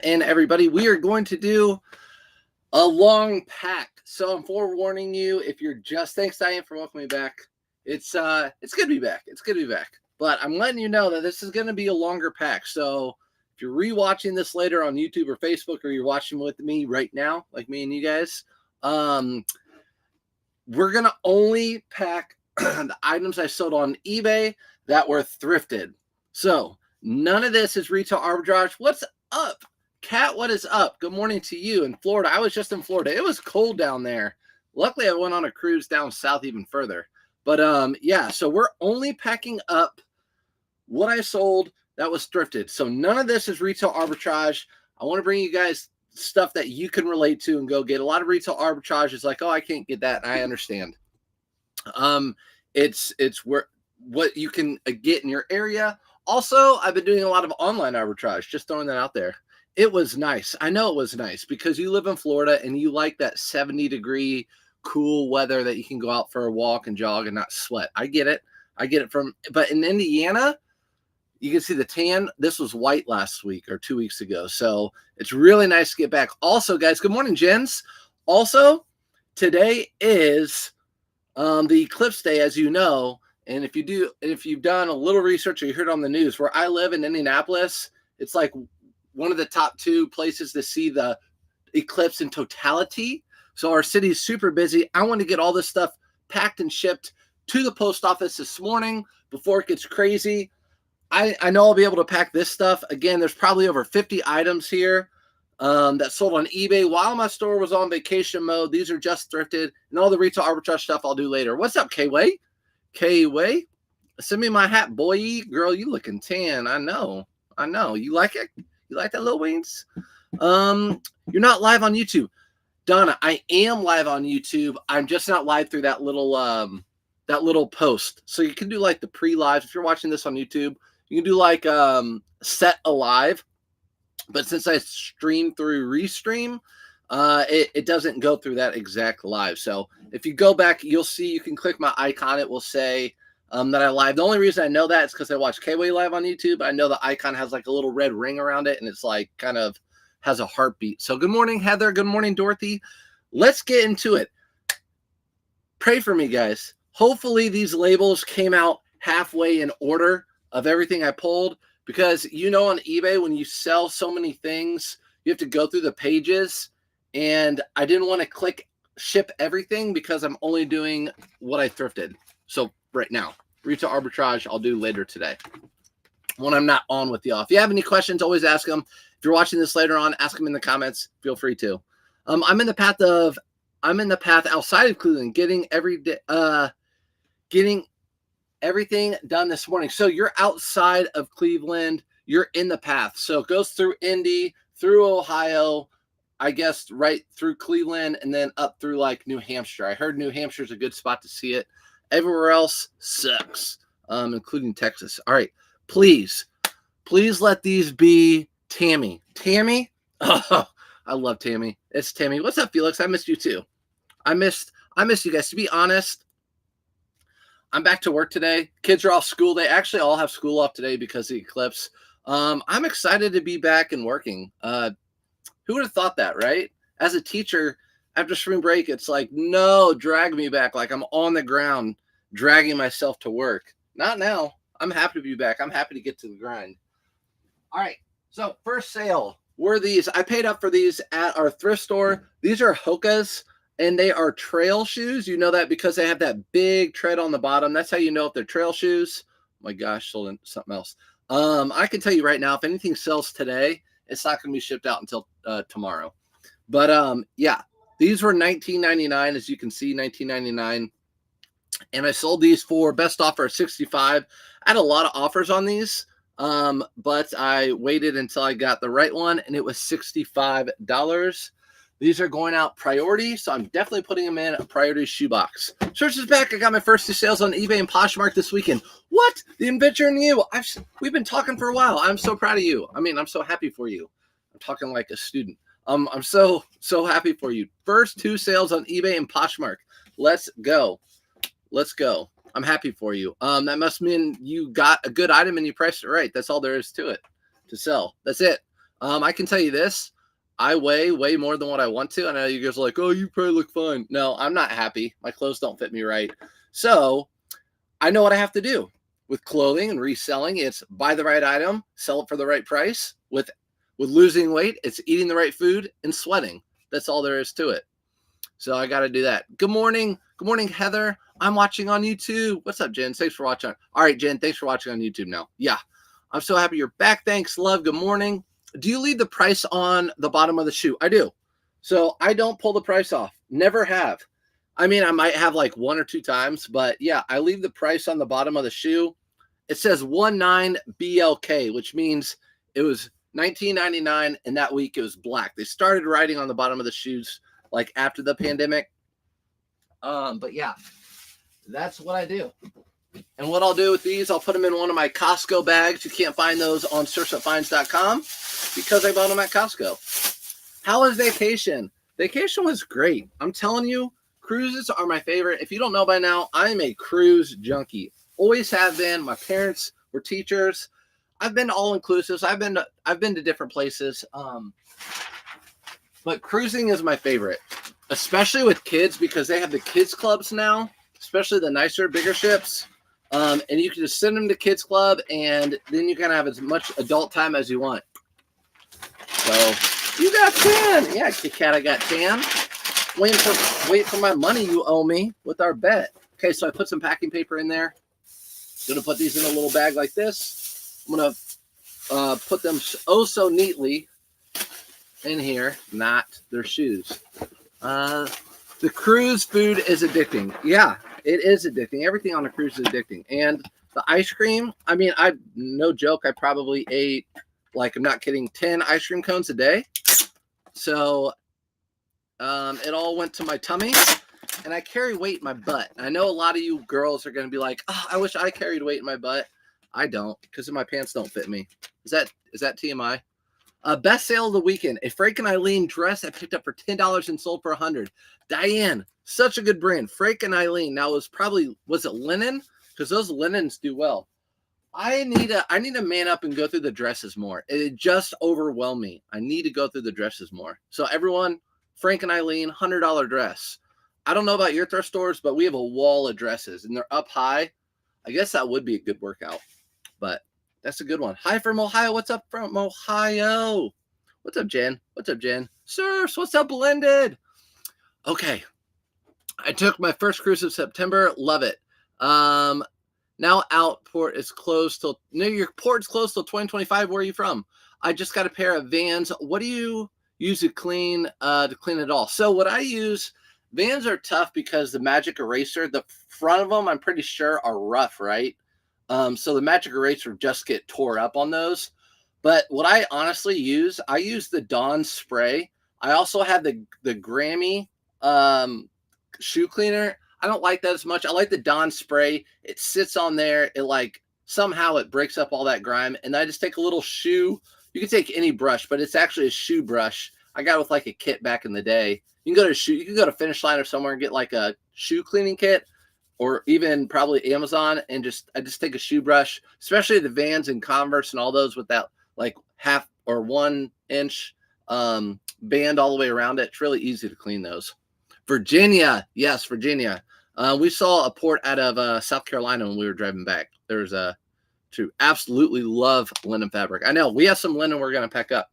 And everybody, we are going to do a long pack. So I'm forewarning you, if you're just, thanks Diane for welcoming me back. It's good to be back. It's good to be back. But I'm letting you know that this is going to be a longer pack. So if you're rewatching this later on YouTube or Facebook, or you're watching with me right now, like me and you guys, we're going to only pack the items I sold on eBay that were thrifted. So none of this is retail arbitrage. What's up? Kat, what is up? Good morning to you in Florida. I was just in Florida. It was cold down there. Luckily, I went on a cruise down south even further. But yeah, so we're only packing up what I sold that was thrifted. So none of this is retail arbitrage. I want to bring you guys stuff that you can relate to and go get. A lot of retail arbitrage is like, oh, I can't get that. And I understand. It's where what you can get in your area. Also, I've been doing a lot of online arbitrage, just throwing that out there. It was nice. I know it was nice because you live in Florida and you like that 70-degree cool weather that you can go out for a walk and jog and not sweat. I get it. But in Indiana, you can see the tan. This was white last week or 2 weeks ago. So it's really nice to get back. Also, guys, good morning, Jens. Also, today is the eclipse day, as you know. And if you've done a little research or you heard on the news, where I live in Indianapolis, it's like one of the top 2 places to see the eclipse in totality. So our city is super busy. I want to get all this stuff packed and shipped to the post office this morning before it gets crazy. I know I'll be able to pack this stuff. Again, there's probably over 50 items here that sold on eBay while my store was on vacation mode. These are just thrifted, and all the retail arbitrage stuff I'll do later. What's up, K-Way? K-Way? Send me my hat, boy. Girl, you looking tan. I know. You like it? You like that, Lil Waynes? You're not live on YouTube. Donna, I am live on YouTube. I'm just not live through that little post. So you can do like the pre-lives. If you're watching this on YouTube, you can do like set alive. But since I stream through Restream, it doesn't go through that exact live. So if you go back, you'll see, you can click my icon. It will say that I live. The only reason I know that is because I watch K-Way live on YouTube. I know the icon has like a little red ring around it, and it's like kind of has a heartbeat. So good morning, Heather. Good morning, Dorothy. Let's get into it. Pray for me, guys. Hopefully these labels came out halfway in order of everything I pulled, because you know on eBay, when you sell so many things, you have to go through the pages, and I didn't want to click ship everything because I'm only doing what I thrifted. So right now, retail arbitrage I'll do later today when I'm not on with y'all. If you have any questions, always ask them. If you're watching this later on, ask them in the comments. Feel free to. I'm in the path outside of Cleveland, getting everything done this morning. So you're outside of Cleveland, you're in the path. So it goes through Indy, through Ohio, I guess right through Cleveland, and then up through like New Hampshire. I heard New Hampshire is a good spot to see it. Everywhere else sucks, including Texas. All right, please let these be Tammy. Tammy? Oh, I love Tammy. It's Tammy. What's up, Felix? I missed you too. I missed you guys. To be honest, I'm back to work today. Kids are off school. They actually all have school off today because of the eclipse. I'm excited to be back and working. Who would have thought that, right? As a teacher, after spring break, it's like, no, drag me back. Like I'm on the ground, dragging myself to work. Not now. I'm happy to be back. I'm happy to get to the grind. All right. So first sale were these. I paid up for these at our thrift store. These are Hoka's, and they are trail shoes. You know that because they have that big tread on the bottom. That's how you know if they're trail shoes. Oh my gosh, sold something else. I can tell you right now, if anything sells today, it's not going to be shipped out until tomorrow. But yeah, these were $19.99, as you can see, $19.99. And I sold these for best offer of $65. I had a lot of offers on these, but I waited until I got the right one, and it was $65. These are going out priority, so I'm definitely putting them in a priority shoebox. Search is back. I got my first 2 sales on eBay and Poshmark this weekend. What? The Adventure in You. We've been talking for a while. I'm so proud of you. I mean, I'm so happy for you. I'm talking like a student. I'm so happy for you. First 2 sales on eBay and Poshmark. Let's go. I'm happy for you. That must mean you got a good item and you priced it right. That's all there is to it to sell. That's it. I can tell you this. I weigh way more than what I want to. I know you guys are like, oh, you probably look fine. No, I'm not happy. My clothes don't fit me right. So I know what I have to do with clothing and reselling. It's buy the right item, sell it for the right price. With losing weight, it's eating the right food and sweating. That's all there is to it. So I got to do that. Good morning. Good morning, Heather. I'm watching on YouTube. What's up, Jen? Thanks for watching. All right, Jen, thanks for watching on YouTube now. Yeah, I'm so happy you're back. Thanks, love. Good morning. Do you leave the price on the bottom of the shoe? I do. So I don't pull the price off. Never have. I mean, I might have like 1 or 2 times, but yeah, I leave the price on the bottom of the shoe. It says 19 BLK, which means it was $19.99, and that week it was black. They started writing on the bottom of the shoes like after the pandemic. But yeah, that's what I do. And what I'll do with these, I'll put them in one of my Costco bags. You can't find those on thrifted.finds.com because I bought them at Costco. How was vacation? Vacation was great. I'm telling you, cruises are my favorite. If you don't know by now, I'm a cruise junkie. Always have been. My parents were teachers. I've been to all inclusives. I've been to different places. But cruising is my favorite, especially with kids because they have the kids clubs now, especially the nicer, bigger ships. And you can just send them to kids club, and then you can have as much adult time as you want. So you got 10. Yeah, Kit Kat, I got 10. Wait for my money you owe me with our bet. Okay, so I put some packing paper in there. Gonna put these in a little bag like this. I'm gonna put them oh so neatly in here, not their shoes. The cruise food is addicting. Yeah, it is addicting. Everything on a cruise is addicting. And the ice cream, I mean, no joke, I probably ate, like, I'm not kidding, 10 ice cream cones a day. So it all went to my tummy, and I carry weight in my butt. I know a lot of you girls are going to be like, oh, I wish I carried weight in my butt. I don't, because my pants don't fit me. Is that TMI? Best sale of the weekend, a Frank and Eileen dress I picked up for $10 and sold for $100. Diane, such a good brand. Frank and Eileen. Now was it linen? Because those linens do well. I need to man up and go through the dresses more. It just overwhelmed me. I need to go through the dresses more. So everyone, Frank and Eileen, $100 dress. I don't know about your thrift stores, but we have a wall of dresses and they're up high. I guess that would be a good workout, but that's a good one. Hi from Ohio. What's up from Ohio? What's up, Jen? What's up, Jen? Sirs, what's up, Blended? Okay. I took my first cruise of September. Love it. Now Outport is closed till New York Port's closed till 2025. Where are you from? I just got a pair of Vans. What do you use to clean it all? So what I use, Vans are tough because the Magic Eraser, the front of them, I'm pretty sure are rough, right? So the Magic Eraser just get tore up on those. But what I honestly use, I use the Dawn spray. I also have the Grammy shoe cleaner. I don't like that as much. I like the Dawn spray. It sits on there. Somehow it breaks up all that grime. And I just take a little shoe. You can take any brush, but it's actually a shoe brush. I got it with like a kit back in the day. You can go to Finish Line or somewhere and get like a shoe cleaning kit, or even probably Amazon, and I just take a shoe brush, especially the Vans and Converse and all those with that like 1/2 or 1 inch band all the way around it. It's really easy to clean those. Virginia. Yes, Virginia. We saw a port out of South Carolina when we were driving back. There's to absolutely love linen fabric. I know we have some linen we're going to pack up.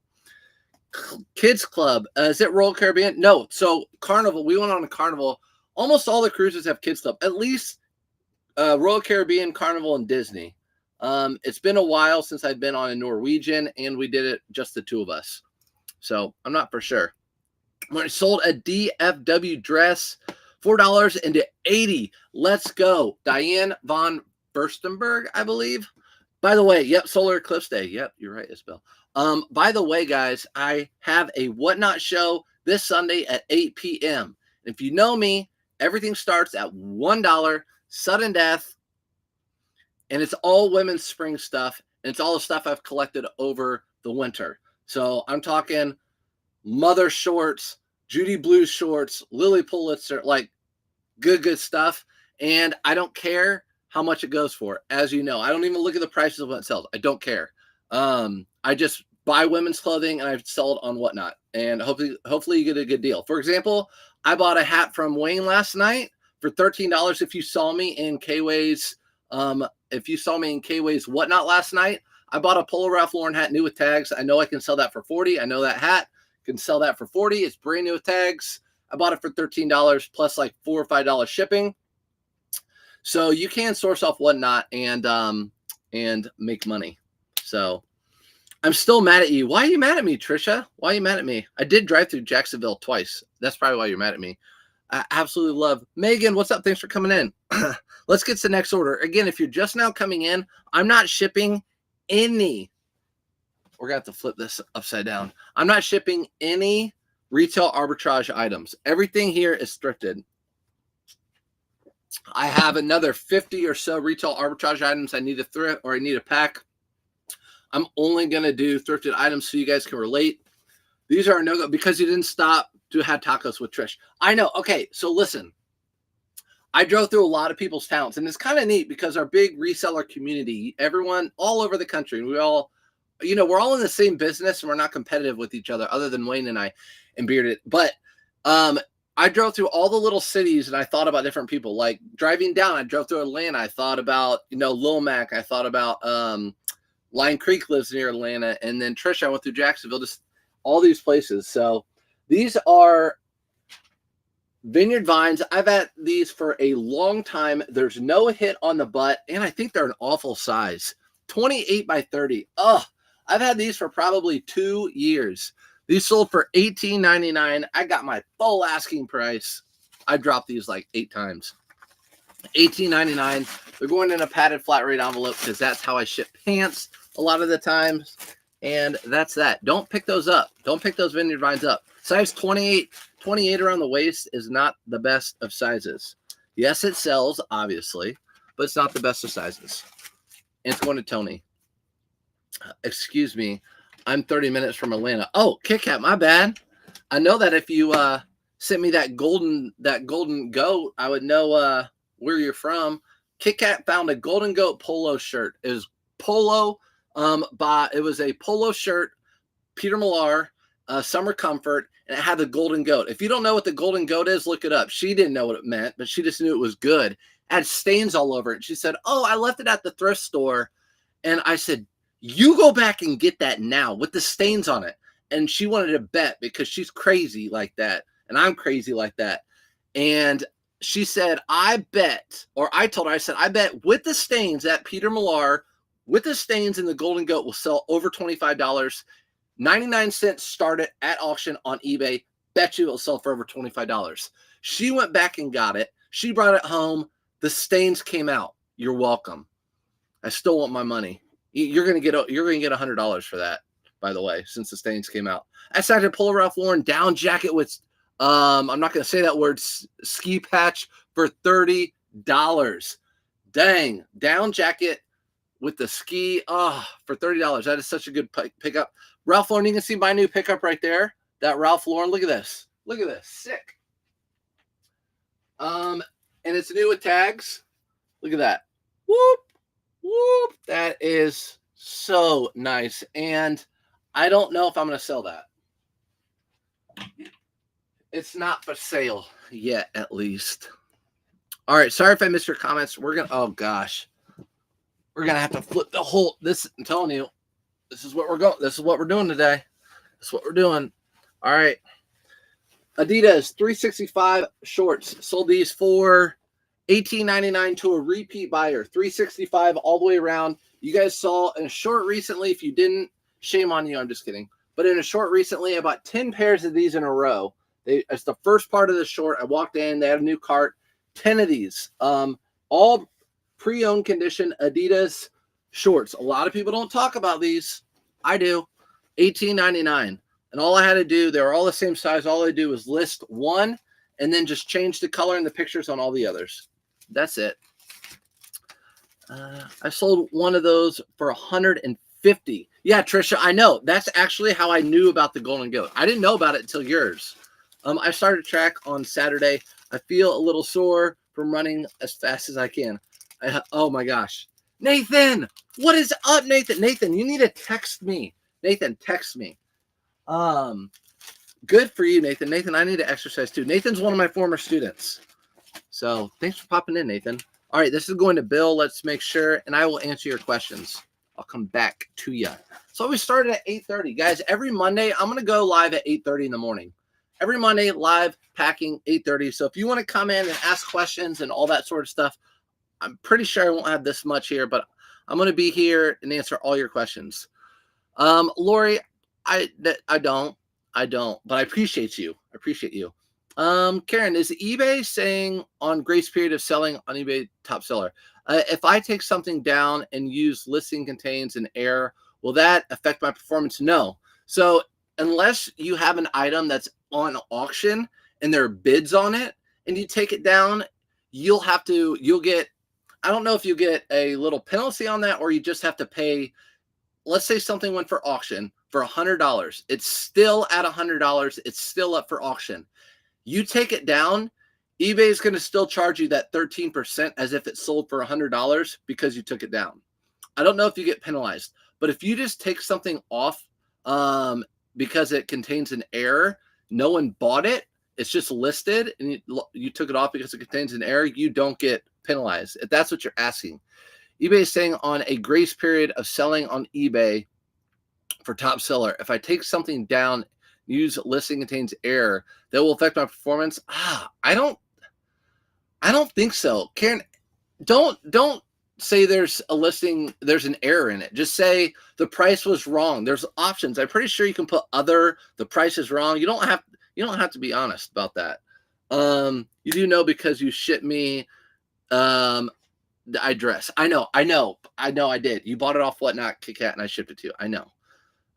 Kids Club. Is it Royal Caribbean? No. So Carnival. We went on a Carnival. Almost all the cruises have Kids Club. At least Royal Caribbean, Carnival, and Disney. It's been a while since I've been on a Norwegian, and we did it just the two of us. So I'm not for sure. When I sold a DFW dress, $4 into 80. Let's go. Diane von Furstenberg, I believe. By the way, yep, Solar Eclipse Day. Yep, you're right, Isabel. By the way, guys, I have a Whatnot show this Sunday at 8 p.m. If you know me, everything starts at $1, sudden death, and it's all women's spring stuff, and it's all the stuff I've collected over the winter. So I'm talking Mother shorts, Judy Blues shorts, Lily Pulitzer, like good stuff. And I don't care how much it goes for. As you know, I don't even look at the prices of what it sells. I don't care. I just buy women's clothing and I sell it on Whatnot. And hopefully you get a good deal. For example, I bought a hat from Wayne last night for $13. If you saw me in K-Way's Whatnot last night, I bought a Polo Ralph Lauren hat new with tags. I know I can sell that for $40. I know that hat can sell that for $40. It's brand new with tags. I bought it for $13 plus like $4 or $5 shipping. So you can source off Whatnot and make money. So I'm still mad at you. Why are you mad at me, Trisha? Why are you mad at me? I did drive through Jacksonville twice. That's probably why you're mad at me. I absolutely love Megan. What's up? Thanks for coming in. Let's get to the next order. Again, if you're just now coming in, I'm not shipping any. We're going to have to flip this upside down. I'm not shipping any retail arbitrage items. Everything here is thrifted. I have another 50 or so retail arbitrage items I need to thrift or I need to pack. I'm only going to do thrifted items so you guys can relate. These are no-go because you didn't stop to have tacos with Trish. I know. Okay, so listen. I drove through a lot of people's towns, and it's kind of neat because our big reseller community, everyone all over the country, and we all, we're all in the same business, and we're not competitive with each other other than Wayne and I and Bearded. But I drove through all the little cities, and I thought about different people. Like driving down, I drove through Atlanta. I thought about, Lil Mac. I thought about Lion Creek lives near Atlanta. And then Trish, I went through Jacksonville, just all these places. So these are Vineyard Vines. I've had these for a long time. There's no hit on the butt, and I think they're an awful size. 28 by 30. Oh, I've had these for probably 2 years. These sold for $18.99. I got my full asking price. I dropped these like 8 times. $18.99. They're going in a padded flat rate envelope because that's how I ship pants a lot of the times. And that's that. Don't pick those up. Don't pick those Vineyard Vines up. Size 28 around the waist is not the best of sizes. Yes, it sells, obviously, but it's not the best of sizes. And it's going to Tony. Excuse me. I'm 30 minutes from Atlanta. Oh, Kit Kat, my bad. I know that if you sent me that golden goat, I would know where you're from. Kit Kat found a golden goat polo shirt. It was Polo. It was a polo shirt, Peter Millar, Summer Comfort, and it had the golden goat. If you don't know what the golden goat is, look it up. She didn't know what it meant, but she just knew it was good. It had stains all over it. She said, "Oh, I left it at the thrift store." And I said, "You go back and get that now with the stains on it." And she wanted to bet because she's crazy like that. And I'm crazy like that. And she said, I told her, I said, I bet with the stains at Peter Millar, with the stains and the golden goat will sell over $25. 99 cents started at auction on eBay. Bet you it'll sell for over $25. She went back and got it. She brought it home. The stains came out. You're welcome. I still want my money. You're gonna get $100 for that, by the way, since the stains came out. I started Polo Ralph Lauren down jacket with I'm not gonna say that word, ski patch for $30. Dang, down jacket with the ski for $30. That is such a good pickup. Ralph Lauren, you can see my new pickup right there. That Ralph Lauren. Look at this. Look at this. Sick. And it's new with tags. Look at that. Whoop. Whoop. That is so nice. And I don't know if I'm going to sell that. It's not for sale yet, at least. All right. Sorry if I missed your comments. Oh gosh. We're going to have to flip the whole, I'm telling you, this is what we're doing today. This is what we're doing. All right. Adidas 365 shorts. Sold these for $18.99 to a repeat buyer. 365 all the way around. You guys saw in a short recently. If you didn't, shame on you. I'm just kidding. But in a short recently, I bought 10 pairs of these in a row. It's the first part of the short. I walked in. They had a new cart. 10 of these. All pre-owned condition Adidas shorts. A lot of people don't talk about these. I do. $18.99. And all I had to do, they were all the same size. All I do was list one and then just change the color and the pictures on all the others. That's it. I sold one of those for $150. Yeah, Trisha, I know. That's actually how I knew about the golden goat. I didn't know about it until yours. I started track on Saturday. I feel a little sore from running as fast as I can. Oh my gosh. Nathan, what is up, Nathan? Nathan, you need to text me. Nathan, text me. Good for you, Nathan. Nathan, I need to exercise too. Nathan's one of my former students. So thanks for popping in, Nathan. All right, this is going to Bill. Let's make sure, and I will answer your questions. I'll come back to you. So we started at 8:30. Guys, every Monday, I'm going to go live at 8:30 in the morning. Every Monday, live packing 8:30. So if you want to come in and ask questions and all that sort of stuff, I'm pretty sure I won't have this much here, but I'm going to be here and answer all your questions. Lori, I don't, but I appreciate you. Karen, is eBay saying on grace period of selling on eBay top seller? If I take something down and use listing contains an error, will that affect my performance? No. So unless you have an item that's on auction and there are bids on it and you take it down, you'll get, I don't know if you get a little penalty on that or you just have to pay. Let's say something went for auction for $100. It's still at $100. It's still up for auction. You take it down, eBay is going to still charge you that 13% as if it sold for $100 because you took it down. I don't know if you get penalized, but if you just take something off because it contains an error, no one bought it, it's just listed, and you took it off because it contains an error, you don't get penalized. If that's what you're asking. eBay is saying on a grace period of selling on eBay for top seller, if I take something down, use listing contains error, that will affect my performance. I don't think so. Karen, don't say there's a listing, there's an error in it. Just say the price was wrong. There's options. I'm pretty sure you can put the price is wrong. You don't have to be honest about that. You do know because you shipped me the address. I know I did. You bought it off Whatnot KitKat and I shipped it to you. I know.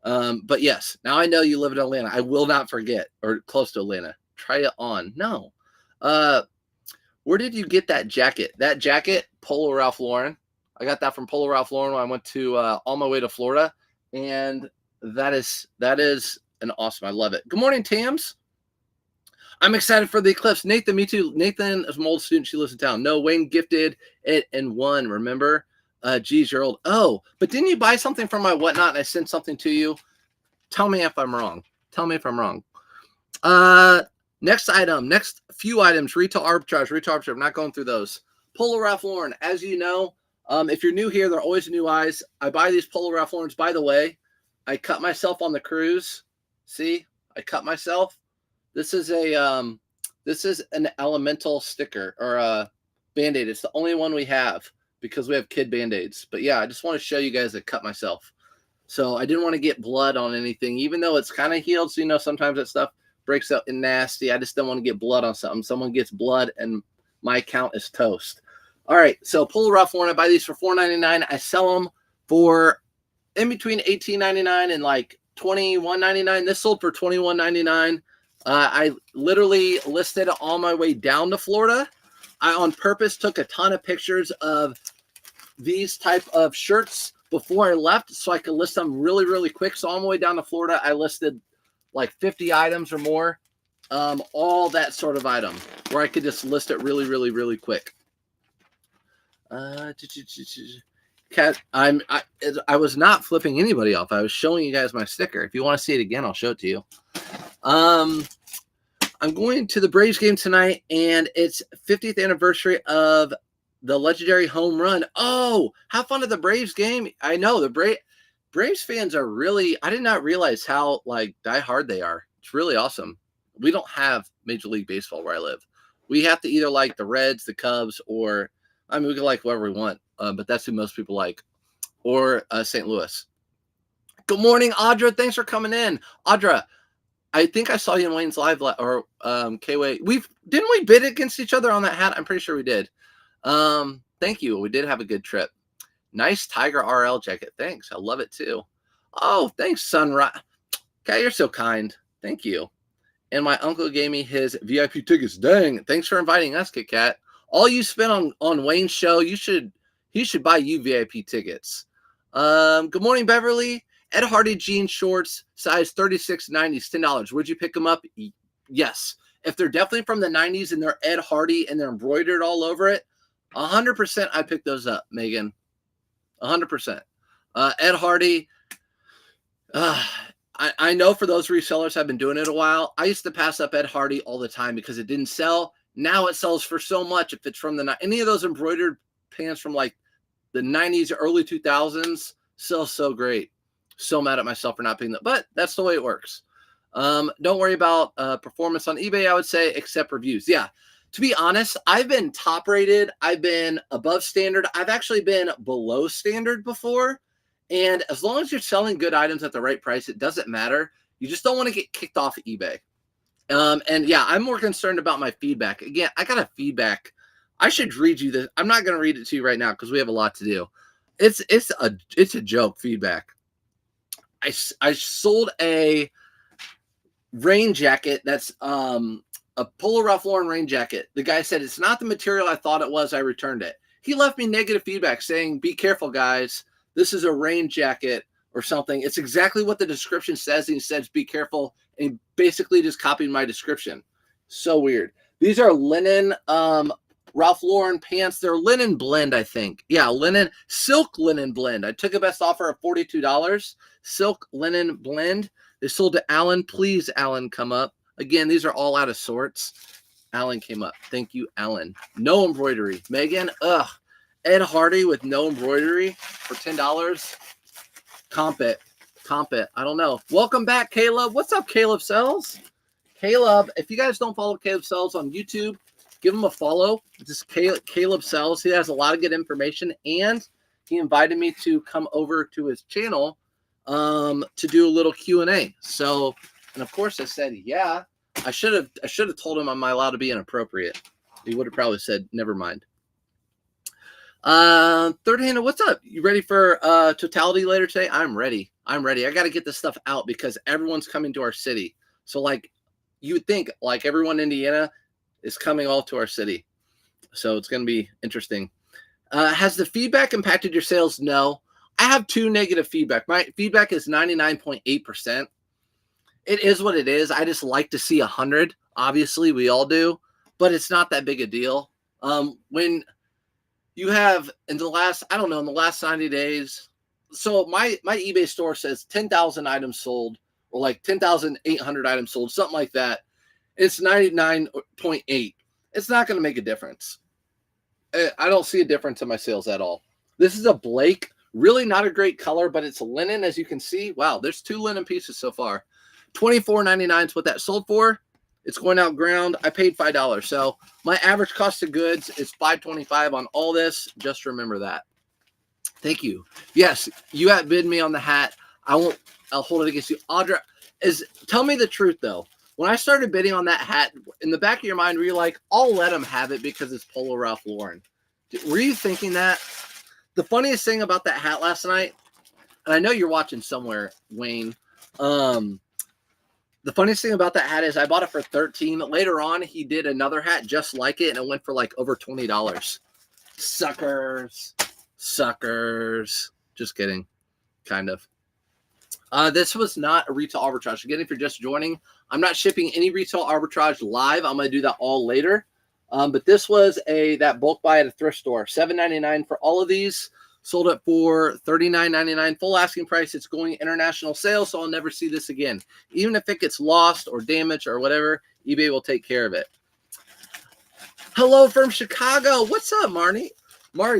But yes, now I know you live in Atlanta. I will not forget, or close to Atlanta. Try it on. No. Where did you get that jacket? That jacket, Polo Ralph Lauren. I got that from Polo Ralph Lauren when I went to on my way to Florida, and that is an awesome. I love it. Good morning, Tams. I'm excited for the eclipse. Nathan, me too. Nathan is an old student. She lives in town. No, Wayne gifted it and won. Remember? Geez, you're old. Oh, but didn't you buy something from my Whatnot and I sent something to you? Tell me if I'm wrong. Next item, next few items, retail arbitrage. I'm not going through those. Polo Ralph Lauren, as you know, if you're new here, there are always new eyes. I buy these Polo Ralph Laurens. By the way, I cut myself on the cruise. See, I cut myself. This is an elemental sticker or a Band-Aid. It's the only one we have because we have kid Band-Aids. But yeah, I just want to show you guys I cut myself. So I didn't want to get blood on anything, even though it's kind of healed. So, sometimes that stuff breaks out and nasty. I just don't want to get blood on something. Someone gets blood and my account is toast. All right. So Polo Ralph Lauren, I buy these for $4.99. I sell them for in between $18.99 and like $21.99. This sold for $21.99. I literally listed it on my way down to Florida. I on purpose took a ton of pictures of these type of shirts before I left so I could list them really, really quick. So on my way down to Florida, I listed like 50 items or more, all that sort of item where I could just list it really, really, really quick. Cat, I was not flipping anybody off. I was showing you guys my sticker. If you want to see it again, I'll show it to you. I'm going to the Braves game tonight, and it's 50th anniversary of the legendary home run. Oh, have fun at the Braves game. I know the Braves fans are really, I did not realize how like diehard they are. It's really awesome. We don't have Major League Baseball where I live. We have to either like the Reds, the Cubs, or we can like whoever we want, but that's who most people like, or St. Louis. Good morning, Audra. Thanks for coming in. Audra, I think I saw you in Wayne's live or K-Way. Didn't we bid against each other on that hat? I'm pretty sure we did. Thank you. We did have a good trip. Nice Tiger RL jacket. Thanks. I love it too. Oh, thanks, Sunrise. Okay, you're so kind. Thank you. And my uncle gave me his VIP tickets. Dang. Thanks for inviting us, Kit Kat. All you spent on Wayne's show, he should buy you VIP tickets. Good morning, Beverly. Ed Hardy jean shorts, size 36.90s, $10. Would you pick them up? Yes. If they're definitely from the 90s and they're Ed Hardy and they're embroidered all over it, 100% I'd pick those up, Megan. 100%. Ed Hardy, Uh, I know for those resellers have been doing it a while. I used to pass up Ed Hardy all the time because it didn't sell. Now it sells for so much. If it's from any of those embroidered pants from like the 90s or early 2000s, sells so great. So mad at myself for not picking them, but that's the way it works. Don't worry about performance on eBay, I would say, except reviews. Yeah. To be honest, I've been top rated. I've been above standard. I've actually been below standard before. And as long as you're selling good items at the right price, it doesn't matter. You just don't want to get kicked off eBay. And yeah, I'm more concerned about my feedback. Again, I got a feedback. I should read you this. I'm not going to read it to you right now because we have a lot to do. It's a joke feedback. I sold a rain jacket that's a Polo Ralph Lauren rain jacket. The guy said it's not the material I thought it was. I returned it. He left me negative feedback saying, "Be careful, guys. This is a rain jacket or something." It's exactly what the description says. And he says, "Be careful." And he basically just copied my description. So weird. These are linen Ralph Lauren pants. They're linen blend, I think. Yeah, silk linen blend. I took a best offer of $42. Silk linen blend. They sold to Alan. Please, Alan, come up. Again, these are all out of sorts. Alan came up. Thank you, Alan. No embroidery. Megan, ugh. Ed Hardy with no embroidery for $10. Comp it. I don't know. Welcome back, Caleb. What's up, Caleb Sells? Caleb, if you guys don't follow Caleb Sells on YouTube, give him a follow. Just Caleb Sells. He has a lot of good information, and he invited me to come over to his channel to do a little Q&A. So, and of course I said, yeah. I should have told him I'm allowed to be inappropriate. He would have probably said, never mind. Third Hannah, what's up? You ready for totality later today? I'm ready. I got to get this stuff out because everyone's coming to our city. So like you would think like everyone in Indiana is coming all to our city. So it's going to be interesting. Has the feedback impacted your sales? No. I have 2 negative feedback. My feedback is 99.8%. It is what it is. I just like to see 100. Obviously, we all do, but it's not that big a deal. When you have in the last 90 days. So my eBay store says 10,000 items sold or like 10,800 items sold, something like that. It's 99.8. It's not going to make a difference. I don't see a difference in my sales at all. This is a Blake, really not a great color, but it's linen, as you can see. Wow, there's 2 linen pieces so far. $24.99 is what that sold for. It's going out ground. I paid $5. So my average cost of goods is $5.25 on all this. Just remember that. Thank you. Yes, you outbid me on the hat. I'll hold it against you. Audra, tell me the truth though. When I started bidding on that hat, in the back of your mind, were you like, I'll let him have it because it's Polo Ralph Lauren? Were you thinking that? The funniest thing about that hat last night, and I know you're watching somewhere, Wayne. The funniest thing about that hat is I bought it for $13. Later on, he did another hat just like it, and it went for like over $20. Suckers. Just kidding. Kind of. This was not a retail arbitrage. Again, if you're just joining, I'm not shipping any retail arbitrage live. I'm going to do that all later. But this was that bulk buy at a thrift store. $7.99 for all of these. Sold it for $39.99 full asking price. It's going international sales, so I'll never see this again. Even if it gets lost or damaged or whatever, eBay will take care of it. Hello from Chicago. What's up, Marty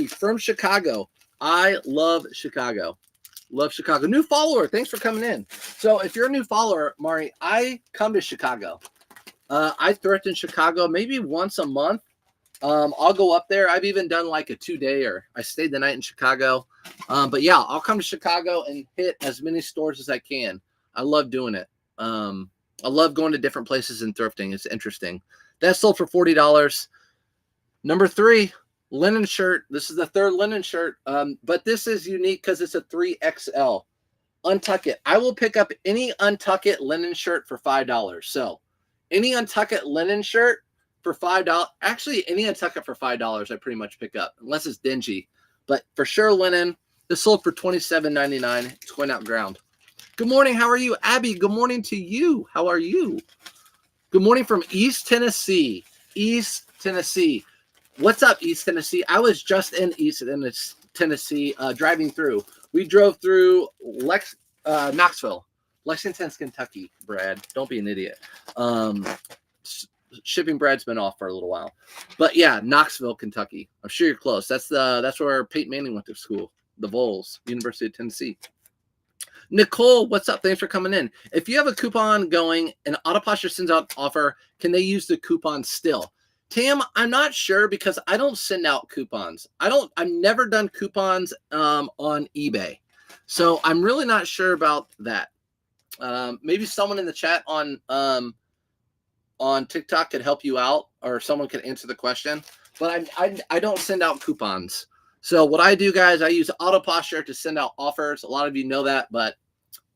from Chicago. I love Chicago. Love Chicago. New follower. Thanks for coming in. So if you're a new follower, Mari, I come to Chicago. I thrift in Chicago maybe once a month. I'll go up there. I've even done like a 2-day, or I stayed the night in Chicago. But yeah, I'll come to Chicago and hit as many stores as I can. I love doing it. I love going to different places and thrifting. It's interesting. That sold for $40. Number 3, linen shirt. This is the 3rd linen shirt. But this is unique because it's a 3XL. Untuck it. I will pick up any Untuck It linen shirt for $5. So any Untuck It linen shirt for $5. Actually, any Untuck It for $5 I pretty much pick up, unless it's dingy. But for sure, linen. This sold for $27.99. It's going out ground. Good morning. How are you? Abby, good morning to you. How are you? Good morning from East Tennessee. East Tennessee. What's up, East Tennessee? I was just in East Tennessee driving through. We drove through Knoxville, Lexington's Kentucky, Brad. Don't be an idiot. Shipping Brad's been off for a little while, but yeah, Knoxville, Kentucky. I'm sure you're close. That's where Peyton Manning went to school. The Vols, University of Tennessee. Nicole, what's up? Thanks for coming in. If you have a coupon going and Autoposture sends out offer, can they use the coupon still? Tam, I'm not sure because I don't send out coupons. I've never done coupons on eBay. So I'm really not sure about that. Maybe someone in the chat on TikTok could help you out, or someone could answer the question. But I don't send out coupons. So what I do, guys, I use Autoposture to send out offers. A lot of you know that, but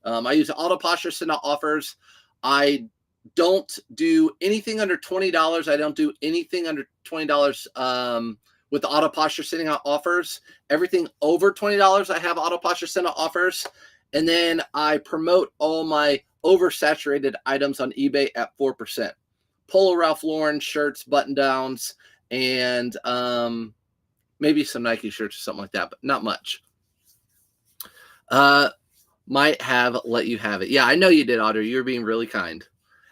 I use Autoposture to send out offers. I don't do anything under $20. I don't do anything under $20 with the Autoposture sending out offers. Everything over $20, I have Autoposture send out offers. And then I promote all my oversaturated items on eBay at 4%. Polo Ralph Lauren shirts, button downs, and maybe some Nike shirts or something like that, but not much. Might have let you have it. Yeah, I know you did, Audrey. You're being really kind.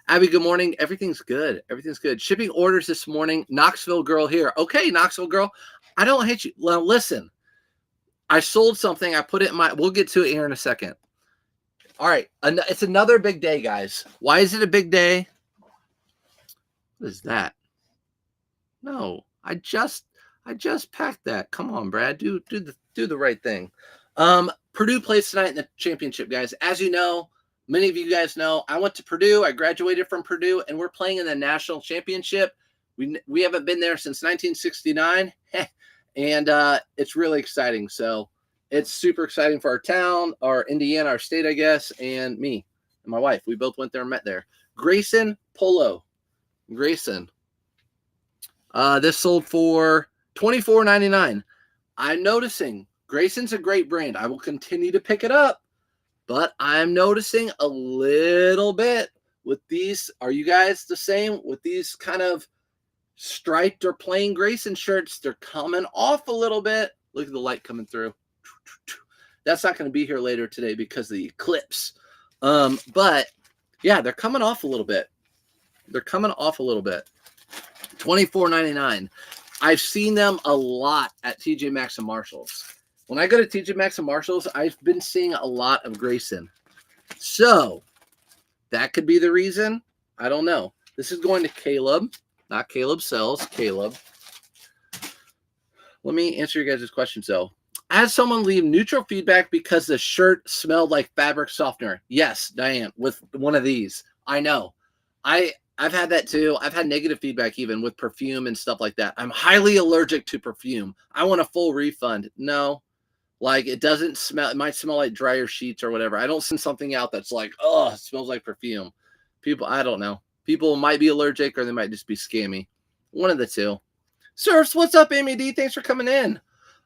Abby, good morning. Everything's good. Everything's good. Shipping orders this morning. Knoxville girl here. Okay, Knoxville girl. I don't hate you. Well, listen. I sold something. I put it in my... We'll get to it here in a second. All right. It's another big day, guys. Why is it a big day? What is that? No, I just packed that. Come on, Brad. Do the right thing. Purdue plays tonight in the championship, guys. As you know, many of you guys know, I went to Purdue. I graduated from Purdue, and we're playing in the national championship. We haven't been there since 1969, and it's really exciting. So it's super exciting for our town, our Indiana, our state, I guess, and me and my wife. We both went there and met there. Grayson Polo. Grayson. This sold for $24.99. I'm noticing Grayson's a great brand. I will continue to pick it up, but I'm noticing a little bit with these. Are you guys the same with these kind of striped or plain Grayson shirts? They're coming off a little bit. Look at the light coming through. That's not going to be here later today because of the eclipse. But yeah, they're coming off a little bit. They're coming off a little bit. $24.99. I've seen them a lot at TJ Maxx and Marshalls. When I go to TJ Maxx and Marshalls, I've been seeing a lot of Grayson. So that could be the reason. I don't know. This is going to Caleb, not Caleb Sells. Caleb. Let me answer your guys' questions, though. I had someone leave neutral feedback because the shirt smelled like fabric softener. Yes, Diane, with one of these. I know. I've had that too. I've had negative feedback even with perfume and stuff like that. I'm highly allergic to perfume. I want a full refund. No, like it doesn't smell. It might smell like dryer sheets or whatever. I don't send something out that's like, oh, it smells like perfume. People, I don't know. People might be allergic or they might just be scammy. One of the two. Surfs, what's up, Amy D? Thanks for coming in.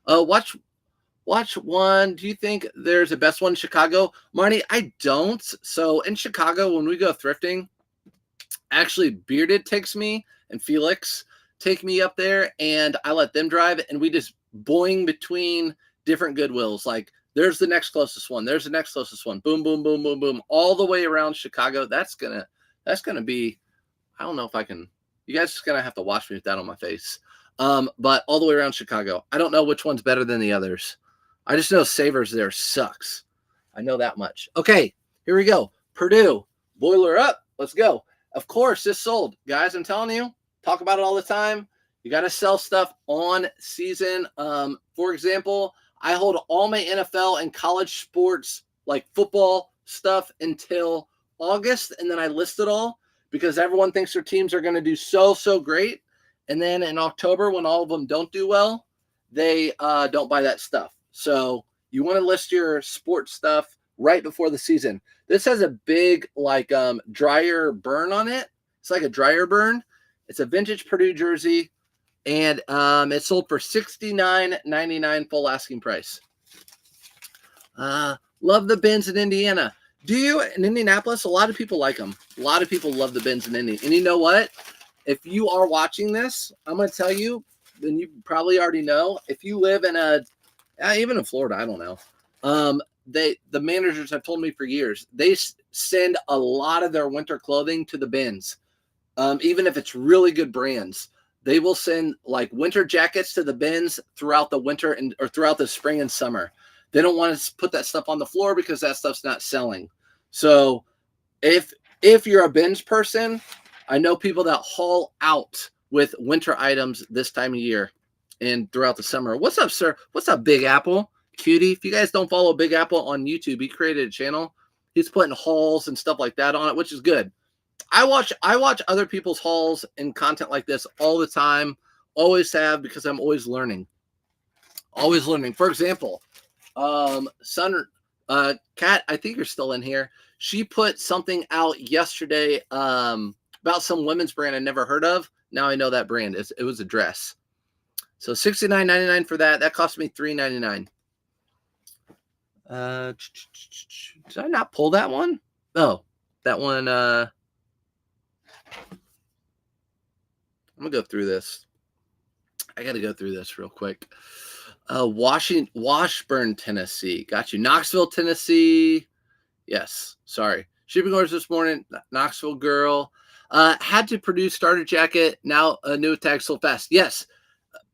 Watch one. Do you think there's a best one in Chicago? Marnie, I don't. So in Chicago, when we go thrifting, actually Bearded takes me and Felix take me up there and I let them drive and we just boing between different Goodwills. Like there's the next closest one. There's the next closest one. Boom, boom, boom, boom, boom. All the way around Chicago. That's gonna be, I don't know if I can, you guys just gonna have to watch me with that on my face. But all the way around Chicago. I don't know which one's better than the others. I just know Savers there sucks. I know that much. Okay, here we go. Purdue, boiler up. Let's go. Of course, this sold. Guys, I'm telling you, talk about it all the time. You got to sell stuff on season. For example, I hold all my NFL and college sports, like football stuff, until August, and then I list it all because everyone thinks their teams are going to do so great. And then in October, when all of them don't do well, they don't buy that stuff. So you want to list your sports stuff right before the season. This has a big like dryer burn on it. It's like a dryer burn. It's a vintage Purdue jersey, and it sold for $69.99 full asking price. Love the bins in Indiana. Do you in Indianapolis? A lot of people like them. A lot of people love the bins in Indy. And you know what? If you are watching this, I'm going to tell you, then you probably already know. If you live in even in Florida, I don't know. the managers have told me for years, they send a lot of their winter clothing to the bins. Even if it's really good brands, they will send like winter jackets to the bins throughout the winter or throughout the spring and summer. They don't want to put that stuff on the floor because that stuff's not selling. So if you're a bins person, I know people that haul out with winter items this time of year and throughout the summer. What's up, sir? What's up, Big Apple? Cutie. If you guys don't follow Big Apple on YouTube, he created a channel. He's putting hauls and stuff like that on it, which is good. I watch other people's hauls and content like this all the time. Always have, because I'm always learning. Always learning. For example, Kat, I think you're still in here. She put something out yesterday about some women's brand I never heard of. Now I know that brand. It was a dress. So $69.99 for that. That cost me $3.99. Did I not pull that one? Oh, that one. I'm gonna go through this. I got to go through this real quick. Washburn, Tennessee. Got you. Knoxville, Tennessee. Yes. Sorry. Shipping orders this morning. Knoxville girl. Had to produce starter jacket. Now a new tag sold fast. Yes.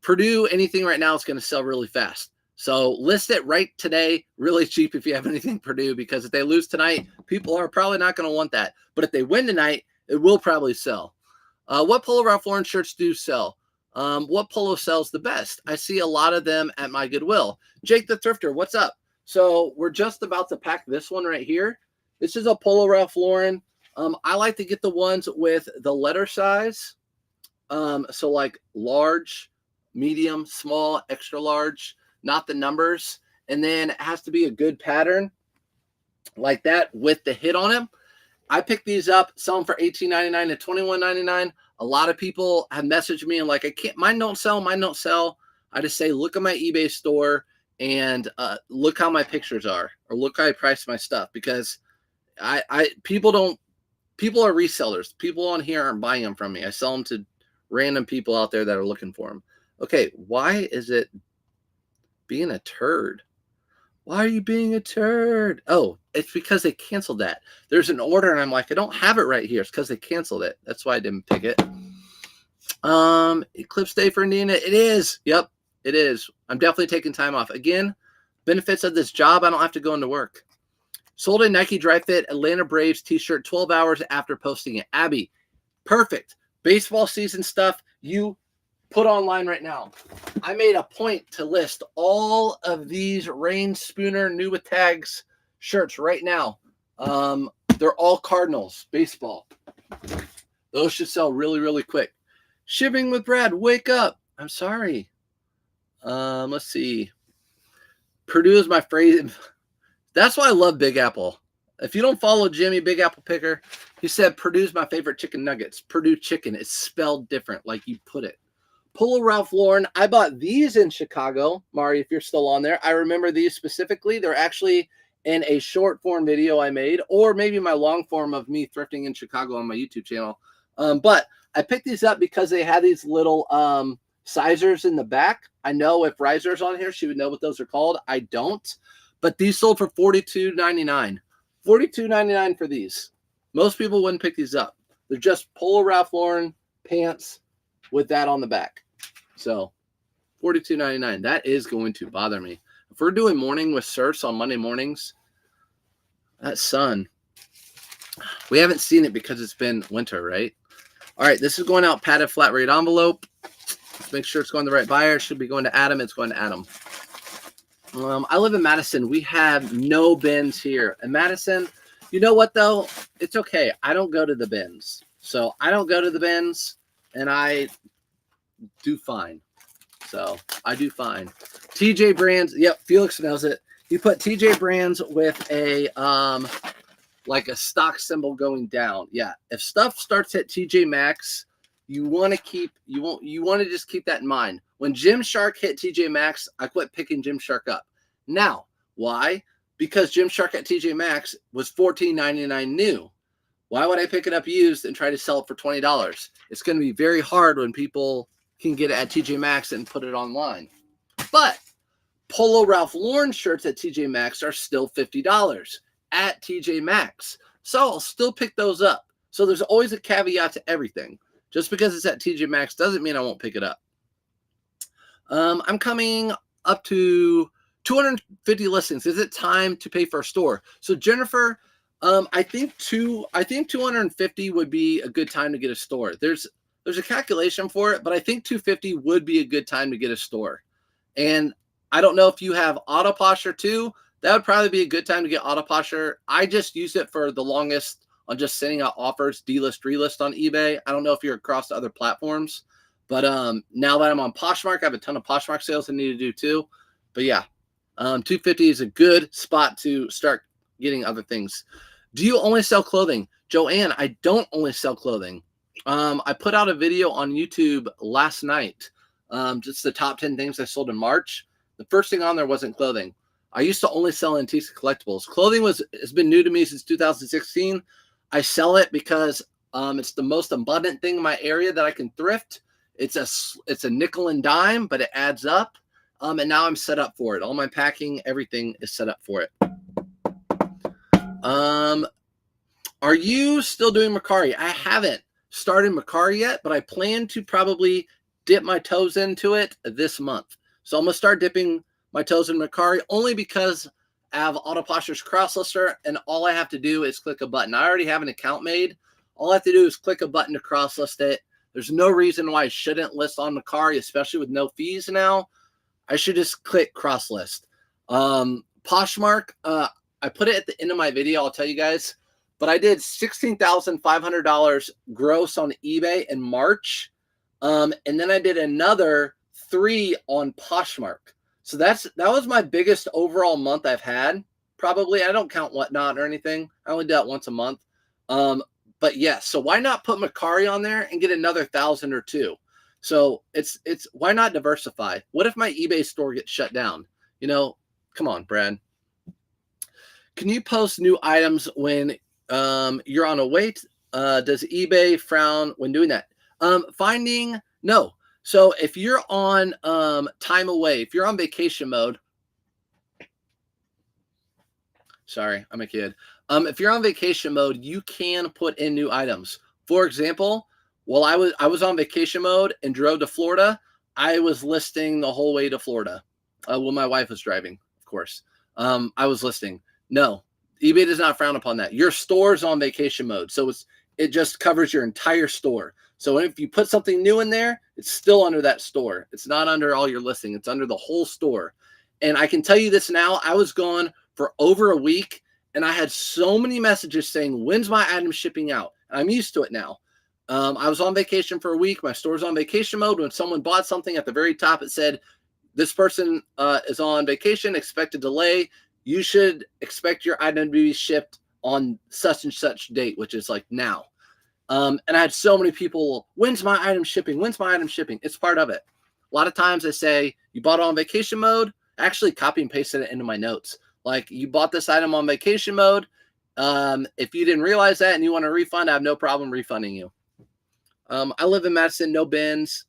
Purdue, anything right now is going to sell really fast. So list it right today, really cheap if you have anything Purdue, because if they lose tonight, people are probably not going to want that. But if they win tonight, it will probably sell. What Polo Ralph Lauren shirts do sell? What Polo sells the best? I see a lot of them at my Goodwill. Jake the Thrifter, what's up? So we're just about to pack this one right here. This is a Polo Ralph Lauren. I like to get the ones with the letter size. So like large, medium, small, extra large, not the numbers. And then it has to be a good pattern like that with the hit on them. I picked these up, sell them for $18.99 to $21.99. A lot of people have messaged me and like, I can't, mine don't sell. I just say, look at my eBay store and look how my pictures are, or look how I price my stuff, because people are resellers. People on here aren't buying them from me. I sell them to random people out there that are looking for them. Okay, why is it being a turd? Why are you being a turd? Oh, it's because they canceled that. There's an order, and I'm like, I don't have it right here. It's because they canceled it. That's why I didn't pick it. Eclipse Day for Nina. It is. Yep, it is. I'm definitely taking time off. Again, benefits of this job, I don't have to go into work. Sold a Nike Dry Fit Atlanta Braves t-shirt 12 hours after posting it. Abby, perfect. Baseball season stuff you put online right now. I made a point to list all of these Rain Spooner new with tags shirts right now. They're all Cardinals baseball. Those should sell really, really quick. Shipping with Brad, wake up. I'm sorry. Let's see. Purdue is my phrase. That's why I love Big Apple. If you don't follow Jimmy, Big Apple Picker, he said Purdue's my favorite chicken nuggets. Purdue chicken. It's spelled different, like you put it. Polo Ralph Lauren. I bought these in Chicago. Mari, if you're still on there. I remember these specifically. They're actually in a short form video I made, or maybe my long form of me thrifting in Chicago on my YouTube channel. But I picked these up because they had these little sizers in the back. I know if Riser's on here, she would know what those are called. I don't. But these sold for $42.99. $42.99 for these. Most people wouldn't pick these up. They're just Polo Ralph Lauren pants with that on the back. So $42.99. That is going to bother me. If we're doing morning with surfs on Monday mornings, that sun, we haven't seen it because it's been winter, right? All right, this is going out padded flat rate envelope. Let's make sure it's going to the right buyer. It should be going to Adam. It's going to Adam. I live in Madison. We have no bins here. In Madison, you know what, though? It's okay. I don't go to the bins. So I don't go to the bins, and I do fine. So I do fine. TJ Brands. Yep, Felix knows it. You put TJ Brands with a like a stock symbol going down. Yeah, if stuff starts at TJ Maxx, you want to just keep that in mind. When Gymshark hit TJ Maxx, I quit picking Gymshark up. Now, why? Because Gymshark at TJ Maxx was $14.99 new. Why would I pick it up used and try to sell it for $20? It's going to be very hard when people can get it at TJ Maxx and put it online. But Polo Ralph Lauren shirts at TJ Maxx are still $50 at TJ Maxx. So I'll still pick those up. So there's always a caveat to everything. Just because it's at TJ Maxx doesn't mean I won't pick it up. I'm coming up to 250 listings. Is it time to pay for a store? So Jennifer, I think 250 would be a good time to get a store. There's a calculation for it, but I think 250 would be a good time to get a store. And I don't know if you have auto posture too. That would probably be a good time to get auto posture. I just used it for the longest on just sending out offers, delist, relist on eBay. I don't know if you're across other platforms, but now that I'm on Poshmark, I have a ton of Poshmark sales I need to do too. But yeah, 250 is a good spot to start getting other things. Do you only sell clothing? Joanne, I don't only sell clothing. I put out a video on YouTube last night, just the top 10 things I sold in March. The first thing on there wasn't clothing. I used to only sell antiques and collectibles. Clothing has been new to me since 2016. I sell it because it's the most abundant thing in my area that I can thrift. It's a nickel and dime, but it adds up. And now I'm set up for it. All my packing, everything is set up for it. Are you still doing Mercari? I haven't started Mercari yet, but I plan to probably dip my toes into it this month. So I'm going to start dipping my toes in Mercari only because I have Auto Posture's cross-lister, and all I have to do is click a button. I already have an account made. All I have to do is click a button to cross-list it. There's no reason why I shouldn't list on Mercari, especially with no fees now. I should just click cross-list. Poshmark, I put it at the end of my video, I'll tell you guys, but I did $16,500 gross on eBay in March. And then I did another 3 on Poshmark. So that was my biggest overall month I've had. Probably, I don't count Whatnot or anything. I only do that once a month. But yes, so why not put Mercari on there and get another 1,000 or 2? So it's why not diversify? What if my eBay store gets shut down? You know, come on, Brad. Can you post new items when you're on a wait? Does eBay frown when doing that? No. So if you're on time away, if you're on vacation mode, sorry, I'm a kid. If you're on vacation mode, you can put in new items. For example, while I was on vacation mode and drove to Florida, I was listing the whole way to Florida. When my wife was driving, of course. I was listing. No, eBay does not frown upon that. Your store's on vacation mode, so it just covers your entire store. So if you put something new in there, it's still under that store. It's not under all your listing. It's under the whole store. And I can tell you this now, I was gone for over a week, and I had so many messages saying, when's my item shipping out? And I'm used to it now. I was on vacation for a week. My store's on vacation mode. When someone bought something at the very top, it said, this person is on vacation, expect a delay. You should expect your item to be shipped on such and such date, which is like now. And I had so many people, when's my item shipping? When's my item shipping? It's part of it. A lot of times I say, you bought it on vacation mode. I actually copy and pasted it into my notes. Like, you bought this item on vacation mode. If you didn't realize that and you want a refund, I have no problem refunding you. I live in Madison, no bins.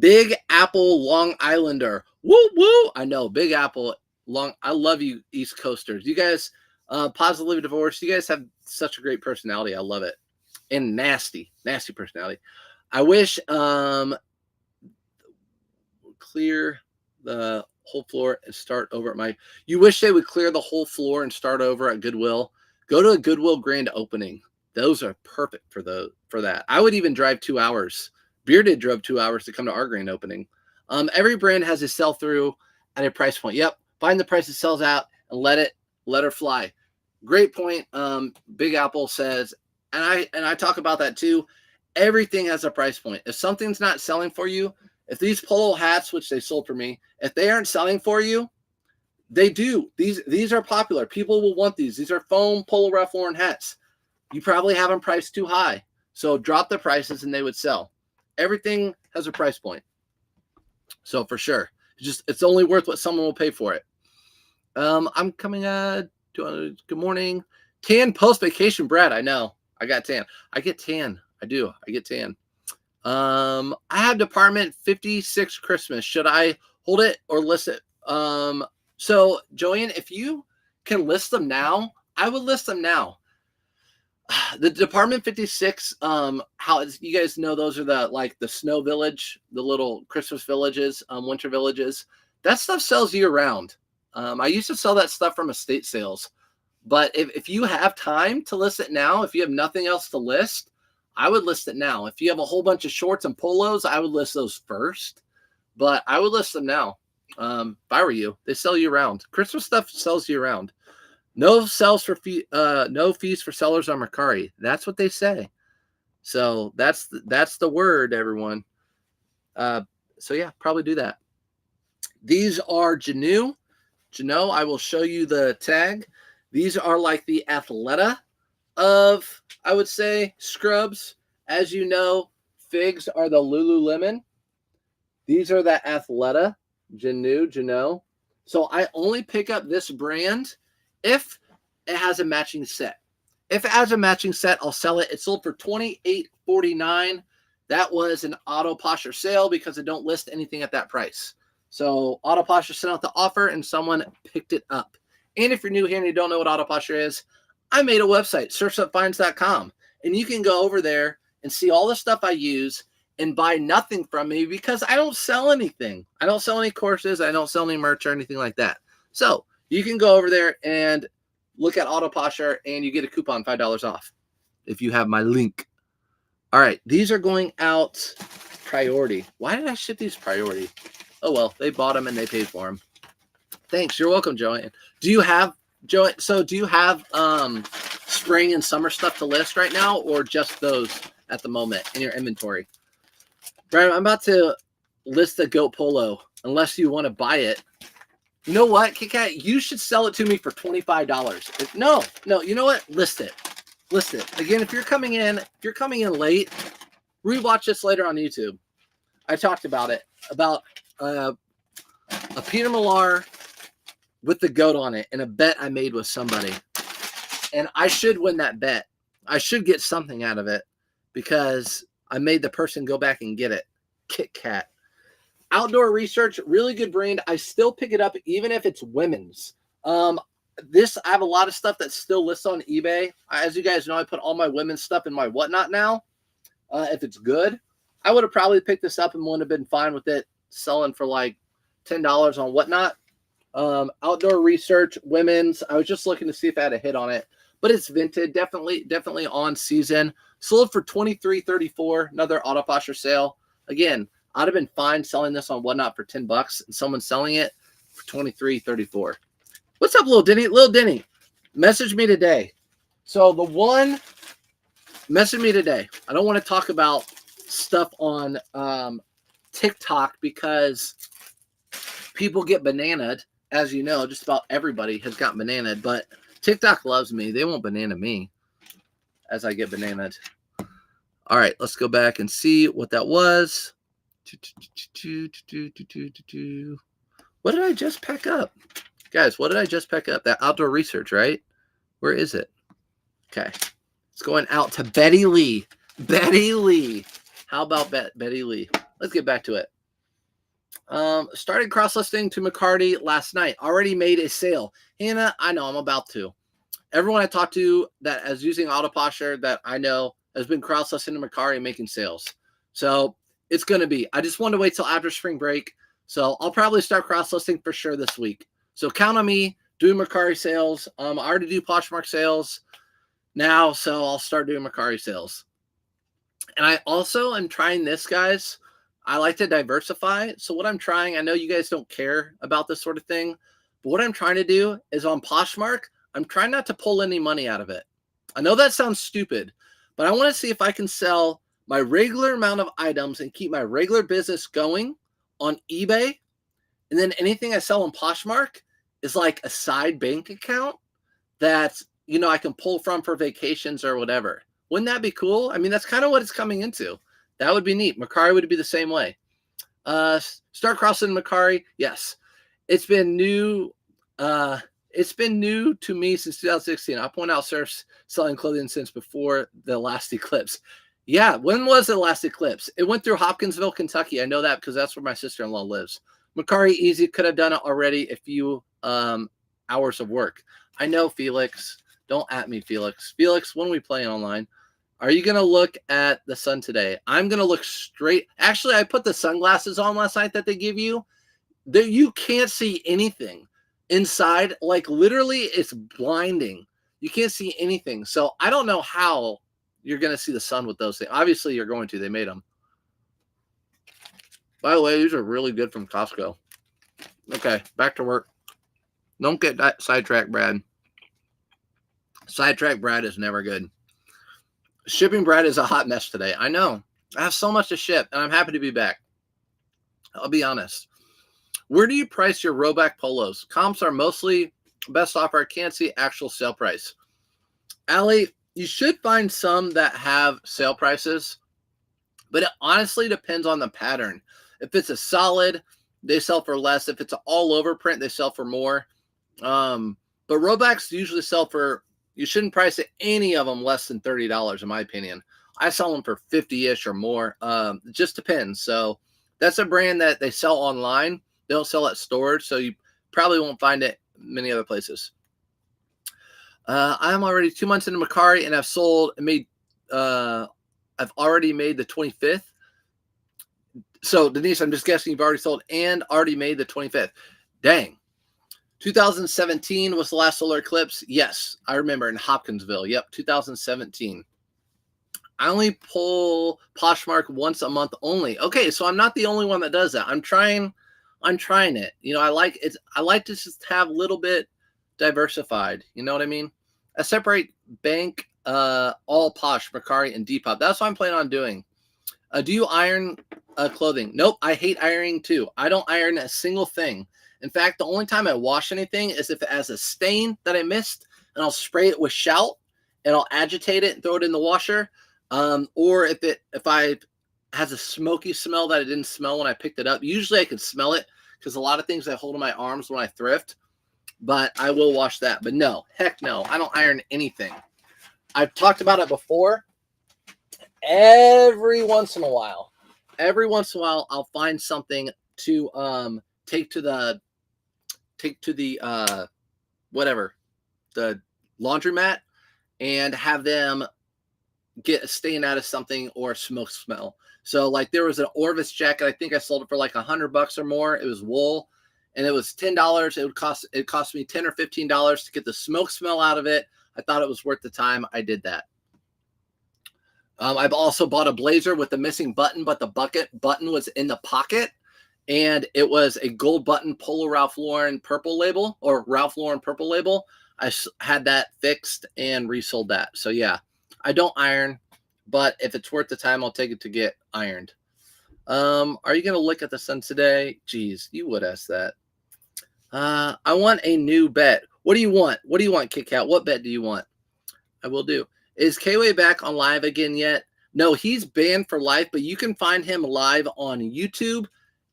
Big Apple Long Islander. Woo, woo. I know, Big Apple Long. I love you, East Coasters. You guys, positively divorced. You guys have such a great personality. I love it. And nasty personality. I wish clear the whole floor and start over at you wish they would clear the whole floor and start over at Goodwill. Go to a Goodwill grand opening. Those are perfect for that. I would even drive 2 hours. Bearded drove 2 hours to come to our grand opening. Every brand has a sell through at a price point. Yep. Find the price that sells out and let her fly. Great point. Big Apple says, and I talk about that too. Everything has a price point. If something's not selling for you, if these Polo hats, which they sold for me, if they aren't selling for you, they do. These are popular. People will want these. These are foam Polo Ralph Lauren hats. You probably have them priced too high. So drop the prices and they would sell. Everything has a price point. So for sure, it's only worth what someone will pay for it. I'm coming good morning. Tan post vacation, Brad. I know. I got tan. I get tan. I do. I get tan. I have department 56 Christmas. Should I hold it or list it. So Joanne, if you can list them now, I would list them now. The Department 56, how you guys know, those are the snow village, the little Christmas villages, winter villages. That stuff sells year round. I used to sell that stuff from estate sales, but if you have time to list it now, if you have nothing else to list, I would list it now. If you have a whole bunch of shorts and polos, I would list those first, but I would list them now. If I were you, they sell year round. Christmas stuff sells year round. No fees for sellers on Mercari. That's what they say. So that's the word, everyone. So yeah, probably do that. These are Janu. Jano, I will show you the tag. These are like the Athleta of, I would say, scrubs. As you know, figs are the Lululemon. These are the Athleta, Jano. So I only pick up this brand if it has a matching set. If it has a matching set, I'll sell it. It sold for $28.49. That was an auto posture sale because I don't list anything at that price. So auto posture sent out the offer and someone picked it up. And if you're new here and you don't know what auto posture is, I made a website, surfsupfinds.com, and you can go over there and see all the stuff I use and buy nothing from me because I don't sell anything. I don't sell any courses. I don't sell any merch or anything like that. So you can go over there and look at auto posture and you get a coupon, $5 off if you have my link. All right, these are going out priority. Why did I ship these priority? Oh, well, they bought them and they paid for them. Thanks. You're welcome, Joanne. Do you have spring and summer stuff to list right now or just those at the moment in your inventory? Brian, I'm about to list the goat polo unless you want to buy it. You know what, Kit Kat? You should sell it to me for $25. No, you know what? List it. Again, if you're coming in late, rewatch this later on YouTube. I talked about it, about a Peter Millar with the goat on it and a bet I made with somebody. And I should win that bet. I should get something out of it because I made the person go back and get it. Kit Kat. Outdoor Research, really good brand. I still pick it up even if it's women's. I have a lot of stuff that's still listed on eBay. As you guys know, I put all my women's stuff in my whatnot now. If it's good, I would have probably picked this up and would have been fine with it selling for like $10 on whatnot. Outdoor Research, women's. I was just looking to see if I had a hit on it, but it's vintage, definitely on season. Sold for $23.34. Another auto posture sale. Again, I'd have been fine selling this on whatnot for $10, and someone's selling it for $23.34. What's up, Lil Denny? Lil Denny, message me today. So the one, message me today. I don't want to talk about stuff on TikTok because people get bananaed. As you know, just about everybody has got bananaed, but TikTok loves me. They won't banana me as I get bananaed. All right, let's go back and see what that was. What did I just pick up? Guys, what did I just pick up? That Outdoor Research, right? Where is it? Okay. It's going out to Betty Lee. Betty Lee. How about Betty Lee? Let's get back to it. Started cross-listing to Mercari last night. Already made a sale. Hannah, I know I'm about to. Everyone I talked to that is using auto posture that I know has been cross-listing to Mercari and making sales. So it's going to be. I just want to wait till after spring break. So I'll probably start cross-listing for sure this week. So count on me doing Mercari sales. I already do Poshmark sales now, so I'll start doing Mercari sales. And I also am trying this, guys. I like to diversify. So what I'm trying, I know you guys don't care about this sort of thing, but what I'm trying to do is on Poshmark, I'm trying not to pull any money out of it. I know that sounds stupid, but I want to see if I can sell my regular amount of items and keep my regular business going on eBay. And then anything I sell on Poshmark is like a side bank account that, you know, I can pull from for vacations or whatever. Wouldn't that be cool? I mean, that's kind of what it's coming into. That would be neat. Mercari would be the same way. Start crossing Mercari. Yes. It's been new. It's been new to me since 2016. I point out surfs selling clothing since before the last eclipse. Yeah. When was the last eclipse? It went through Hopkinsville, Kentucky. I know that because that's where my sister-in-law lives. Macari easy, could have done it already a few hours of work. I know, Felix. Don't at me, Felix. Felix, when are we playing online? Are you going to look at the sun today? I'm going to look straight. Actually, I put the sunglasses on last night that they give you. There, you can't see anything inside. Like, literally, it's blinding. You can't see anything. So I don't know how you're going to see the sun with those things. Obviously, you're going to. They made them. By the way, these are really good from Costco. Okay, back to work. Don't get that sidetracked, Brad. Sidetrack Brad is never good. Shipping Brad is a hot mess today. I know. I have so much to ship, and I'm happy to be back. I'll be honest. Where do you price your Roback polos? Comps are mostly best offer. I can't see actual sale price. Allie, you should find some that have sale prices, but it honestly depends on the pattern. If it's a solid, they sell for less. If it's an all-over print, they sell for more. But Robacks usually sell for, you shouldn't price it, any of them less than $30, in my opinion. I sell them for 50-ish or more. It just depends. So that's a brand that they sell online. They don't sell at stores, so you probably won't find it many other places. I'm already 2 months into Macari, and I've already made the 25th. So, Denise, I'm just guessing you've already sold and already made the 25th. Dang. 2017 was the last solar eclipse. Yes, I remember, in Hopkinsville. Yep, 2017. I only pull Poshmark once a month only. Okay, so I'm not the only one that does that. I'm trying it. You know, I like to just have a little bit diversified. You know what I mean? I separate bank, all Posh, Macari, and Depop. That's what I'm planning on doing. Do you iron clothing? Nope, I hate ironing too. I don't iron a single thing. In fact, the only time I wash anything is if it has a stain that I missed, and I'll spray it with Shout, and I'll agitate it and throw it in the washer. Or if I has a smoky smell that I didn't smell when I picked it up. Usually I can smell it because a lot of things I hold in my arms when I thrift, but I will wash that. But no, heck no, I don't iron anything. I've talked about it before. Every once in a while, I'll find something to take to the whatever, the laundromat, and have them get a stain out of something or smoke smell. So like there was an Orvis jacket. I think I sold it for like $100 or more. It was wool, and it was $10. It cost me $10 or $15 to get the smoke smell out of it. I thought it was worth the time. I did that. I've also bought a blazer with the missing button, but the button was in the pocket, and it was a gold button Polo Ralph Lauren purple label, or Ralph Lauren purple label. I had that fixed and resold that. So yeah, I don't iron, but if it's worth the time, I'll take it to get ironed. Are you going to look at the sun today? Geez, you would ask that. I want a new bet. What do you want? What do you want, Kit Kat? What bet do you want? I will do. Is K-Way back on live again yet? No, he's banned for life, but you can find him live on YouTube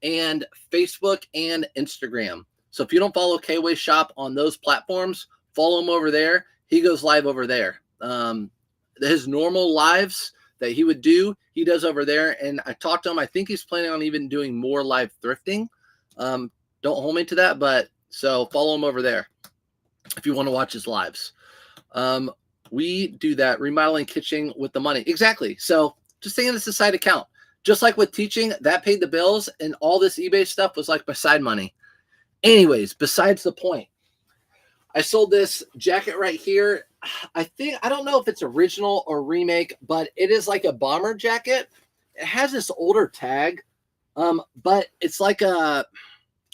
and Facebook and Instagram. So if you don't follow K-Way Shop on those platforms, follow him over there. He goes live over there. His normal lives that he would do, he does over there. And I talked to him. I think he's planning on even doing more live thrifting. Don't hold me to that, but so follow him over there if you want to watch his lives. We do that, remodeling kitchen with the money. Exactly. So just saying it's a side account. Just like with teaching, that paid the bills, and all this eBay stuff was like beside money. Anyways, besides the point. I sold this jacket right here. I don't know if it's original or remake, but it is like a bomber jacket. It has this older tag, but it's like a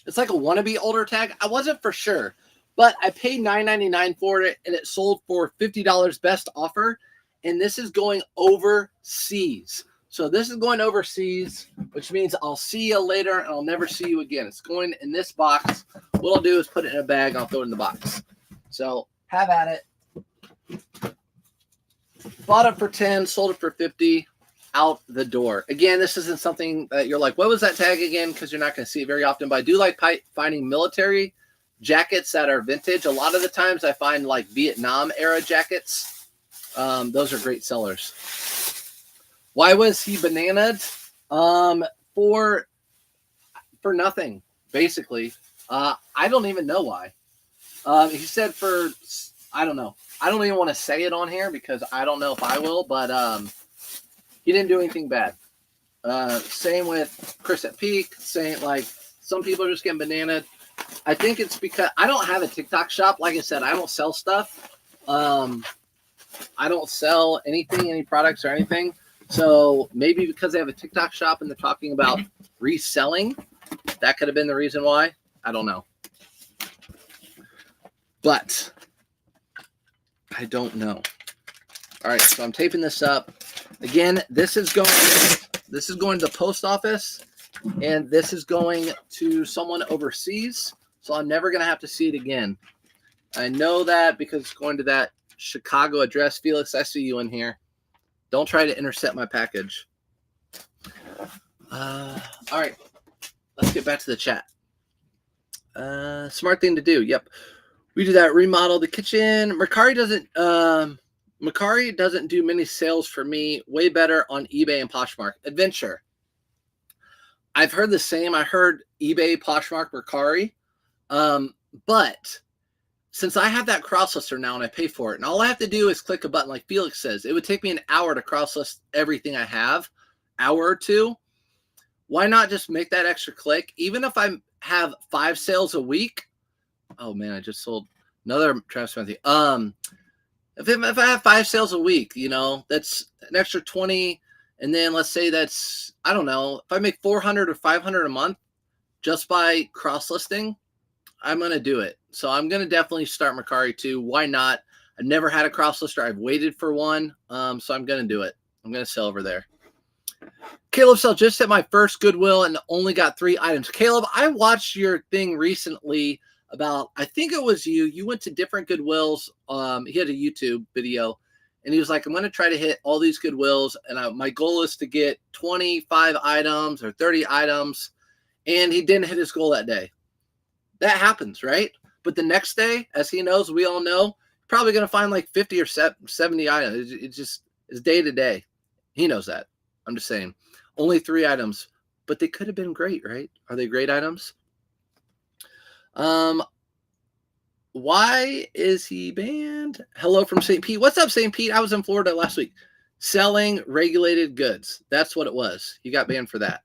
wannabe older tag. I wasn't for sure. But I paid $9.99 for it, and it sold for $50 best offer. And this is going overseas. So this is going overseas, which means I'll see you later, and I'll never see you again. It's going in this box. What I'll do is put it in a bag, and I'll throw it in the box. So have at it. Bought it for 10, sold it for 50, out the door. Again, this isn't something that you're like, what was that tag again? Because you're not going to see it very often. But I do like finding military jackets that are vintage. A lot of the times I find like Vietnam era jackets. Those are great sellers. Why was he bananaed? For nothing. basically. I don't even know why. He said I don't know. I don't even want to say it on here because I don't know if I will, but he didn't do anything bad. Same with Chris at Peak, saying like some people are just getting bananaed. I think it's because I don't have a TikTok shop. Like I said, I don't sell stuff. I don't sell anything, any products or anything. So maybe because they have a TikTok shop and they're talking about reselling, that could have been the reason why. I don't know. But I don't know. All right, so I'm taping this up. Again, this is going to the post office, and this is going to someone overseas. So I'm never going to have to see it again. I know that because it's going to that Chicago address. Felix, I see you in here. Don't try to intercept my package. All right, let's get back to the chat. Smart thing to do. Yep. We do that. Remodel the kitchen. Mercari doesn't do many sales for me. Way better on eBay and Poshmark. Adventure. I've heard the same. I heard eBay, Poshmark, Mercari. But since I have that cross-lister now and I pay for it, and all I have to do is click a button like Felix says, it would take me an hour to cross-list everything I have, hour or two. Why not just make that extra click? Even if I have 5 sales a week. Oh man, I just sold another Travis Smithy. If I have 5 sales a week, that's an extra 20. And then let's say that's, I don't know, if I make 400 or 500 a month just by cross-listing, I'm going to do it. So I'm going to definitely start Mercari too. Why not? I've never had a cross-lister. I've waited for one. So I'm going to do it. I'm going to sell over there. Caleb Sell just hit my first Goodwill and only got 3 items. Caleb, I watched your thing recently about, I think it was you went to different Goodwills. He had a YouTube video and he was like, I'm going to try to hit all these Goodwills. And my goal is to get 25 items or 30 items. And he didn't hit his goal that day. That happens, right? But the next day, as he knows, we all know, probably going to find like 50 or 70 items. It just is day to day. He knows that. I'm just saying. Only 3 items. But they could have been great, right? Are they great items? Why is he banned? Hello from St. Pete. What's up, St. Pete? I was in Florida last week. Selling regulated goods. That's what it was. He got banned for that.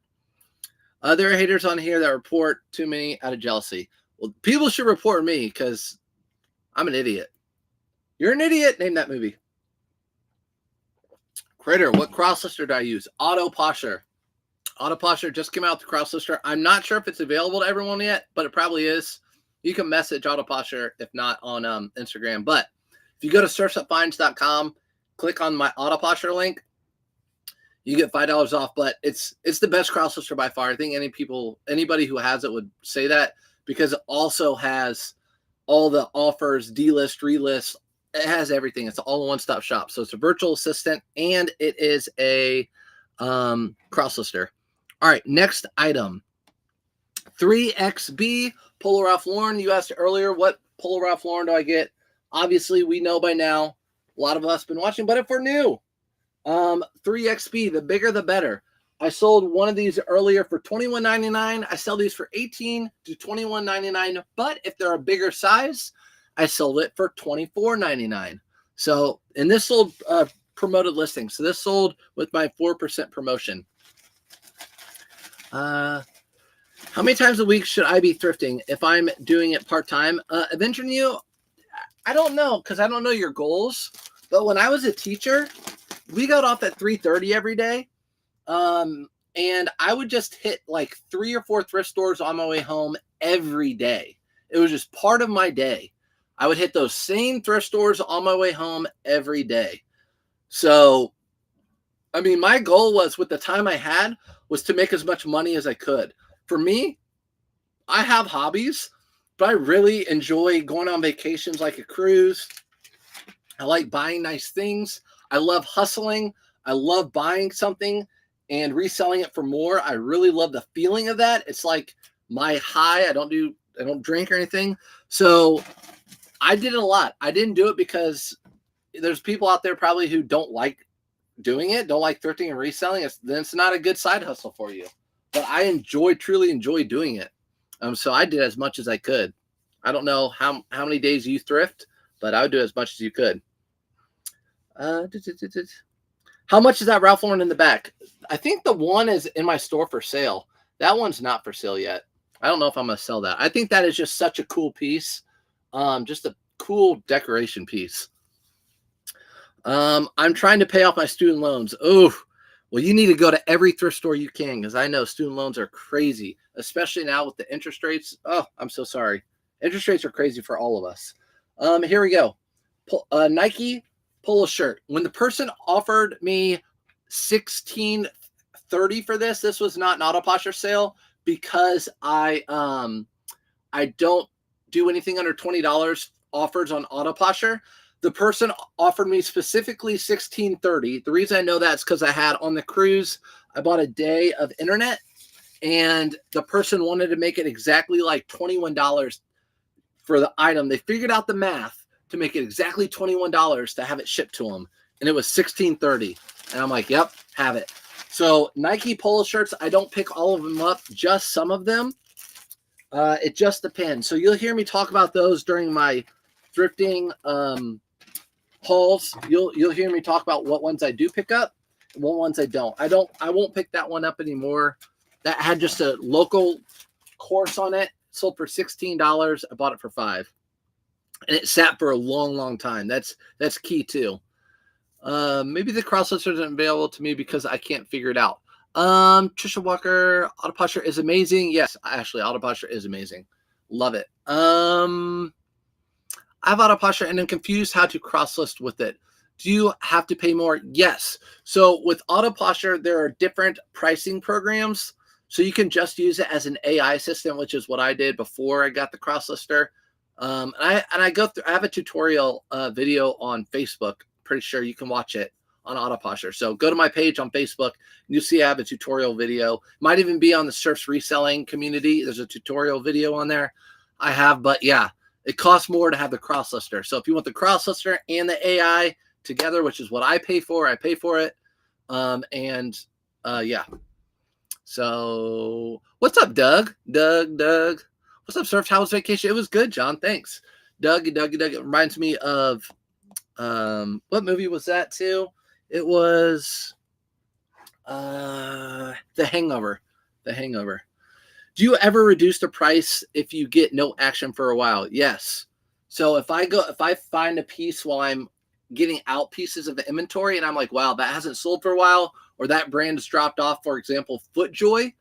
There are haters on here that report too many out of jealousy. Well, people should report me because I'm an idiot. You're an idiot. Name that movie. Critter, what cross-lister do I use? Auto-Posher. Auto-Posher just came out with the cross-lister. I'm not sure if it's available to everyone yet, but it probably is. You can message Auto-Posher if not on Instagram. But if you go to surfsupfinds.com, click on my Auto-Posher link, you get $5 off. But it's the best cross-lister by far. I think anybody who has it would say that because it also has all the offers, delist, relist. It has everything. It's all a one-stop shop. So it's a virtual assistant and it is a cross-lister. All right, next item. 3XB Polo Ralph Lauren. You asked earlier, what Polo Ralph Lauren do I get? Obviously, we know by now. A lot of us been watching, but if we're new, 3XB, the bigger the better. I sold one of these earlier for $21.99. I sell these for $18 to $21.99. But if they're a bigger size, I sold it for $24.99. So, and this sold promoted listing. So this sold with my 4% promotion. How many times a week should I be thrifting if I'm doing it part-time? Adventuring you, I don't know because I don't know your goals. But when I was a teacher, we got off at 3:30 every day. And I would just hit like 3 or 4 thrift stores on my way home every day. It was just part of my day. I would hit those same thrift stores on my way home every day. So, I mean, my goal was with the time I had was to make as much money as I could. For me, I have hobbies, but I really enjoy going on vacations like a cruise. I like buying nice things. I love hustling. I love buying something and reselling it for more. I really love the feeling of that. It's like my high. I don't drink or anything. So I did it a lot. I didn't do it because there's people out there probably who don't like doing it, don't like thrifting and reselling. Then it's not a good side hustle for you. But I truly enjoy doing it. So I did as much as I could. I don't know how many days you thrift, but I would do as much as you could. How much is that Ralph Lauren in the back? I think the one is in my store for sale. That one's not for sale yet. I don't know if I'm going to sell that. I think that is just such a cool piece. Just a cool decoration piece. I'm trying to pay off my student loans. Oh, well, you need to go to every thrift store you can, because I know student loans are crazy, especially now with the interest rates. Oh, I'm so sorry. Interest rates are crazy for all of us. Here we go. Nike Polo shirt. When the person offered me $16.30 for this was not an auto posture sale, because I don't do anything under $20 offers on auto posture. The person offered me specifically $16.30. The reason I know that is because I had on the cruise, I bought a day of internet, and the person wanted to make it exactly like $21 for the item. They figured out the math to make it exactly $21 to have it shipped to them, and it was $16.30. And I'm like, yep, have it. So Nike Polo shirts, I don't pick all of them up, just some of them. It just depends. So you'll hear me talk about those during my thrifting hauls. You'll hear me talk about what ones I do pick up and what ones I don't. I won't pick that one up anymore. That had just a local course on it. Sold for $16. I bought it for $5. And it sat for a long time. That's key too. Maybe the cross-lister isn't available to me because I can't figure it out. Trisha Walker, auto posture is amazing. Yes, actually, auto posture is amazing. Love it. I have auto posture and I'm confused how to cross-list with it. Do you have to pay more? Yes. So with auto posture, there are different pricing programs. So you can just use it as an AI assistant, which is what I did before I got the cross-lister. I go through. I have a tutorial video on Facebook. Pretty sure you can watch it on auto posture. So go to my page on Facebook. And you'll see I have a tutorial video. Might even be on the Surf's Reselling community. There's a tutorial video on there. I have, but yeah, it costs more to have the cross lister. So if you want the cross lister and the AI together, which is what I pay for it. Yeah. So what's up, Doug? Doug. What's up, Surf? How was vacation? It was good, John. Thanks. Doug. It reminds me of what movie was that too? It was The Hangover. The Hangover. Do you ever reduce the price if you get no action for a while? Yes. So if I find a piece while I'm getting out pieces of the inventory and I'm like, wow, that hasn't sold for a while, or that brand has dropped off, for example, FootJoy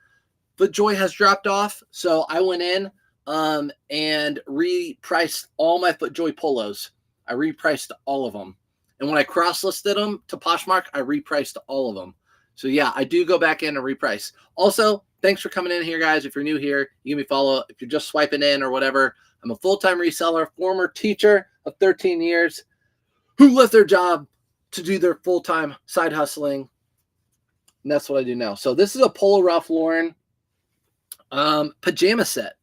has dropped off. So I went in and repriced all my FootJoy polos. I repriced all of them. And when I cross-listed them to Poshmark, I repriced all of them. So yeah, I do go back in and reprice. Also, thanks for coming in here, guys. If you're new here, you give me a follow. If you're just swiping in or whatever, I'm a full-time reseller, former teacher of 13 years who left their job to do their full-time side hustling. And that's what I do now. So this is a Polo Ralph Lauren pajama set,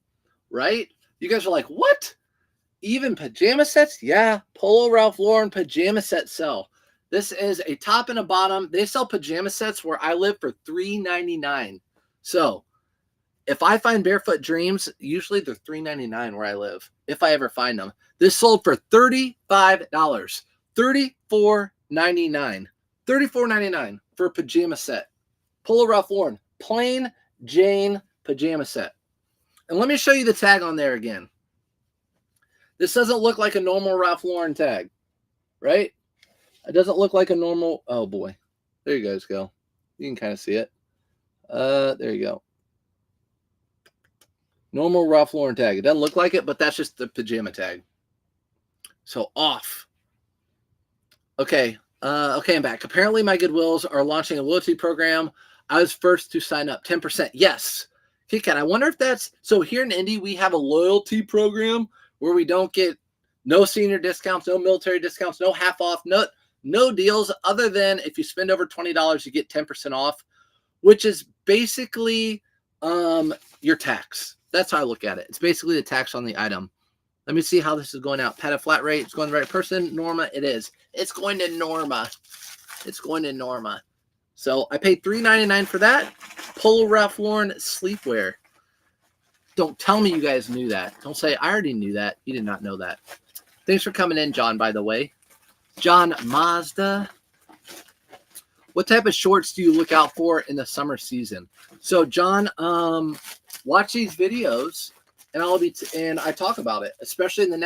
right? You guys are like, what? Even pajama sets? Yeah, Polo Ralph Lauren pajama set sell. This is a top and a bottom. They sell pajama sets where I live for $3.99. So if I find Barefoot Dreams, usually they're $3.99 where I live, if I ever find them. This sold for $35. $34.99. $34.99 for a pajama set. Polo Ralph Lauren, plain Jane pajama set. And let me show you the tag on there again. This doesn't look like a normal Ralph Lauren tag, right? It doesn't look like a normal, oh boy. There you guys go. You can kind of see it. There you go. Normal Ralph Lauren tag. It doesn't look like it, but that's just the pajama tag. So off. Okay. Okay, I'm back. Apparently my Goodwills are launching a loyalty program. I was first to sign up. 10%. Yes. KitKat, I wonder if that's, so here in Indy, we have a loyalty program where we don't get no senior discounts, no military discounts, no half off, no deals other than if you spend over $20, you get 10% off, which is basically your tax. That's how I look at it. It's basically the tax on the item. Let me see how this is going out. Pat a flat rate. It's going to the right person. Norma, it is. It's going to Norma. It's going to Norma. So I paid $3.99 for that. Polo Ralph Lauren sleepwear. Don't tell me you guys knew that. Don't say, I already knew that. You did not know that. Thanks for coming in, John, by the way. John Mazda. What type of shorts do you look out for in the summer season? So, John, watch these videos, and and I talk about it, especially in the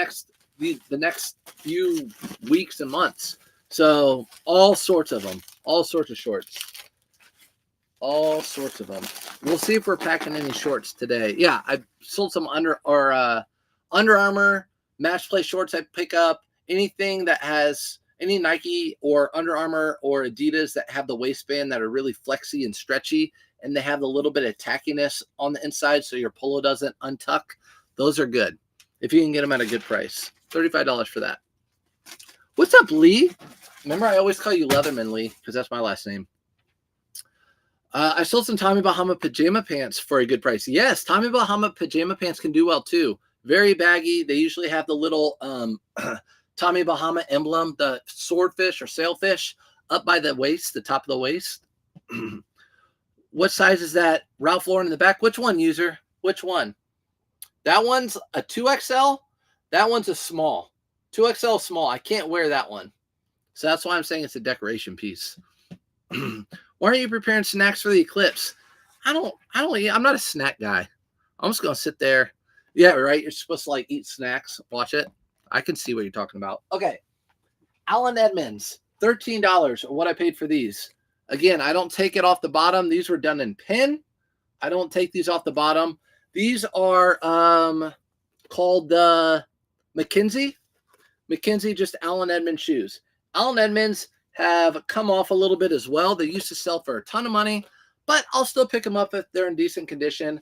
next few weeks and months. So, all sorts of them, all sorts of shorts, all sorts of them. We'll see if we're packing any shorts today. Yeah, I sold some Under Armour match play shorts. I pick up anything that has any Nike or Under Armour or Adidas that have the waistband that are really flexy and stretchy, and they have a little bit of tackiness on the inside so your polo doesn't untuck. Those are good if you can get them at a good price. $35 for that. What's up, Lee? Remember, I always call you Leatherman, Lee, because that's my last name. I sold some Tommy Bahama pajama pants for a good price. Yes, Tommy Bahama pajama pants can do well, too. Very baggy. They usually have the little Tommy Bahama emblem, the swordfish or sailfish up by the waist, the top of the waist. What size is that? Ralph Lauren in the back. Which one, user? Which one? That one's a 2XL. That one's a small. 2XL small. I can't wear that one. So that's why I'm saying it's a decoration piece. Why aren't you preparing snacks for the eclipse? I'm not a snack guy. I'm just going to sit there. Yeah, right. You're supposed to like eat snacks. Watch it. I can see what you're talking about. Okay. Allen Edmonds, $13 or what I paid for these. Again, I don't take it off the bottom. These were done in pin. I don't take these off the bottom. These are called McKinsey. McKinsey, just Allen Edmonds shoes. Allen Edmonds have come off a little bit as well. They used to sell for a ton of money, but I'll still pick them up if they're in decent condition.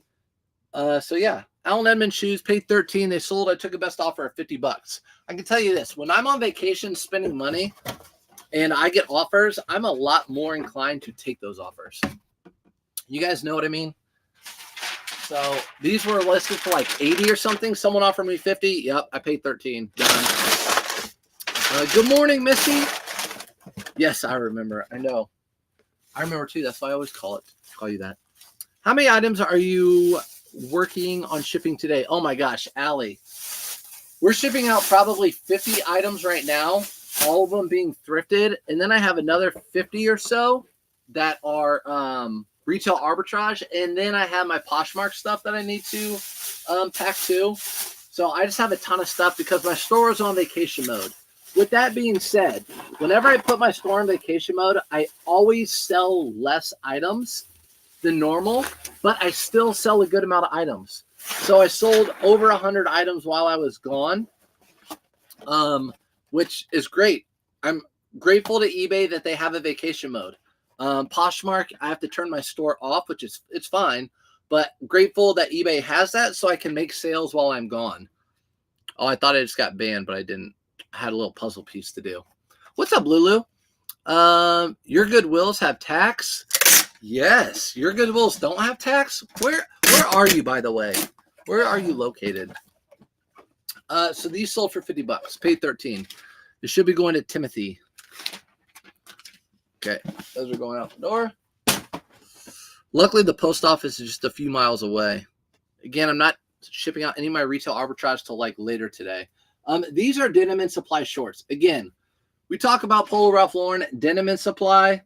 So yeah, Allen Edmonds shoes, paid $13. They sold. I took a best offer of $50. I can tell you this: when I'm on vacation spending money and I get offers, I'm a lot more inclined to take those offers. You guys know what I mean? So these were listed for like 80 or something. Someone offered me 50. Yep, I paid 13. Done. Good morning, Missy. Yes, I remember. I know. I remember too. That's why I always call you that. How many items are you working on shipping today? Oh my gosh, Allie. We're shipping out probably 50 items right now, all of them being thrifted. And then I have another 50 or so that are retail arbitrage. And then I have my Poshmark stuff that I need to pack too. So I just have a ton of stuff because my store is on vacation mode. With that being said, whenever I put my store in vacation mode, I always sell less items than normal, but I still sell a good amount of items. So I sold over 100 items while I was gone, which is great. I'm grateful to eBay that they have a vacation mode. Poshmark, I have to turn my store off, which is it's fine, but grateful that eBay has that so I can make sales while I'm gone. Oh, I thought I just got banned, but I didn't. I had a little puzzle piece to do. What's up, Lulu? Your Goodwills have tax? Yes, your Goodwills don't have tax. Where are you, by the way? Where are you located? So these sold for $50. Paid 13. It should be going to Timothy. Okay, those are going out the door. Luckily, the post office is just a few miles away. Again, I'm not shipping out any of my retail arbitrage till like later today. These are Denim and Supply shorts. Again, we talk about Polo Ralph Lauren, Denim and Supply.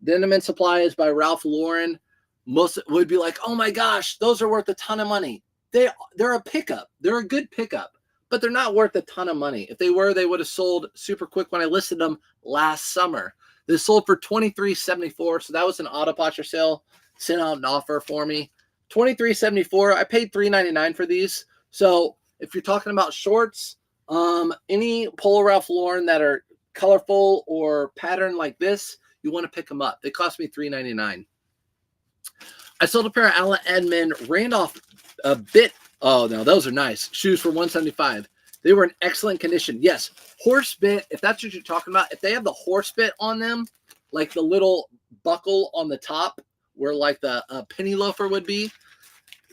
Denim and Supply is by Ralph Lauren. Most would be like, oh my gosh, those are worth a ton of money. They're a pickup. They're a good pickup, but they're not worth a ton of money. If they were, they would have sold super quick when I listed them last summer. They sold for $23.74, so that was an auto potcher sale. Sent out an offer for me. $23.74. I paid $3.99 for these. So if you're talking about shorts, any Polo Ralph Lauren that are colorful or patterned like this, you want to pick them up. They cost me $3.99. I sold a pair of Allen Edmonds Randolph a bit. Oh no, those are nice shoes for $175. They were in excellent condition. Yes, horse bit. If that's what you're talking about, if they have the horse bit on them, like the little buckle on the top, where like the penny loafer would be,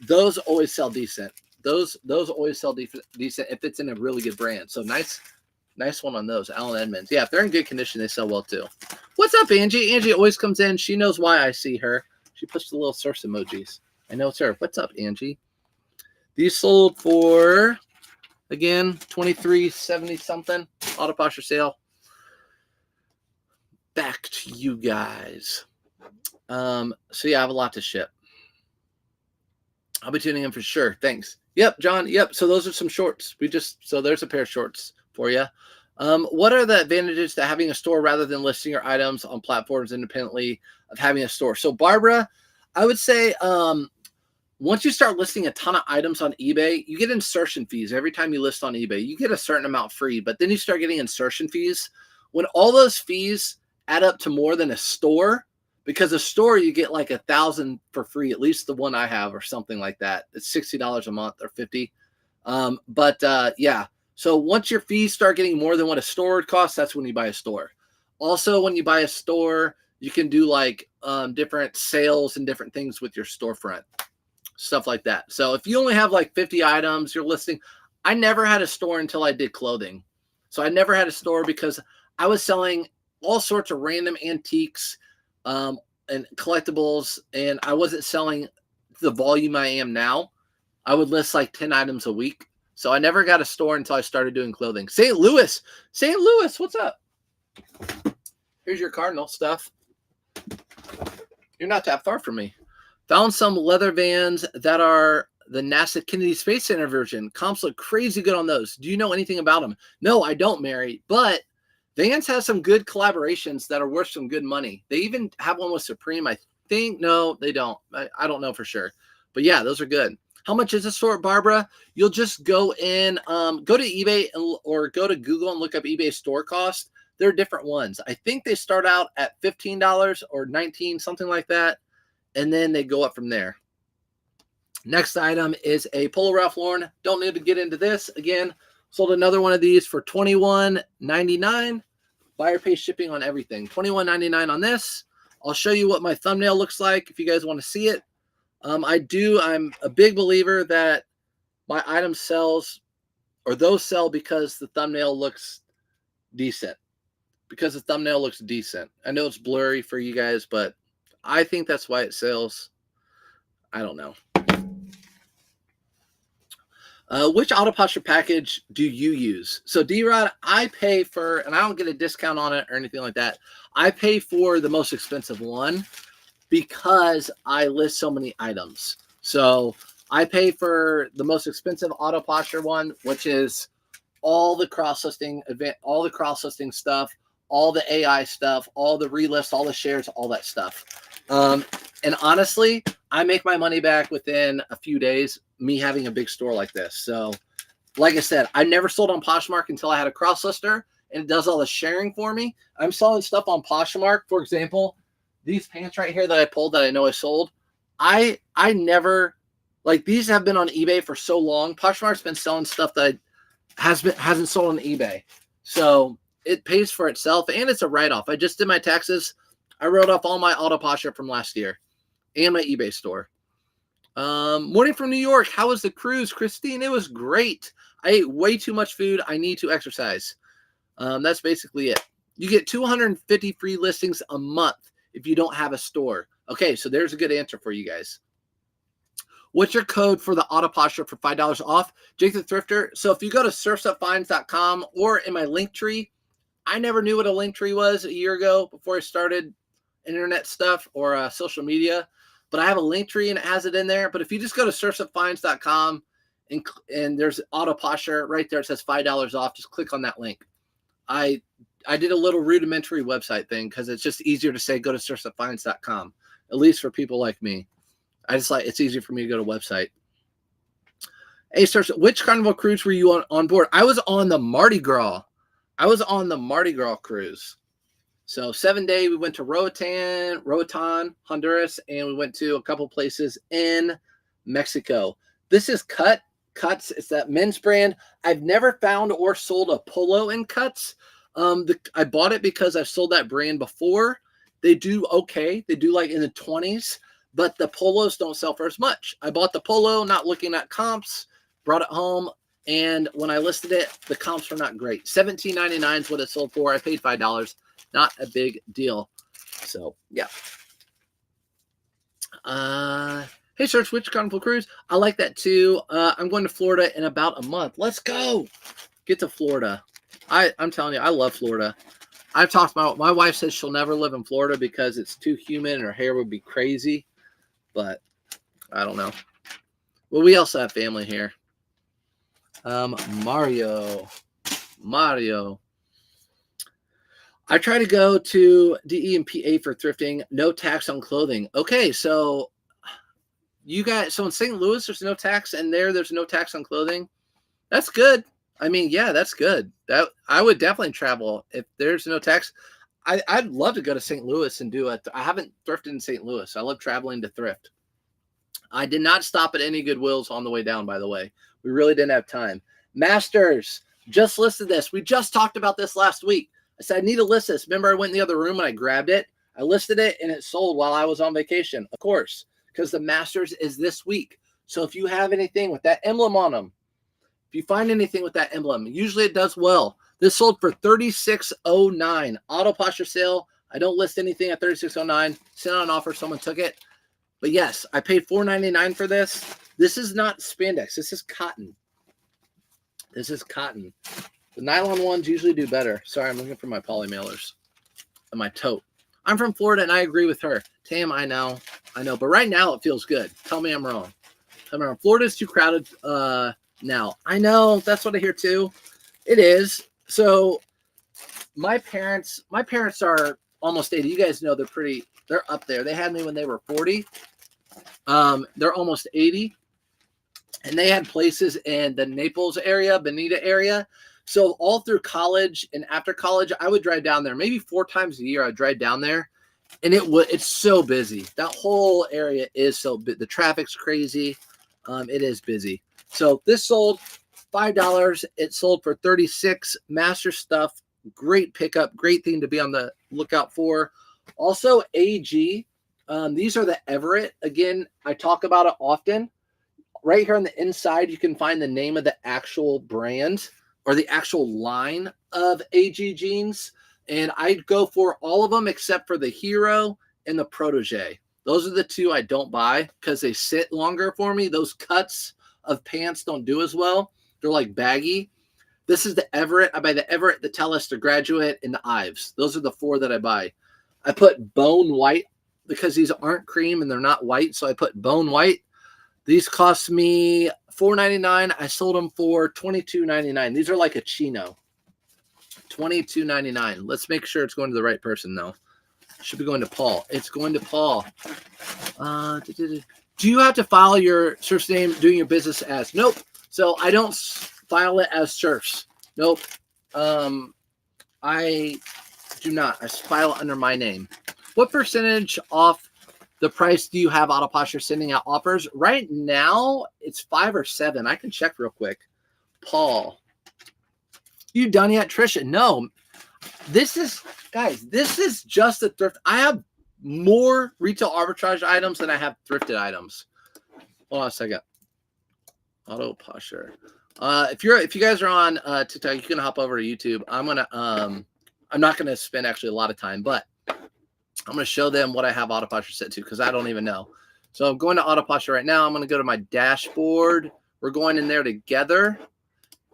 those always sell decent. Those always sell decent if it's in a really good brand. So nice one on those Allen Edmonds. Yeah, if they're in good condition, they sell well too. What's up, Angie? Angie always comes in. She knows why I see her. She puts the little source emojis. I know it's her. What's up, Angie? These sold for, again, $23.70 something. Auto posture sale. Back to you guys. So yeah, I have a lot to ship. I'll be tuning in for sure. Thanks. Yep, John. Yep. So those are some shorts. So there's a pair of shorts for you. What are the advantages to having a store rather than listing your items on platforms independently of having a store? So Barbara, I would say, once you start listing a ton of items on eBay, you get insertion fees. Every time you list on eBay, you get a certain amount free, but then you start getting insertion fees. When all those fees add up to more than a store, because a store you get like 1,000 for free, at least the one I have or something like that. It's $60 a month or $50. Yeah. So once your fees start getting more than what a store would cost, that's when you buy a store. Also, when you buy a store, you can do like different sales and different things with your storefront, stuff like that. So if you only have like 50 items you're listing, I never had a store until I did clothing. So I never had a store because I was selling all sorts of random antiques and collectibles, and I wasn't selling the volume I am now. I would list like 10 items a week. So I never got a store until I started doing clothing. St. Louis, what's up? Here's your Cardinal stuff. You're not that far from me. Found some leather Vans that are the NASA Kennedy Space Center version. Comps look crazy good on those. Do you know anything about them? No, I don't, Mary, but Vans has some good collaborations that are worth some good money. They even have one with Supreme, I think. No, they don't. I don't know for sure. But yeah, those are good. How much is a store, Barbara? You'll just go in, go to eBay or go to Google and look up eBay store cost. There are different ones. I think they start out at $15 or $19, something like that. And then they go up from there. Next item is a Polo Ralph Lauren. Don't need to get into this. Again, sold another one of these for $21.99. Buyer pays shipping on everything. $21.99 on this. I'll show you what my thumbnail looks like if you guys want to see it. I'm a big believer that my item sells, or those sell because the thumbnail looks decent. Because the thumbnail looks decent. I know it's blurry for you guys, but I think that's why it sells. I don't know. Which auto posture package do you use? So D-Rod, I pay for, and I don't get a discount on it or anything like that. I pay for the most expensive one because I list so many items. So I pay for the most expensive auto posture one, which is all the cross-listing event, all the cross-listing stuff, all the AI stuff, all the relist, all the shares, all that stuff. And honestly, I make my money back within a few days, me having a big store like this. So like I said, I never sold on Poshmark until I had a cross lister, and it does all the sharing for me. I'm selling stuff on Poshmark. For example, these pants right here that I pulled that I know I sold, I never, like, these have been on eBay for so long. Poshmark's been selling stuff that hasn't sold on eBay. So it pays for itself, and it's a write-off. I just did my taxes. I wrote off all my auto posture from last year and my eBay store. Morning from New York. How was the cruise, Christine? It was great. I ate way too much food. I need to exercise. That's basically it. You get 250 free listings a month if you don't have a store. Okay, so there's a good answer for you guys. What's your code for the auto posture for $5 off? Jake the Thrifter. So if you go to surfsupfinds.com or in my link tree, I never knew what a link tree was a year ago before I started internet stuff or social media, but I have a link tree and it has it in there. But if you just go to surfsupfinds.com and there's auto posture right there, it says $5 off. Just click on that link. I did a little rudimentary website thing because it's just easier to say go to surfsupfinds.com, at least for people like me. It's easier for me to go to website. Hey, Surf, which Carnival cruise were you on board? I was on the Mardi Gras. I was on the Mardi Gras cruise. So 7-day, we went to Roatan, Honduras, and we went to a couple places in Mexico. This is Cuts. It's that men's brand. I've never found or sold a Polo in Cuts. I bought it because I've sold that brand before. They do okay. They do like in the 20s, but the Polos don't sell for as much. I bought the Polo, not looking at comps, brought it home, and when I listed it, the comps were not great. $17.99 is what it sold for. I paid $5. Not a big deal. So, yeah. Hey, Search Witch Carnival Cruise. I like that too. I'm going to Florida in about a month. Let's go. Get to Florida. I'm telling you, I love Florida. I've talked about, my wife says she'll never live in Florida because it's too humid and her hair would be crazy. But I don't know. Well, we also have family here. Mario. I try to go to DE and PA for thrifting. No tax on clothing. Okay, so you guys, so in St. Louis, there's no tax, and there's no tax on clothing. That's good. I mean, yeah, that's good. That I would definitely travel if there's no tax. I'd love to go to St. Louis and do it. I haven't thrifted in St. Louis. I love traveling to thrift. I did not stop at any Goodwills on the way down, by the way. We really didn't have time. Masters, just listed this. We just talked about this last week. I said, I need to list this. Remember, I went in the other room and I grabbed it. I listed it and it sold while I was on vacation, of course, because the Masters is this week. So if you have anything with that emblem on them, if you find anything with that emblem, usually it does well. This sold for $36.09. Auto posture sale. I don't list anything at $36.09. Sent on offer. Someone took it. But yes, I paid $4.99 for this. This is not spandex. This is cotton. This is cotton. The nylon ones usually do better. Sorry, I'm looking for my poly mailers and my tote. I'm from Florida, and I agree with her. Tam, I know. But right now it feels good. Tell me I'm wrong. Florida's too crowded now. I know. That's what I hear too. It is. So my parents are almost 80. You guys know they're up there. They had me when they were 40. They're almost 80. And they had places in the Naples area, Bonita area. So all through college and after college, I would drive down there. Maybe 4 times a year I'd drive down there. And it's so busy. That whole area is so busy. The traffic's crazy. It is busy. So this sold $5. It sold for $36. Master stuff. Great pickup. Great thing to be on the lookout for. Also, AG. These are the Everett. Again, I talk about it often. Right here on the inside, you can find the name of the actual brand or the actual line of AG jeans. And I'd go for all of them except for the Hero and the Protege. Those are the 2 I don't buy because they sit longer for me. Those cuts of pants don't do as well. They're like baggy. This is the Everett. I buy the Everett, the Tellus, the Graduate, and the Ives. Those are the 4 that I buy. I put bone white because these aren't cream and they're not white. So I put bone white. These cost me $4.99. I sold them for $22.99. These are like a chino. $22.99. Let's make sure it's going to the right person, though. It should be going to Paul. It's going to Paul. Do you have to file your surf's name doing your business as? Nope. So I don't file it as surfs. Nope. I do not. I file it under my name. What percentage off the price do you have Auto Posture sending out offers? Right now, it's 5 or 7. I can check real quick. Paul. You done yet, Trisha? No. This is just a thrift. I have more retail arbitrage items than I have thrifted items. Hold on a second. Auto Posture. If you guys are on TikTok, you can hop over to YouTube. I'm not gonna spend actually a lot of time, but I'm going to show them what I have Auto Posture set to because I don't even know. So I'm going to Auto Posture right now. I'm going to go to my dashboard. We're going in there together,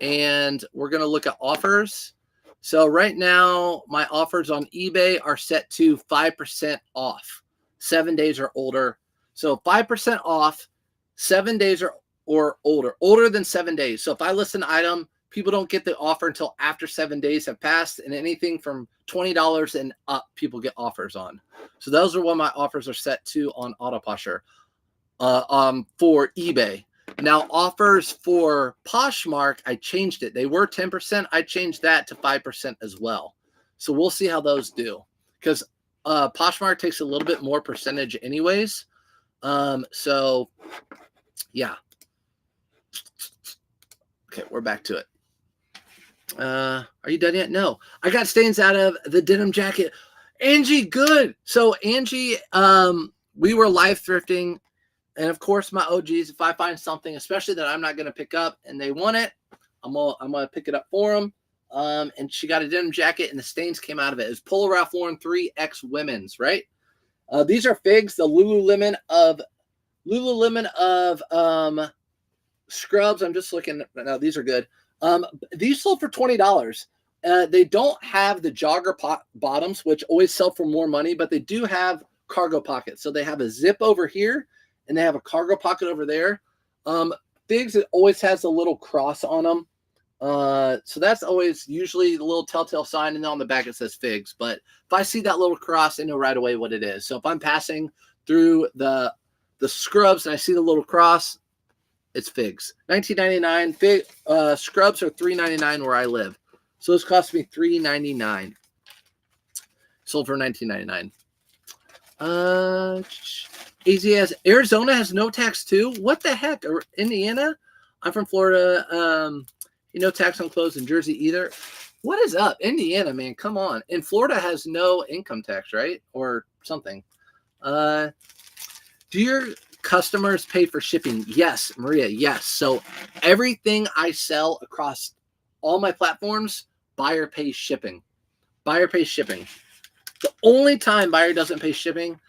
and we're going to look at offers. So right now, my offers on eBay are set to 5% off, 7 days or older. So 5% off, 7 days or older than 7 days. So if I list an item, people don't get the offer until after 7 days have passed, and anything from $20 and up, people get offers on. So those are what my offers are set to on Auto Posture for eBay. Now, offers for Poshmark, I changed it. They were 10%. I changed that to 5% as well. So we'll see how those do because Poshmark takes a little bit more percentage anyways. So, yeah. Okay, we're back to it. Are you done yet? No. I got stains out of the denim jacket. Angie, good. So Angie, we were live thrifting, and of course my OGs, if I find something, especially that I'm not going to pick up and they want it, I'm gonna pick it up for them. And she got a denim jacket and the stains came out of it. It's Polo Ralph Lauren 3X women's, right? These are figs, the Lululemon of Lululemon of scrubs. I'm just looking right now. These are good. These sold for $20. They don't have the jogger bottoms, which always sell for more money, but they do have cargo pockets. So they have a zip over here and they have a cargo pocket over there. Figs, it always has a little cross on them. So that's always usually the little telltale sign, and then on the back it says Figs. But if I see that little cross, I know right away what it is. So if I'm passing through the scrubs and I see the little cross, it's Figs. $19.99. Scrubs are $3.99 where I live. So this cost me $3.99. Sold for $19.99. Arizona has no tax too. What the heck? Or Indiana? I'm from Florida. No tax on clothes in Jersey either. What is up? Indiana, man, come on. And Florida has no income tax, right? Or something. Do your customers pay for shipping? Yes, Maria, yes. So everything I sell across all my platforms, buyer pays shipping. Buyer pays shipping. The only time buyer doesn't pay shipping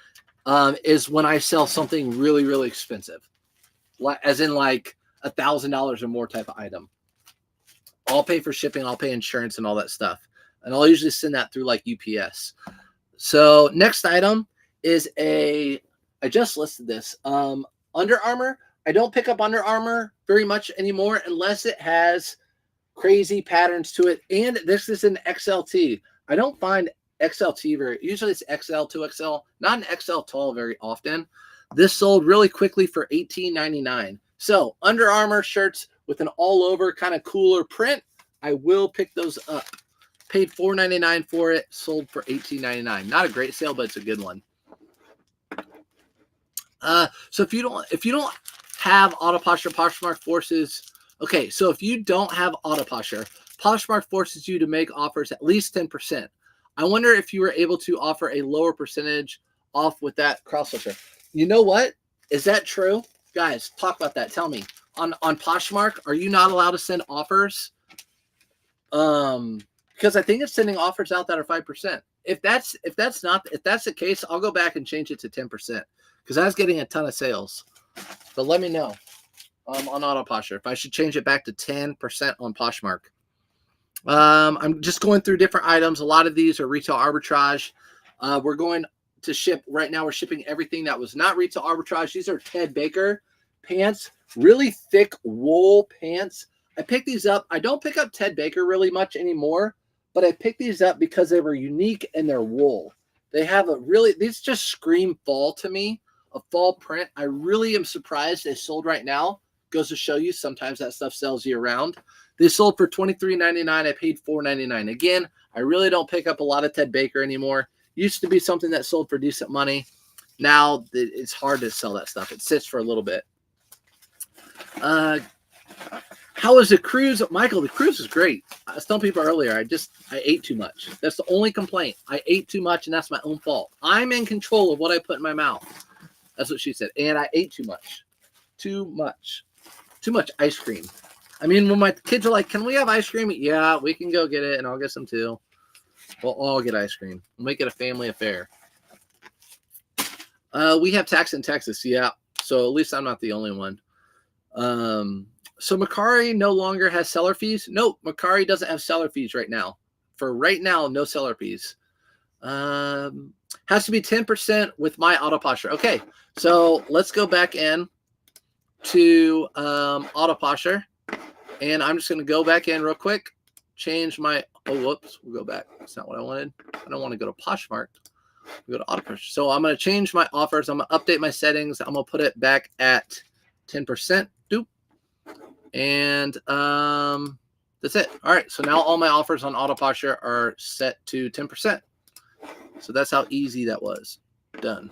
is when I sell something really, really expensive. As in like $1,000 or more type of item. I'll pay for shipping, I'll pay insurance and all that stuff. And I'll usually send that through like UPS. So next item is I just listed this. Under Armour. I don't pick up Under Armour very much anymore unless it has crazy patterns to it. And this is an XLT. I don't find XLT usually it's XL, 2XL, not an XL tall very often. This sold really quickly for $18.99. So Under Armour shirts with an all over kind of cooler print, I will pick those up. Paid $4.99 for it, sold for $18.99. Not a great sale, but it's a good one. So if you don't have Auto Posture, Poshmark forces. Okay, so if you don't have Auto Posture, Poshmark forces you to make offers at least 10%. I wonder if you were able to offer a lower percentage off with that cross-filter. You know what? Is that true? Guys, talk about that. Tell me. On Poshmark, are you not allowed to send offers? Because I think it's sending offers out that are 5%. If that's the case, I'll go back and change it to 10% because I was getting a ton of sales. But let me know on Auto Posture if I should change it back to 10% on Poshmark. I'm just going through different items. A lot of these are retail arbitrage. We're going to ship right now. We're shipping everything that was not retail arbitrage. These are Ted Baker pants, really thick wool pants. I picked these up. I don't pick up Ted Baker really much anymore, but I picked these up because they were unique and they're wool. They have these just scream fall to me, a fall print. I really am surprised they sold right now. Goes to show you sometimes that stuff sells year round. They sold for $23.99. I paid $4.99. Again, I really don't pick up a lot of Ted Baker anymore. Used to be something that sold for decent money. Now it's hard to sell that stuff. It sits for a little bit. How was the cruise? Michael, the cruise was great. I was telling people earlier, I ate too much. That's the only complaint. I ate too much, and that's my own fault. I'm in control of what I put in my mouth. That's what she said. And I ate too much. Too much ice cream. I mean, when my kids are like, can we have ice cream? Yeah, we can go get it, and I'll get some too. We'll all get ice cream. We'll make it a family affair. We have tax in Texas, yeah. So at least I'm not the only one. So Mercari no longer has seller fees. No, Mercari doesn't have seller fees right now. For right now, no seller fees. Has to be 10% with my Auto Posture. Okay, so let's go back in to Auto Posture. And I'm just going to go back in real quick. Change my, we'll go back. That's not what I wanted. I don't want to go to Poshmark. We'll go to Auto Posture. So I'm going to change my offers. I'm going to update my settings. I'm going to put it back at 10%. Doop. And that's it. All right. So now all my offers on Auto Posture are set to 10%. So that's how easy that was. Done.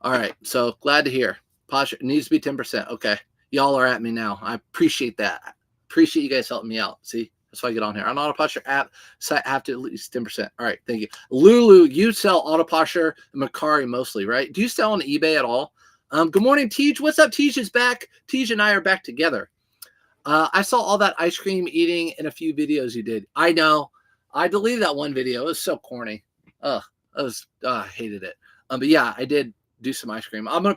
All right. So glad to hear. Posture needs to be 10%. Okay. Y'all are at me now. I appreciate that. Appreciate you guys helping me out. See, that's why I get on here. On Auto Posture app, so I have to at least 10%. All right, thank you. Lulu, you sell Auto Posture and Mercari mostly, right? Do you sell on eBay at all? Good morning, Tej. What's up? Tej is back. Tej and I are back together. I saw all that ice cream eating in a few videos you did. I know. I deleted that one video. It was so corny. I hated it. But yeah, I did do some ice cream. I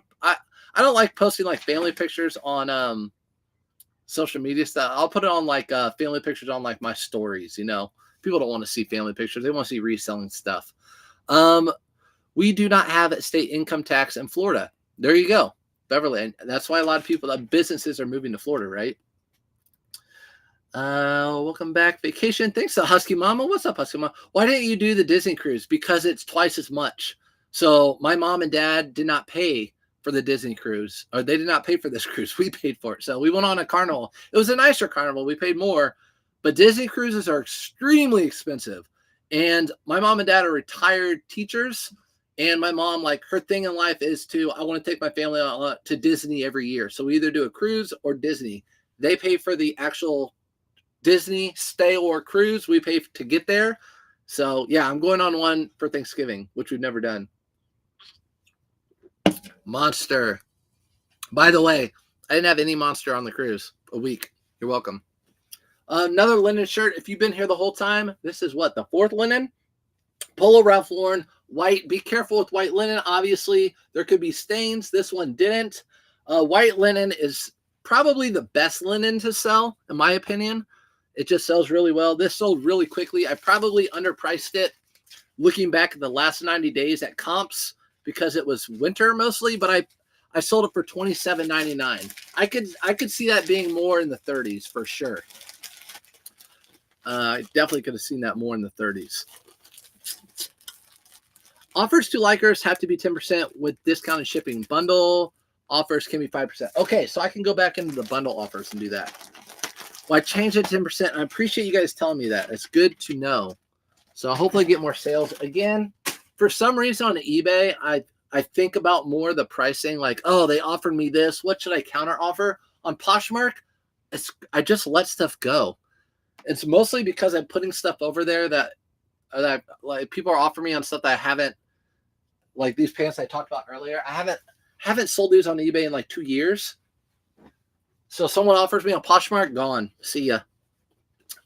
don't like posting like family pictures on social media stuff. I'll put it on like family pictures on like my stories. You know, people don't want to see family pictures; they want to see reselling stuff. We do not have state income tax in Florida. There you go, Beverly. And that's why a lot of people, businesses are moving to Florida, right? Welcome back. Vacation. Thanks to Husky Mama. What's up, Husky Mama? Why didn't you do the Disney cruise? Because it's twice as much. So my mom and dad did not pay for the Disney cruise, or they did not pay for this cruise. We paid for it. So we went on a carnival. It was a nicer carnival. We paid more, but Disney cruises are extremely expensive. And my mom and dad are retired teachers. And my mom, like, her thing in life is I want to take my family to Disney every year. So we either do a cruise or Disney. They pay for the actual Disney stay or cruise. We pay to get there. So yeah, I'm going on one for Thanksgiving, which we've never done. Monster. By the way, I didn't have any Monster on the cruise a week. You're welcome. Another linen shirt. If you've been here the whole time, this is what, the fourth linen? Polo Ralph Lauren, white. Be careful with white linen. Obviously, there could be stains. This one didn't. White linen is probably the best linen to sell, in my opinion. It just sells really well. This sold really quickly. I probably underpriced it looking back at the last 90 days at comps because it was winter mostly, but I sold it for $27.99. I could see that being more in the 30s for sure. I definitely could have seen that more in the 30s. Offers to likers have to be 10% with discounted shipping. Bundle offers can be 5%. Okay, so I can go back into the bundle offers and do that. Well, I changed it to 10%. I appreciate you guys telling me that. It's good to know. So I'll hopefully get more sales. Again, for some reason on eBay, I think about more the pricing, like, oh, they offered me this. What should I counter offer? On Poshmark, I just let stuff go. It's mostly because I'm putting stuff over there that like people are offering me on stuff that I haven't, like these pants I talked about earlier. I haven't sold these on eBay in like 2 years. So someone offers me on Poshmark, gone. See ya.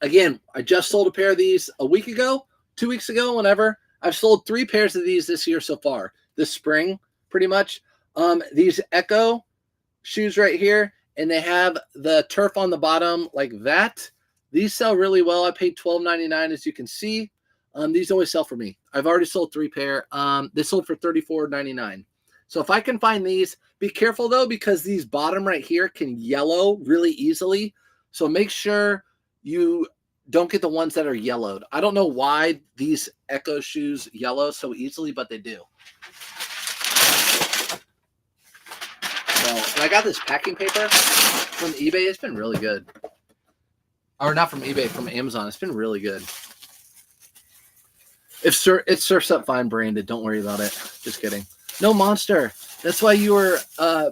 Again, I just sold a pair of these a week ago, 2 weeks ago, whenever. I've sold 3 pairs of these this year so far. This spring, pretty much. These Echo shoes right here, and they have the turf on the bottom like that. These sell really well. I paid $12.99, as you can see. These always sell for me. I've already sold 3 pair. They sold for $34.99. So if I can find these, be careful though, because these bottom right here can yellow really easily. So make sure you don't get the ones that are yellowed. I don't know why these Echo shoes yellow so easily, but they do. So, and I got this packing paper from eBay. It's been really good. Or not from eBay, from Amazon. It's been really good. It's Surf's Up Fine branded. Don't worry about it. Just kidding. No Monster. That's why you were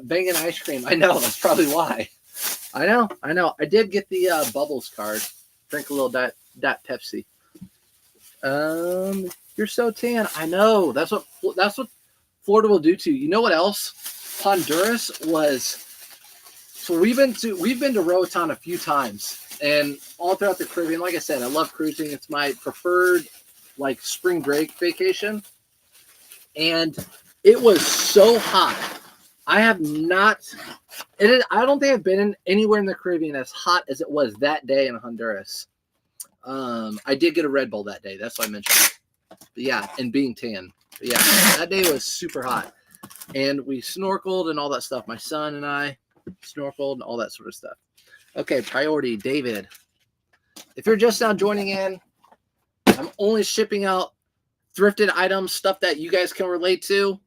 banging ice cream. I know. That's probably why. I know. I did get the Bubbles card. Drink a little that Pepsi. You're so tan. I know. That's what Florida will do to you. You know what else? Honduras was. So we've been to Roatan a few times, and all throughout the Caribbean. Like I said, I love cruising. It's my preferred like spring break vacation, and it was so hot. I don't think I've been anywhere in the Caribbean as hot as it was that day in Honduras. I did get a Red Bull that day. That's why I mentioned it. But yeah, and being tan. But yeah, that day was super hot. And we snorkeled and all that stuff. My son and I snorkeled and all that sort of stuff. Okay, priority, David. If you're just now joining in, I'm only shipping out thrifted items, stuff that you guys can relate to.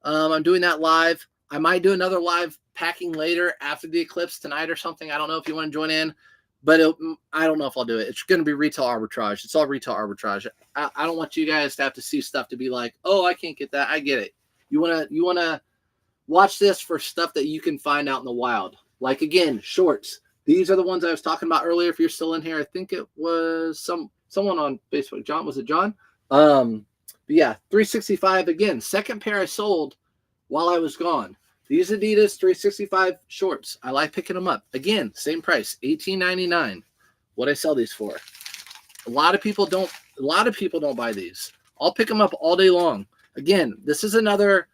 I'm doing that live. I might do another live packing later after the eclipse tonight or something. I don't know if you want to join in, but I don't know if I'll do it. It's going to be retail arbitrage. It's all retail arbitrage. I don't want you guys to have to see stuff to be like, oh, I can't get that. I get it. You want to watch this for stuff that you can find out in the wild. Like, again, shorts. These are the ones I was talking about earlier. If you're still in here, I think it was someone on Facebook. John, was it John? But yeah, 365 again. Second pair I sold while I was gone. These Adidas 365 shorts. I like picking them up. Again, same price, $18.99. What I sell these for. A lot of people don't buy these. I'll pick them up all day long. Again, this is another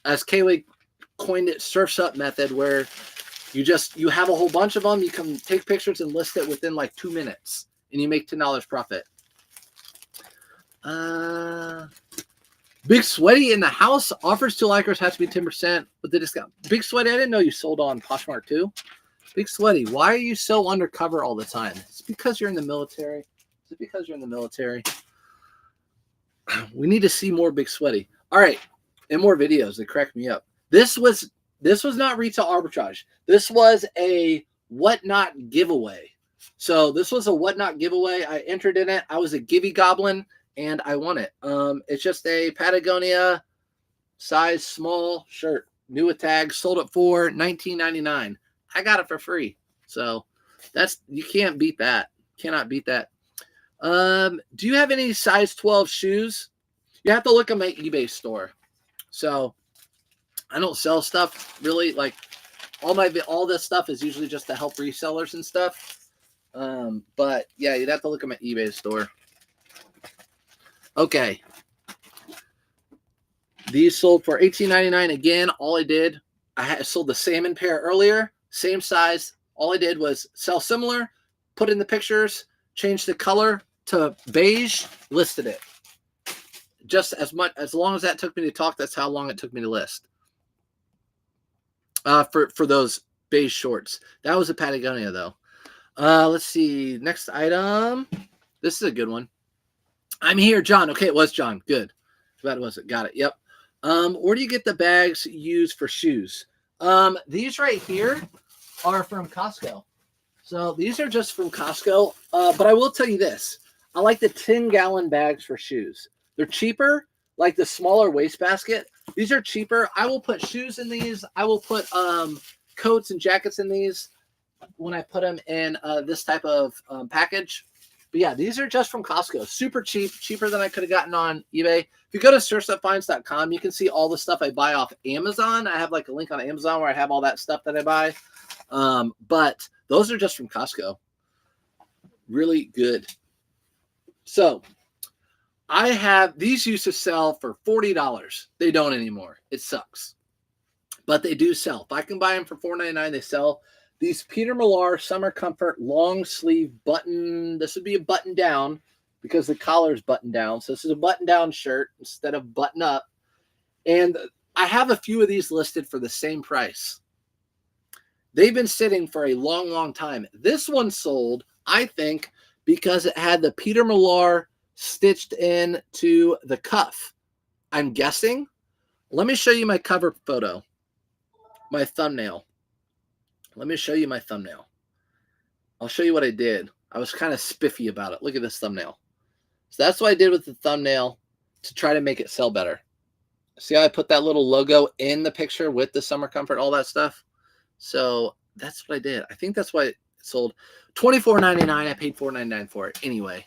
as Kaylee coined it, surf's up method, where you have a whole bunch of them. You can take pictures and list it within like 2 minutes, and you make $10 profit. Big Sweaty in the house. Offers to likers has to be 10% with the discount. Big Sweaty, I didn't know you sold on Poshmark too. Big Sweaty, why are you so undercover all the time? It's because you're in the military. Is it because you're in the military? We need to see more Big Sweaty. All right, and more videos. They crack me up. This was not retail arbitrage. This was a whatnot giveaway. So this was a whatnot giveaway. I entered in it. I was a Givey Goblin, and I won it. It's just a Patagonia size small shirt, new with tag, sold it for $19.99. I got it for free. So you can't beat that. Cannot beat that. Do you have any size 12 shoes? You have to look at my eBay store. So I don't sell stuff really. Like all this stuff is usually just to help resellers and stuff. But yeah, you'd have to look at my eBay store. Okay. These sold for $18.99 again. All I did, I sold the salmon pair earlier, same size. All I did was sell similar, put in the pictures, change the color to beige, listed it. Just as long as that took me to talk, that's how long it took me to list. For those beige shorts. That was a Patagonia though. Let's see. Next item. This is a good one. I'm here, John. Okay, it was John. Good. That was it. Got it. Yep. Where do you get the bags used for shoes? These right here are from Costco. So these are just from Costco. But I will tell you this. I like the 10-gallon bags for shoes. They're cheaper, like the smaller wastebasket. These are cheaper. I will put shoes in these. I will put coats and jackets in these when I put them in this type of package. But yeah, these are just from Costco. Super cheap, cheaper than I could have gotten on eBay. If you go to surfstopfinds.com, you can see all the stuff I buy off Amazon. I have like a link on Amazon where I have all that stuff that I buy. But those are just from Costco. Really good. So I have these used to sell for $40. They don't anymore. It sucks. But they do sell. If I can buy them for $4.99, they sell. These Peter Millar Summer Comfort long sleeve button. This would be a button down because the collar is button down. So this is a button down shirt instead of button up. And I have a few of these listed for the same price. They've been sitting for a long, long time. This one sold, I think, because it had the Peter Millar stitched in to the cuff. I'm guessing. Let me show you my cover photo. My thumbnail. Let me show you my thumbnail. I'll show you what I did. I was kind of spiffy about it. Look at this thumbnail. So that's what I did with the thumbnail to try to make it sell better. See how I put that little logo in the picture with the Summer Comfort, all that stuff? So that's what I did. I think that's why it sold $24.99. I paid $4.99 for it. Anyway.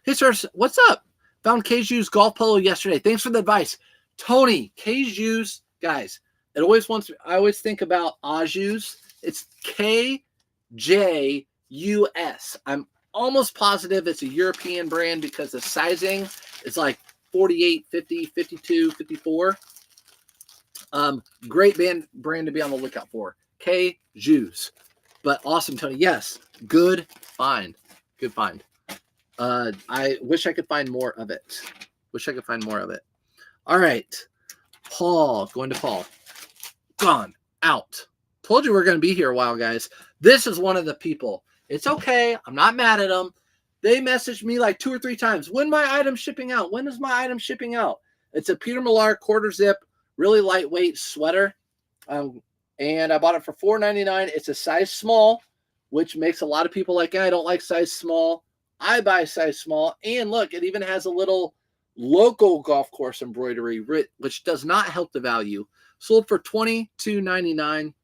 Hey, sirs, what's up? Found Kju's golf polo yesterday. Thanks for the advice. Tony, Kju's, guys, I always think about Ajus. It's KJUS. I'm almost positive it's a European brand because the sizing is like 48, 50, 52, 54. Great brand to be on the lookout for. Kju's. But awesome, Tony. Yes, good find. Good find. I wish I could find more of it. All right. Paul. Going to Paul. Gone. Out. Told you we're going to be here a while, guys. This is one of the people. It's okay. I'm not mad at them. They messaged me like 2 or 3 times. When my item shipping out? When is my item shipping out? It's a Peter Millar quarter zip, really lightweight sweater. And I bought it for $4.99. It's a size small, which makes a lot of people like, I don't like size small. I buy size small. And look, it even has a little local golf course embroidery, which does not help the value. Sold for $22.99.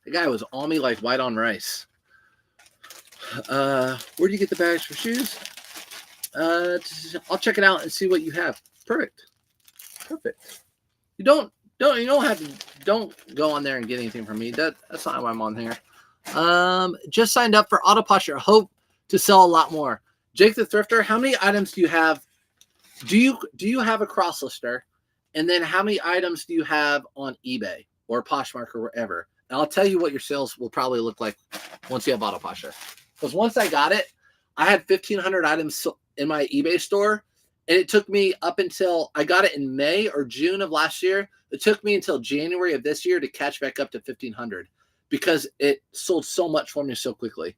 The guy was on me like white on rice. Where do you get the bags for shoes? I'll check it out and see what you have. Perfect. You don't go on there and get anything from me. That's not why I'm on here. Just signed up for Auto Posture. Hope to sell a lot more. Jake the Thrifter, how many items do you have? Do you have a cross lister? And then how many items do you have on eBay or Poshmark or wherever? And I'll tell you what your sales will probably look like once you have Autoposher. Because once I got it, I had 1,500 items in my eBay store. And it took me up until I got it in May or June of last year. It took me until January of this year to catch back up to 1,500 because it sold so much for me so quickly.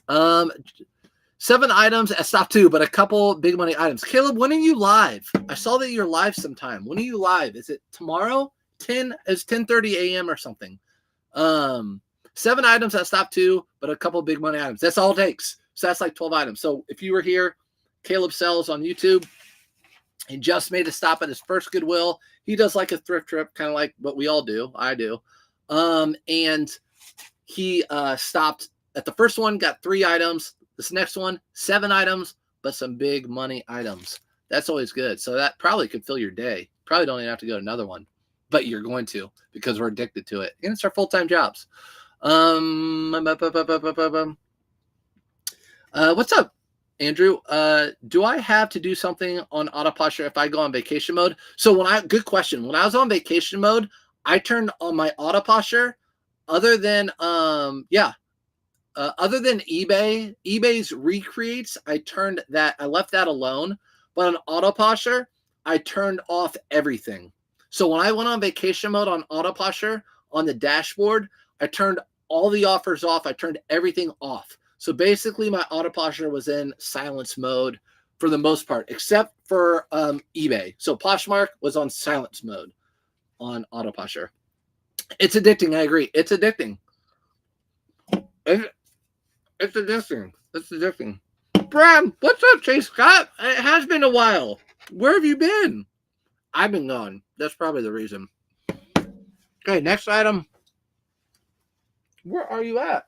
7 items at stop 2, but a couple big money items. Caleb, when are you live? I saw that you're live sometime. When are you live? Is it tomorrow? 10:30 a.m. or something. 7 items at stop 2, but a couple big money items. That's all it takes. So that's like 12 items. So if you were here, Caleb sells on YouTube. He just made a stop at his first Goodwill. He does like a thrift trip, kind of like what we all do. I do. And he stopped at the first one, got 3 items. This next one, 7 items, but some big money items. That's always good. So that probably could fill your day. Probably don't even have to go to another one, but you're going to because we're addicted to it. And it's our full-time jobs. What's up, Andrew? Do I have to do something on Autoposture if I go on vacation mode? So good question. When I was on vacation mode, I turned on my Autoposture. Other than eBay's recreates, I left that alone. But on Autoposture, I turned off everything. So when I went on vacation mode on Autoposture on the dashboard, I turned all the offers off. I turned everything off. So basically my Autoposture was in silence mode for the most part, except for eBay. So Poshmark was on silence mode on Autoposture. It's addicting. I agree. It's addicting. It's addicting. It's addicting. Brad, what's up, Chase Scott? It has been a while. Where have you been? I've been gone. That's probably the reason. Okay, next item. Where are you at?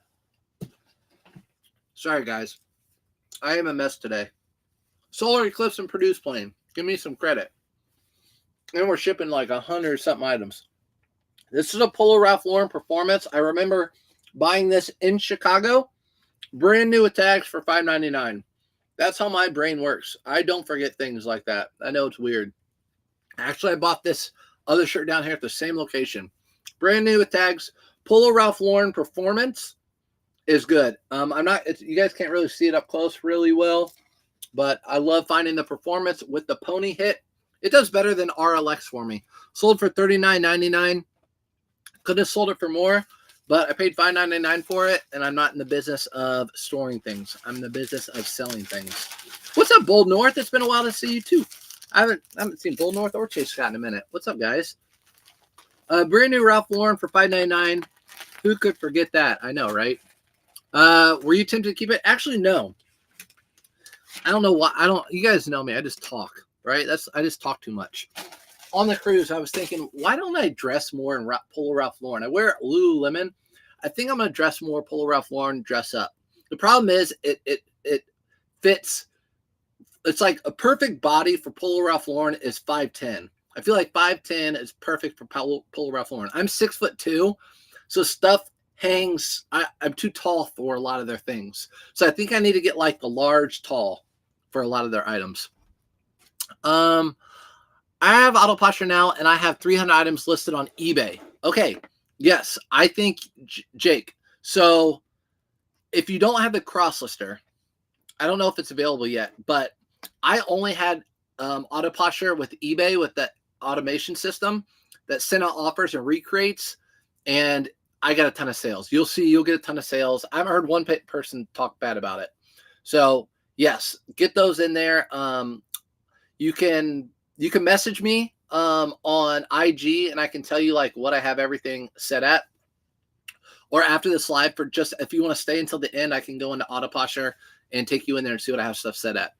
Sorry, guys. I am a mess today. Solar eclipse and produce plane. Give me some credit. And we're shipping like 100 something items. This is a Polo Ralph Lauren Performance. I remember buying this in Chicago. Brand new with tags for $5.99. That's how my brain works. I don't forget things like that. I know it's weird. Actually, I bought this other shirt down here at the same location. Brand new with tags. Polo Ralph Lauren Performance is good. You guys can't really see it up close really well, but I love finding the performance with the pony hit. It does better than RLX for me. Sold for $39.99. Could have sold it for more, but I paid $5.99 for it, and I'm not in the business of storing things. I'm in the business of selling things. What's up, Bold North? It's been a while to see you too. I haven't seen Bold North or Chase Scott in a minute. What's up, guys? Brand new Ralph Lauren for $5.99. Who could forget that? I know, right? Were you tempted to keep it? Actually, no. I don't know why. You guys know me. I just talk, right? I just talk too much. On the cruise, I was thinking, why don't I dress more in Polo Ralph Lauren? I wear Lululemon. I think I'm going to dress more Polo Ralph Lauren, dress up. The problem is it fits. It's like a perfect body for Polo Ralph Lauren is 5'10". I feel like 5'10" is perfect for Polo Ralph Lauren. I'm 6'2", so stuff hangs. I'm too tall for a lot of their things. So I think I need to get like the large tall for a lot of their items. I have Autoposture now, and I have 300 items listed on eBay. Okay, yes, I think, Jake. So if you don't have the cross lister, I don't know if it's available yet, but I only had Autoposture with eBay with the automation system that sent out offers and recreates, and I got a ton of sales. You'll get a ton of sales. I haven't heard one person talk bad about it. So yes, get those in there. You can message me on IG, and I can tell you like what I have everything set at. Or after this live, for just if you want to stay until the end, I can go into Autoposture and take you in there and see what I have stuff set at.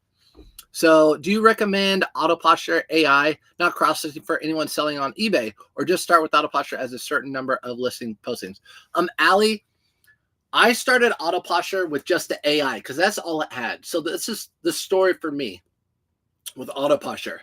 So do you recommend Autoposture AI, not cross-listing for anyone selling on eBay, or just start with Autoposture as a certain number of listing postings? Allie, I started Autoposture with just the AI because that's all it had. So this is the story for me with Autoposture.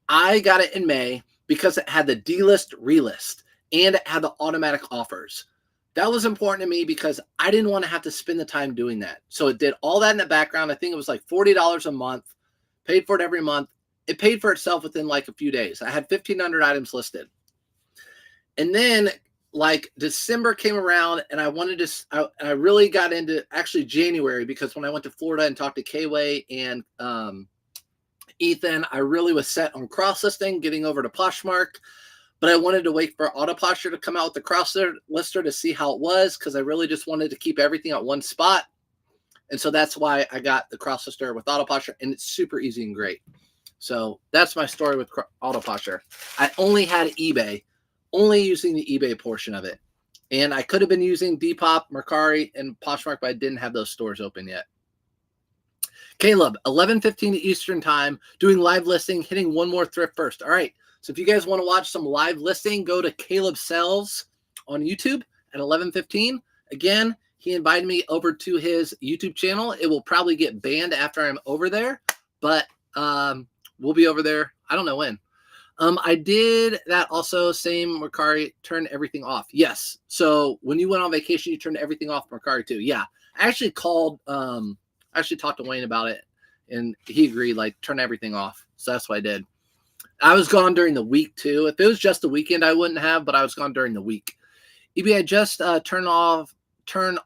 I got it in May because it had the delist, relist, and it had the automatic offers. That was important to me because I didn't want to have to spend the time doing that. So it did all that in the background. I think it was like $40 a month, paid for it every month. it paid for itself within like a few days. I had 1,500 items listed. And then like December came around and I wanted to, I really got into actually January, because when I went to Florida and talked to K-Way and Ethan, I really was set on cross listing, getting over to Poshmark, but I wanted to wait for Auto Posture to come out with the cross lister to see how it was, because I really just wanted to keep everything at one spot. And so that's why I got the cross lister with Auto Posture, and it's super easy and great. So that's my story with Auto Posture. I only had eBay, only using the eBay portion of it. And I could have been using Depop, Mercari, and Poshmark, but I didn't have those stores open yet. Caleb, 11:15 Eastern time, doing live listing, hitting one more thrift first. All right. So if you guys want to watch some live listing, go to Caleb Sells on YouTube at 11:15. Again, he invited me over to his YouTube channel. It will probably get banned after I'm over there, but we'll be over there. I don't know when. I did that also. Same Mercari, turn everything off. Yes. So when you went on vacation, you turned everything off Mercari too. Yeah. I actually called, I actually talked to Wayne about it, and he agreed, like, turn everything off. So that's what I did. I was gone during the week too. If it was just the weekend, I wouldn't have, but I was gone during the week. eBay, just turn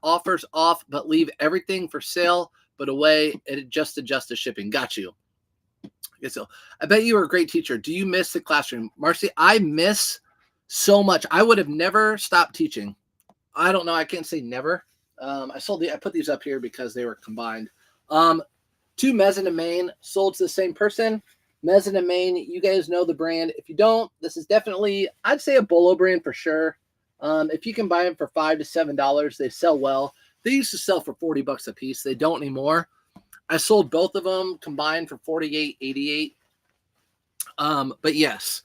offers off, but leave everything for sale, but away, and just adjust the shipping. Got you. Okay, so I bet you were a great teacher. Do you miss the classroom? Marcy, I miss so much. I would have never stopped teaching. I don't know. I can't say never. I put these up here because they were combined. Two Mezzanine and Main sold to the same person. Mezzanine and Main, you guys know the brand. If you don't, this is definitely, I'd say, a Polo brand for sure. If you can buy them for $5 to $7, they sell well. They used to sell for $40 a piece. They don't anymore. I sold both of them combined for $48.88. But yes,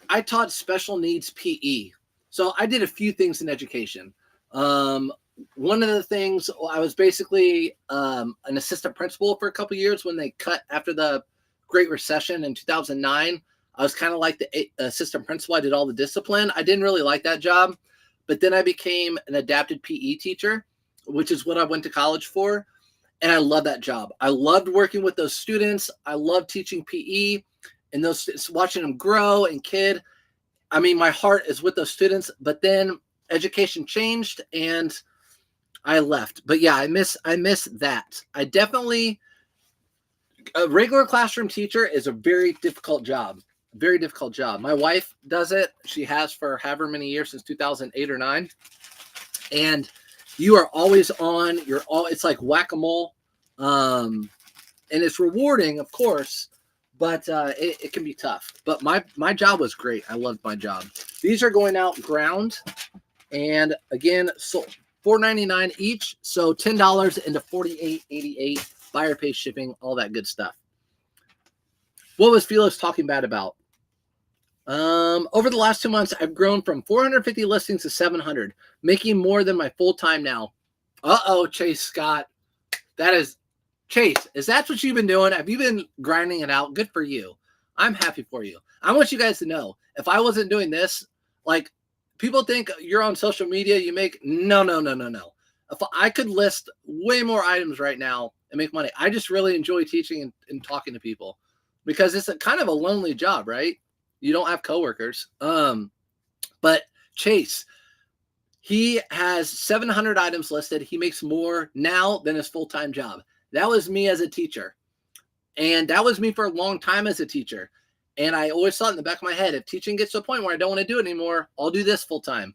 I taught special needs PE. So I did a few things in education. One of the things, I was basically an assistant principal for a couple of years when they cut after the Great Recession in 2009. I was kind of like the assistant principal. I did all the discipline. I didn't really like that job. But then I became an adapted PE teacher, which is what I went to college for. And I love that job. I loved working with those students. I loved teaching PE and watching them grow and kid. I mean, my heart is with those students. But then education changed and I left. But yeah, I miss that. I definitely, a regular classroom teacher is a very difficult job. Very difficult job. My wife does it. She has for however many years, since 2008 or 9. And you are always on. It's like whack-a-mole. And it's rewarding, of course, but it can be tough. But my job was great. I loved my job. These are going out ground. And again, so $4.99 each. So $10 into $48.88. Buyer pays shipping, all that good stuff. What was Felix talking bad about? Over the last 2 months, I've grown from 450 listings to 700, making more than my full-time now. Uh-oh, Chase Scott. Chase, is that what you've been doing? Have you been grinding it out? Good for you. I'm happy for you. I want you guys to know, if I wasn't doing this, like, people think you're on social media, you make, no. If I could list way more items right now and make money, I just really enjoy teaching and talking to people, because it's a kind of a lonely job, right? You don't have coworkers. But Chase, he has 700 items listed. He makes more now than his full-time job. That was me as a teacher. And that was me for a long time as a teacher. And I always thought in the back of my head, if teaching gets to a point where I don't want to do it anymore, I'll do this full-time.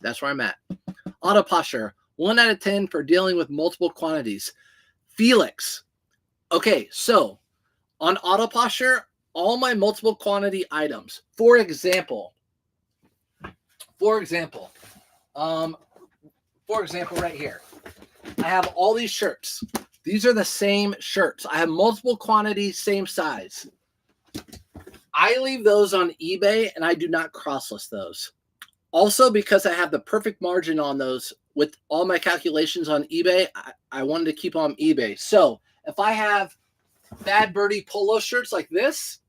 That's where I'm at. Auto Posture, 1 out of 10 for dealing with multiple quantities. Felix. Okay, so on Auto Posture, all my multiple quantity items, for example, right here, I have all these shirts. These are the same shirts. I have multiple quantities, same size. I leave those on eBay and I do not cross-list those. Also, because I have the perfect margin on those with all my calculations on eBay, I wanted to keep on eBay. So if I have Bad Birdie Polo shirts like this,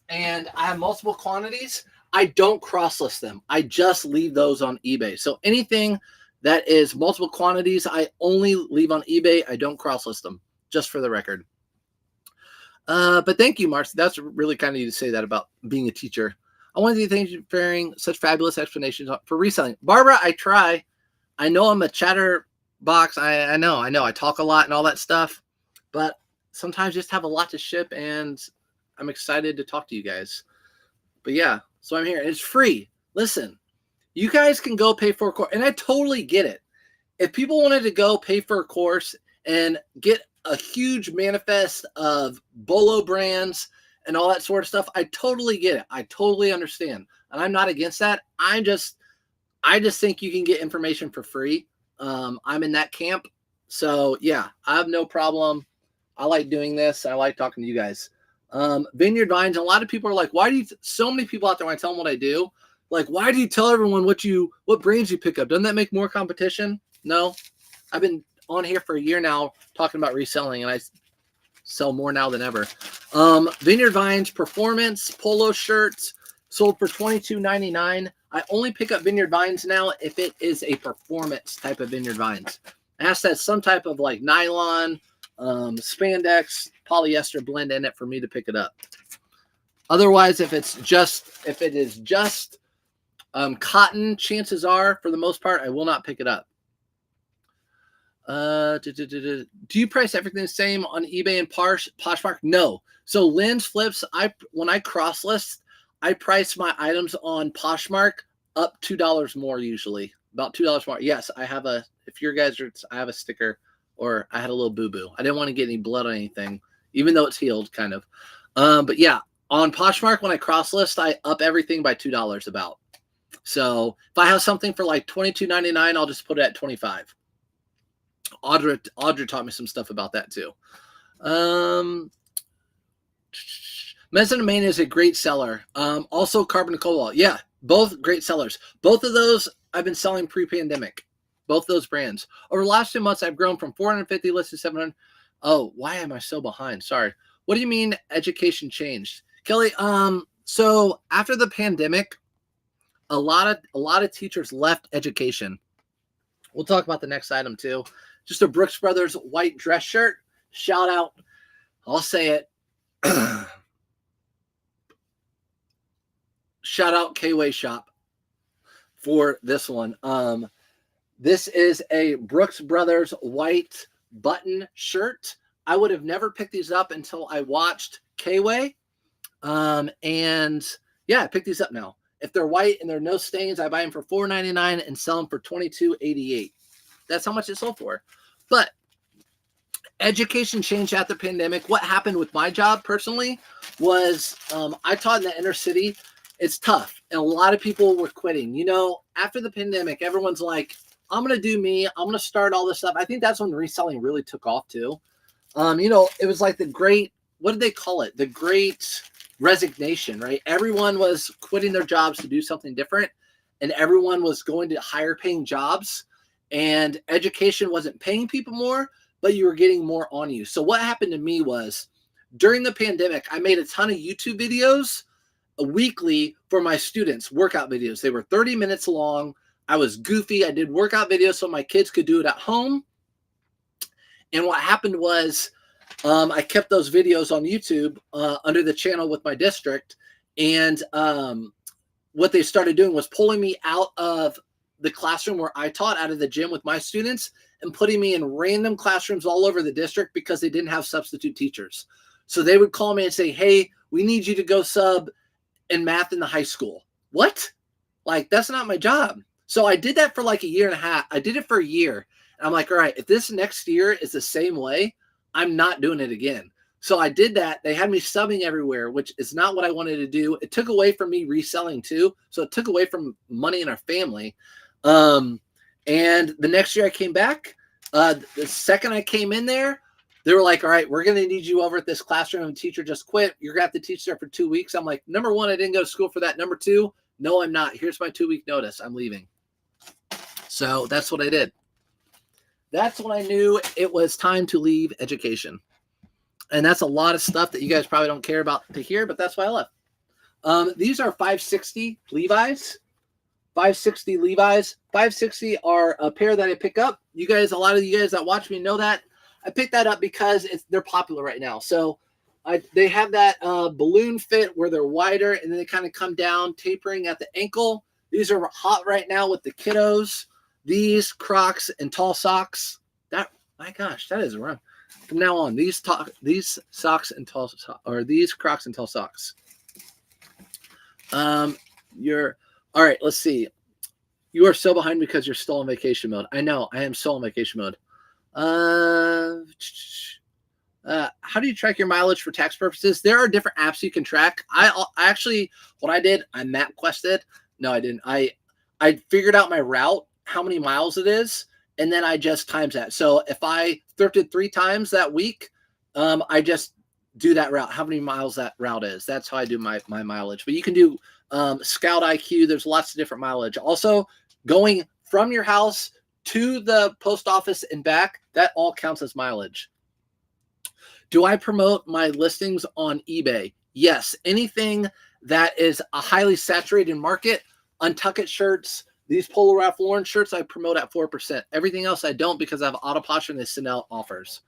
and I have multiple quantities, I don't cross-list them. I just leave those on eBay. So anything that is multiple quantities, I only leave on eBay. I don't cross-list them, just for the record. But thank you, Marcy. That's really kind of you to say that about being a teacher. I want to thank you for sharing such fabulous explanations for reselling. Barbara, I try. I know I'm a chatterbox. I know. I talk a lot and all that stuff, but sometimes just have a lot to ship, and I'm excited to talk to you guys. But yeah, so I'm here. It's free. Listen, you guys can go pay for a course, and I totally get it. If people wanted to go pay for a course and get a huge manifest of Polo brands and all that sort of stuff, I totally get it. I totally understand. And I'm not against that. I just think you can get information for free. I'm in that camp. So yeah, I have no problem. I like doing this. I like talking to you guys. Vineyard Vines. A lot of people are like, why do you, so many people out there, when I tell them what I do, like, why do you tell everyone what brands you pick up? Doesn't that make more competition? No, I've been on here for a year now talking about reselling, and I sell more now than ever. Vineyard Vines Performance Polo shirts sold for $22.99. I only pick up Vineyard Vines now if it is a performance type of Vineyard Vines. It has to have some type of like nylon, spandex, polyester blend in it for me to pick it up. Otherwise, if it is just cotton, chances are, for the most part, I will not pick it up. Do you price everything the same on eBay and Poshmark? No. So Lynn's Flips, when I cross list, I price my items on Poshmark up $2 more usually. About $2 more. Yes, I have I have a sticker, or I had a little boo-boo. I didn't want to get any blood on anything, even though it's healed, kind of. But yeah, on Poshmark, when I cross list, I up everything by $2 about. So if I have something for like $22.99, I'll just put it at $25. Audra taught me some stuff about that too. Mezzanine is a great seller. Also Carbon Cobalt. Yeah, both great sellers. Both of those I've been selling pre-pandemic. Both those brands. Over the last 2 months, I've grown from 450 lists to 700. Oh, why am I so behind? Sorry. What do you mean education changed? Kelly, so after the pandemic, a lot of teachers left education. We'll talk about the next item too. Just a Brooks Brothers white dress shirt. Shout out. I'll say it. Shout out K-Way Shop for this one. This is a Brooks Brothers white button shirt. I would have never picked these up until I watched K-Way. And yeah, I picked these up now. If they're white and there are no stains, I buy them for $4.99 and sell them for $22.88. That's how much it sold for. But education changed after the pandemic. What happened with my job personally was I taught in the inner city. It's tough. And a lot of people were quitting. You know, after the pandemic, everyone's like, I'm going to do me. I'm going to start all this stuff. I think that's when reselling really took off too. You know, it was like the great, what did they call it? The great resignation, right? Everyone was quitting their jobs to do something different, and everyone was going to higher paying jobs, and education wasn't paying people more, but you were getting more on you. So what happened to me was during the pandemic, I made a ton of YouTube videos weekly for my students, workout videos. They were 30 minutes long. I was goofy. I did workout videos so my kids could do it at home. And what happened was I kept those videos on YouTube under the channel with my district. And what they started doing was pulling me out of the classroom where I taught, out of the gym with my students, and putting me in random classrooms all over the district because they didn't have substitute teachers. So they would call me and say, hey, we need you to go sub in math in the high school. What? Like, that's not my job. So I did that for like a year and a half. I did it for a year. And I'm like, all right, if this next year is the same way, I'm not doing it again. So I did that. They had me subbing everywhere, which is not what I wanted to do. It took away from me reselling too. So it took away from money in our family. And the next year I came back, the second I came in there, they were like, all right, we're going to need you over at this classroom. And teacher just quit. You're going to have to teach there for 2 weeks. I'm like, number one, I didn't go to school for that. Number two, no, I'm not. Here's my 2-week notice. I'm leaving. So that's what I did. That's when I knew it was time to leave education. And that's a lot of stuff that you guys probably don't care about to hear, but that's why I left. These are 560 Levi's. 560 Levi's. 560 are a pair that I pick up. A lot of you guys that watch me know that. I picked that up because they're popular right now. So They have that balloon fit where they're wider and then they kind of come down, tapering at the ankle. These are hot right now with the kiddos. These Crocs and tall socks. That, my gosh, that is wrong. From now on, these socks and tall or these Crocs and tall socks. You're all right. Let's see. You are so behind because you're still in vacation mode. I know. I am still in vacation mode. How do you track your mileage for tax purposes? There are different apps you can track. I actually, what I did, I map quested. No, I didn't. I figured out my route, how many miles it is, and then I just times that. So if I thrifted 3 times that week, I just do that route, how many miles that route is. That's how I do my mileage. But you can do Scout IQ. There's lots of different mileage. Also, going from your house to the post office and back, that all counts as mileage. Do I promote my listings on eBay? Yes. Anything that is a highly saturated market, Untuckit shirts, these Polo Ralph Lauren shirts, I promote at 4%. Everything else I don't because I have auto posture and they send out offers.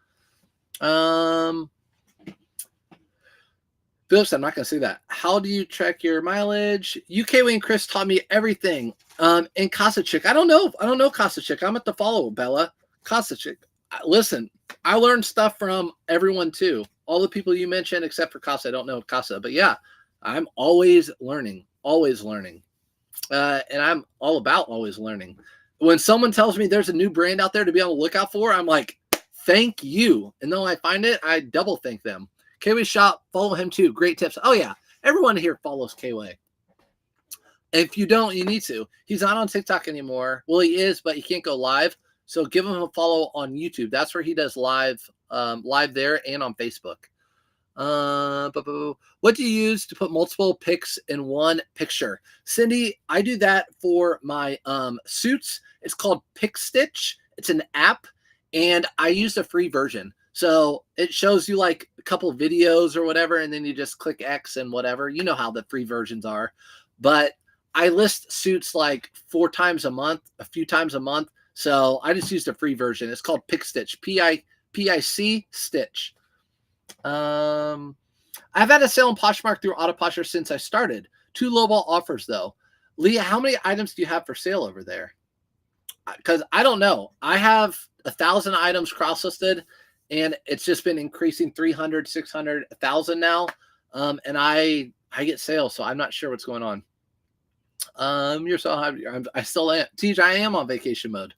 Phillips, I'm not going to say that. How do you track your mileage? UK Wayne Chris taught me everything. And Casa Chick, I don't know Casa Chick. I'm at the follow, Bella. Casa Chick. Listen, I learned stuff from everyone too. All the people you mentioned, except for Casa. I don't know Casa, but yeah, I'm always learning, and I'm all about always learning. When someone tells me there's a new brand out there to be on the lookout for, I'm like, thank you. And then when I find it, I double thank them. Kway Shop, follow him too. Great tips. Oh yeah, everyone here follows Kway. If you don't, you need to. He's not on TikTok anymore. Well, he is, but he can't go live. So give him a follow on YouTube. That's where he does live there and on Facebook. What do you use to put multiple pics in one picture? Cindy, I do that for my suits. It's called Pic Stitch. It's an app, and I use the free version. So it shows you like a couple videos or whatever, and then you just click X and whatever. You know how the free versions are. But I list suits like 4 times a month, a few times a month. So I just used a free version. It's called Pic Stitch, P-I-C Stitch. I've had a sale on Poshmark through Auto Posture since I started. 2 lowball offers though. Leah, how many items do you have for sale over there? Because I don't know. I have 1,000 items cross-listed, and it's just been increasing 300, 600, 1,000 now. And I get sales, so I'm not sure what's going on. You're so happy. I still am. TJ, I am on vacation mode.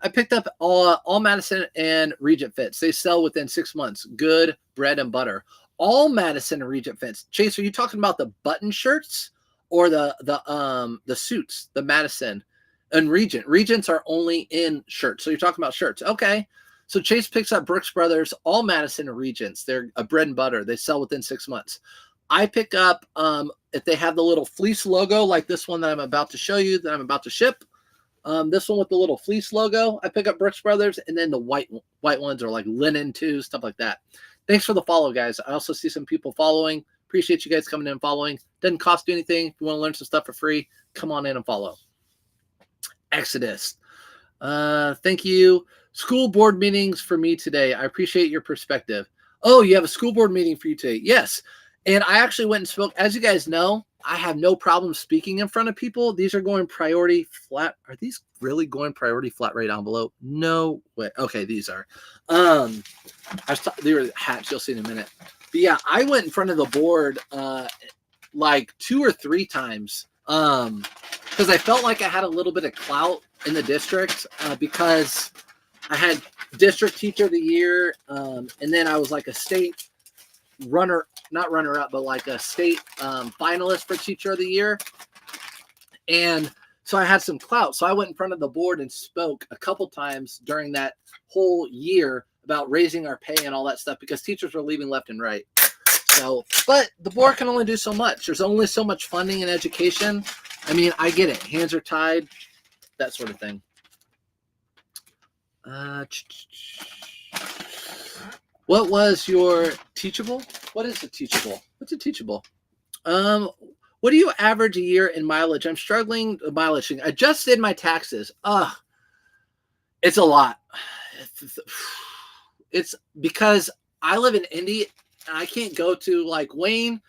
I picked up all Madison and Regent fits. They sell within 6 months. Good bread and butter. All Madison and Regent fits. Chase, are you talking about the button shirts or the suits? The Madison and Regent. Regents are only in shirts. So you're talking about shirts. Okay. So Chase picks up Brooks Brothers, all Madison and Regents. They're a bread and butter. They sell within 6 months. I pick up if they have the little fleece logo, like this one that I'm about to show you, that I'm about to ship. This one with the little fleece logo, I pick up Brooks Brothers, and then the white ones are like linen too, stuff like that. Thanks for the follow, guys. I also see some people following. Appreciate you guys coming in and following. Doesn't cost you anything. If you want to learn some stuff for free, come on in and follow. Exodus. Thank you. School board meetings for me today. I appreciate your perspective. Oh, you have a school board meeting for you today? Yes. And I actually went and spoke. As you guys know, I have no problem speaking in front of people. These are going priority flat. Are these really going priority flat rate envelope? No way. Okay, these are. They were hats. You'll see in a minute. But yeah, I went in front of the board like 2 or 3 times because I felt like I had a little bit of clout in the district because I had district teacher of the year, and then I was like a state not runner up, but like a state finalist for teacher of the year. And so I had some clout. So I went in front of the board and spoke a couple times during that whole year about raising our pay and all that stuff because teachers were leaving left and right. So, but the board can only do so much. There's only so much funding in education. I mean, I get it. Hands are tied, that sort of thing. What was your teachable? What is a teachable? What's a teachable? What do you average a year in mileage? I'm struggling with mileage. I just did my taxes. It's a lot. It's because I live in Indy. and I can't go to, like, Wayne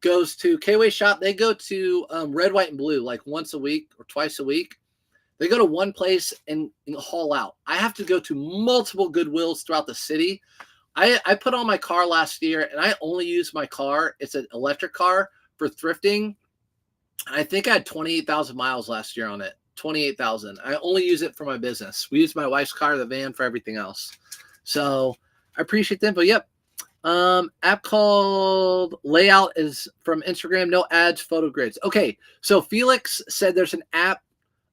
goes to K-Way shop. They go to Red, White, and Blue like once a week or twice a week. They go to one place and haul out. I have to go to multiple Goodwills throughout the city. I put on my car last year, and I only use my car. It's an electric car for thrifting. I think I had 28,000 miles last year on it. 28,000. I only use it for my business. We use my wife's car, the van, for everything else. So I appreciate them. But yep. App called Layout is from Instagram. No ads, photo grids. Okay. So Felix said there's an app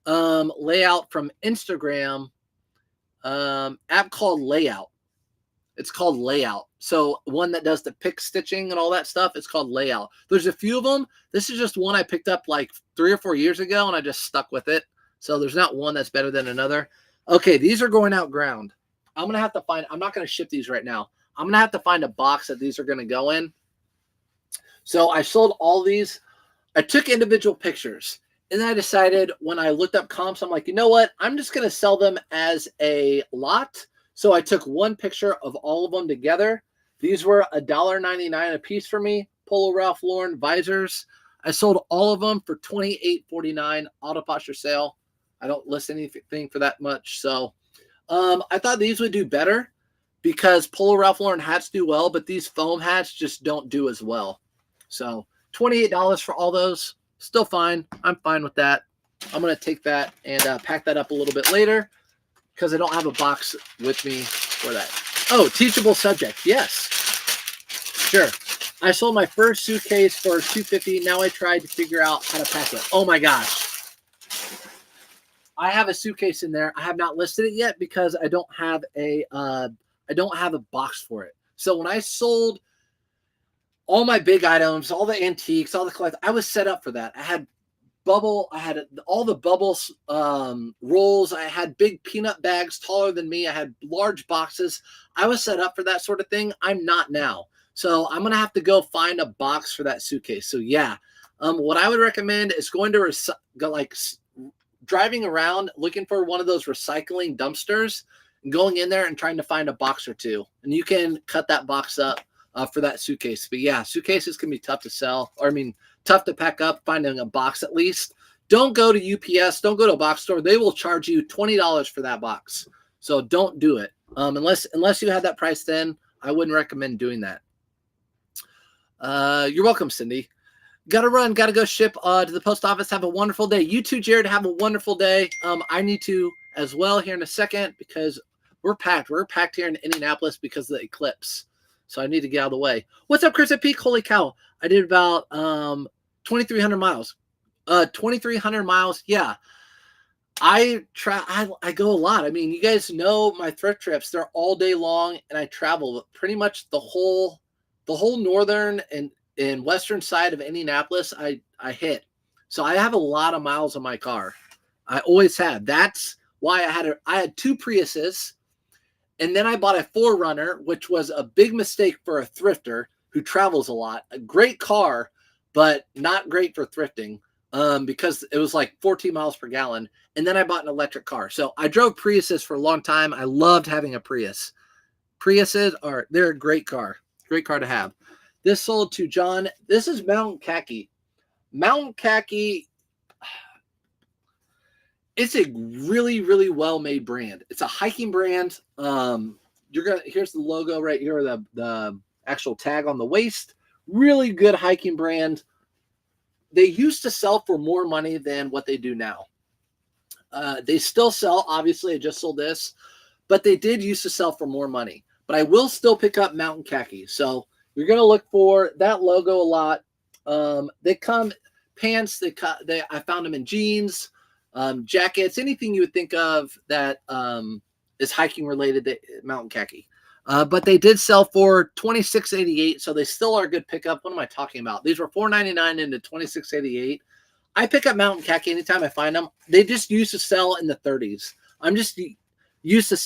Layout from Instagram. App called Layout. It's called Layout. So one that does the pick stitching and all that stuff, it's called Layout. There's a few of them. This is just one I picked up like 3 or 4 years ago, and I just stuck with it. So there's not one that's better than another. Okay, these are going out ground. I'm going to have to find, I'm not going to ship these right now. I'm going to have to find a box that these are going to go in. So I sold all these. I took individual pictures. And then I decided when I looked up comps, I'm like, you know what? I'm just going to sell them as a lot. So I took one picture of all of them together. These were $1.99 a piece for me. Polo Ralph Lauren visors. I sold all of them for $28.49 auto posture sale. I don't list anything for that much. So I thought these would do better because Polo Ralph Lauren hats do well, but these foam hats just don't do as well. So $28 for all those. Still fine. I'm fine with that. I'm going to take that and pack that up a little bit later because I don't have a box with me for that. Oh, teachable subject. Yes. Sure. I sold my first suitcase for $250. Now I tried to figure out how to pack it. Oh my gosh. I have a suitcase in there. I have not listed it yet because I don't have a box for it. So when I sold all my big items, all the antiques, all the collectibles, I was set up for that. I had all the bubbles rolls. I had big peanut bags taller than me. I had large boxes. I was set up for that sort of thing. I'm not now. So I'm going to have to go find a box for that suitcase. So yeah, what I would recommend is going to driving around looking for one of those recycling dumpsters and going in there and trying to find a box or two. And you can cut that box up for that suitcase. But yeah, suitcases can be tough to sell, or tough to pack up, finding a box at least. Don't go to UPS. Don't go to a box store. They will charge you $20 for that box. So don't do it. Unless you had that price then, I wouldn't recommend doing that. You're welcome, Cindy. Gotta run, gotta go ship to the post office. Have a wonderful day. You too, Jared, have a wonderful day. I need to as well here in a second because we're packed. We're packed here in Indianapolis because of the eclipse. So I need to get out of the way. What's up, Chris at Peak? Holy cow. I did about 2,300 miles. 2,300 miles. Yeah. I go a lot. I mean, you guys know my thrift trips. They're all day long, and I travel pretty much the whole northern and western side of Indianapolis. I hit. So I have a lot of miles on my car. I always have. That's why I had 2 Priuses. And then I bought a 4Runner, which was a big mistake for a thrifter who travels a lot. A great car, but not great for thrifting because it was like 14 miles per gallon. And then I bought an electric car. So I drove Priuses for a long time. I loved having a Prius. Priuses they're a great car. Great car to have. This sold to John. This is Mountain Khaki. Mountain Khaki. It's a really, really well-made brand. It's a hiking brand. Here's the logo right here, the actual tag on the waist. Really good hiking brand. They used to sell for more money than what they do now. They still sell. Obviously, I just sold this, but they did used to sell for more money. But I will still pick up Mountain Khaki. So you're going to look for that logo a lot. They come pants. I found them in jeans. Jackets, anything you would think of that is hiking related, Mountain Khaki. But they did sell for $26.88, so they still are a good pickup. What am I talking about? These were $4.99 into $26.88. I pick up Mountain Khaki anytime I find them. They just used to sell in the 30s. I'm just used to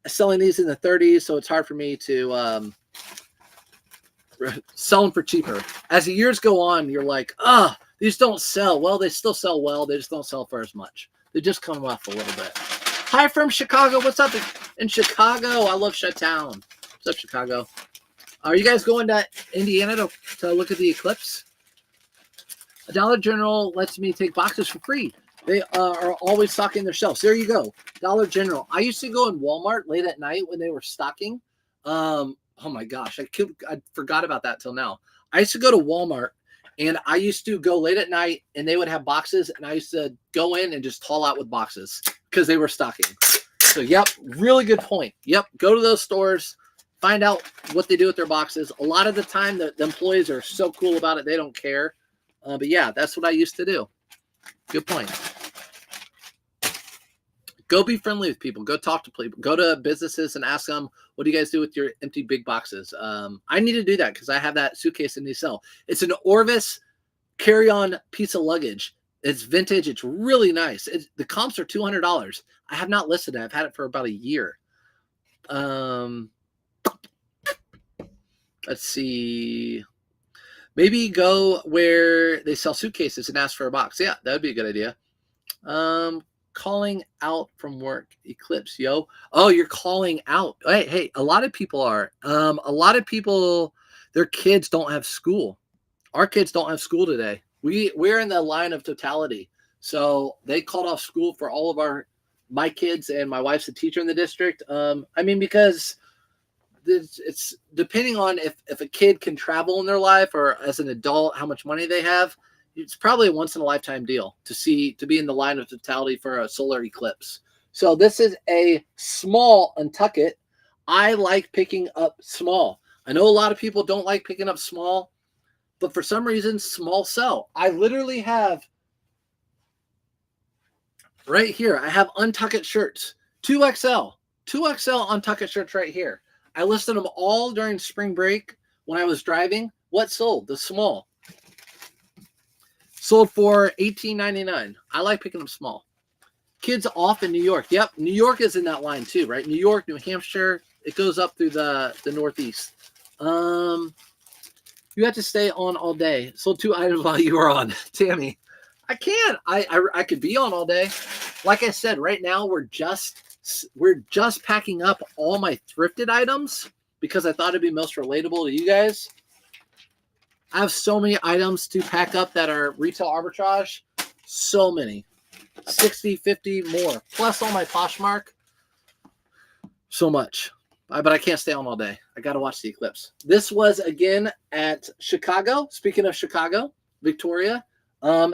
selling these in the 30s, so it's hard for me to sell them for cheaper. As the years go on, you're like, these don't sell. Well, they still sell well. They just don't sell for as much. They just come off a little bit. Hi from Chicago. What's up in Chicago? I love Chi-Town. What's up, Chicago? Are you guys going to Indiana to look at the eclipse? Dollar General lets me take boxes for free. They are always stocking their shelves. There you go. Dollar General. I used to go in Walmart late at night when they were stocking. Oh my gosh, I forgot about that till now. I used to go to Walmart and I used to go late at night and they would have boxes and I used to go in and just haul out with boxes because they were stocking. So yep, really good point. Yep, go to those stores, find out what they do with their boxes. A lot of the time the employees are so cool about it, they don't care. But yeah, that's what I used to do. Good point. Go be friendly with people. Go talk to people. Go to businesses and ask them, what do you guys do with your empty big boxes? I need to do that because I have that suitcase in the sell. It's an Orvis carry-on piece of luggage. It's vintage. It's really nice. The comps are $200. I have not listed it. I've had it for about a year. Let's see. Maybe go where they sell suitcases and ask for a box. Yeah, that would be a good idea. Calling out from work. Eclipse, yo. Oh, you're calling out. Hey, a lot of people are. A lot of people, their kids don't have school. Our kids don't have school today. We're in the line of totality. So they called off school for all of my kids, and my wife's a teacher in the district. Because it's depending on if a kid can travel in their life or as an adult, how much money they have. It's probably a once in a lifetime deal to be in the line of totality for a solar eclipse. So this is a small Untuckit. I like picking up small. I know a lot of people don't like picking up small, but for some reason, small sell. I literally have right here, I have Untuckit shirts, 2XL Untuckit shirts right here. I listed them all during spring break when I was driving. What sold? The small. Sold for $18.99. I like picking up small. Kids off in New York. Yep, New York is in that line too, right? New York, New Hampshire. It goes up through the Northeast. You have to stay on all day. Sold 2 items while you were on. Tammy, I can't. I could be on all day. Like I said, right now we're just packing up all my thrifted items because I thought it'd be most relatable to you guys. I have so many items to pack up that are retail arbitrage. So many. 60, 50 more. Plus all my Poshmark. So much. But I can't stay on all day. I got to watch the eclipse. This was, again, at Chicago. Speaking of Chicago, Victoria.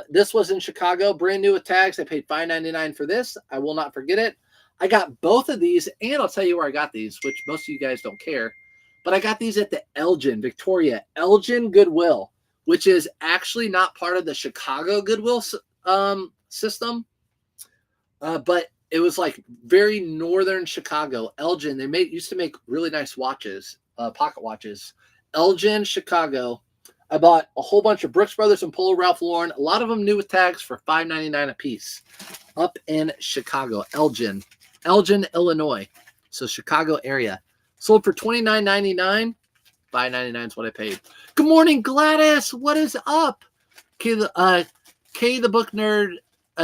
This was in Chicago. Brand new with tags. I paid $5.99 for this. I will not forget it. I got both of these, and I'll tell you where I got these, which most of you guys don't care. But I got these at the Elgin, Victoria, Elgin Goodwill, which is actually not part of the Chicago Goodwill system. But it was like very northern Chicago. Elgin, they used to make really nice watches, pocket watches. Elgin, Chicago. I bought a whole bunch of Brooks Brothers and Polo Ralph Lauren. A lot of them new with tags for $5.99 a piece. Up in Chicago, Elgin, Illinois. So Chicago area. Sold for $29.99. $5.99 is what I paid. Good morning, Gladys. What is up? Kay the Book Nerd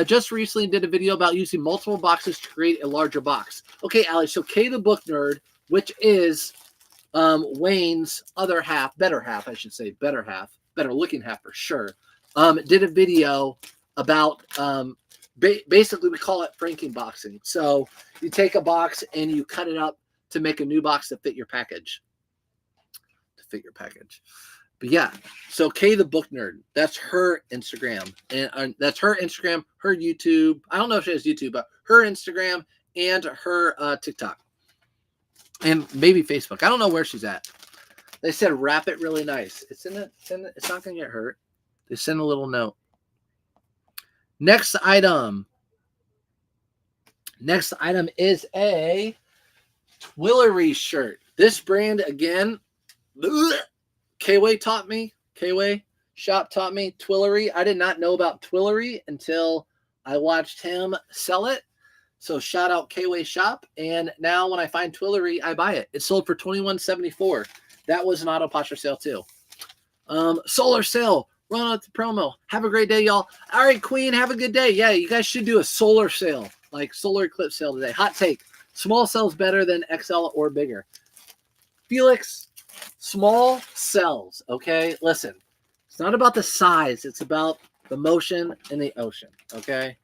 just recently did a video about using multiple boxes to create a larger box. Okay, Allie. So Kay the Book Nerd, which is Wayne's other half, better half, I should say, better looking half for sure, did a video about basically we call it franking boxing. So you take a box and you cut it up to make a new box to fit your package. But yeah, so Kay the Book Nerd, that's her Instagram. And that's her Instagram, her YouTube. I don't know if she has YouTube, but her Instagram and her TikTok. And maybe Facebook. I don't know where she's at. They said wrap it really nice. It's not going to get hurt. They send a little note. Next item is a Twillery shirt. This brand, again, K-Way taught me. K-Way Shop taught me Twillery. I did not know about Twillery until I watched him sell it. So shout out K-Way Shop. And now when I find Twillery, I buy it. It sold for $21.74. That was an auto posture sale too. Solar sale. Run out the promo. Have a great day, y'all. All right, Queen, have a good day. Yeah, you guys should do a solar sale, like solar eclipse sale today. Hot take. Small sells better than XL or bigger. Felix, Small sells, okay? Listen, it's not about the size. It's about the motion in the ocean, okay?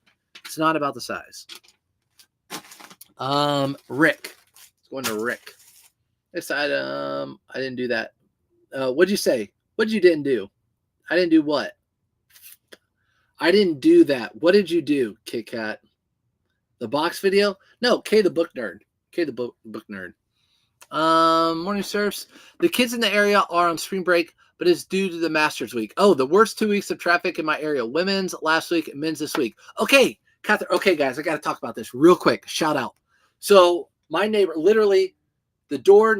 It's not about the size. Rick. Let's go into Rick. This item, I didn't do that. What'd you say? What'd you didn't do? I didn't do what? I didn't do that. What did you do, Kit Kat? The box video? No, K the book nerd. K the book nerd. Morning surfs. The kids in the area are on spring break, but it's due to the Masters week. Oh, the worst 2 weeks of traffic in my area. Women's last week and men's this week. Okay, Catherine. Okay, guys, I got to talk about this real quick. Shout out. So my neighbor, literally, the door,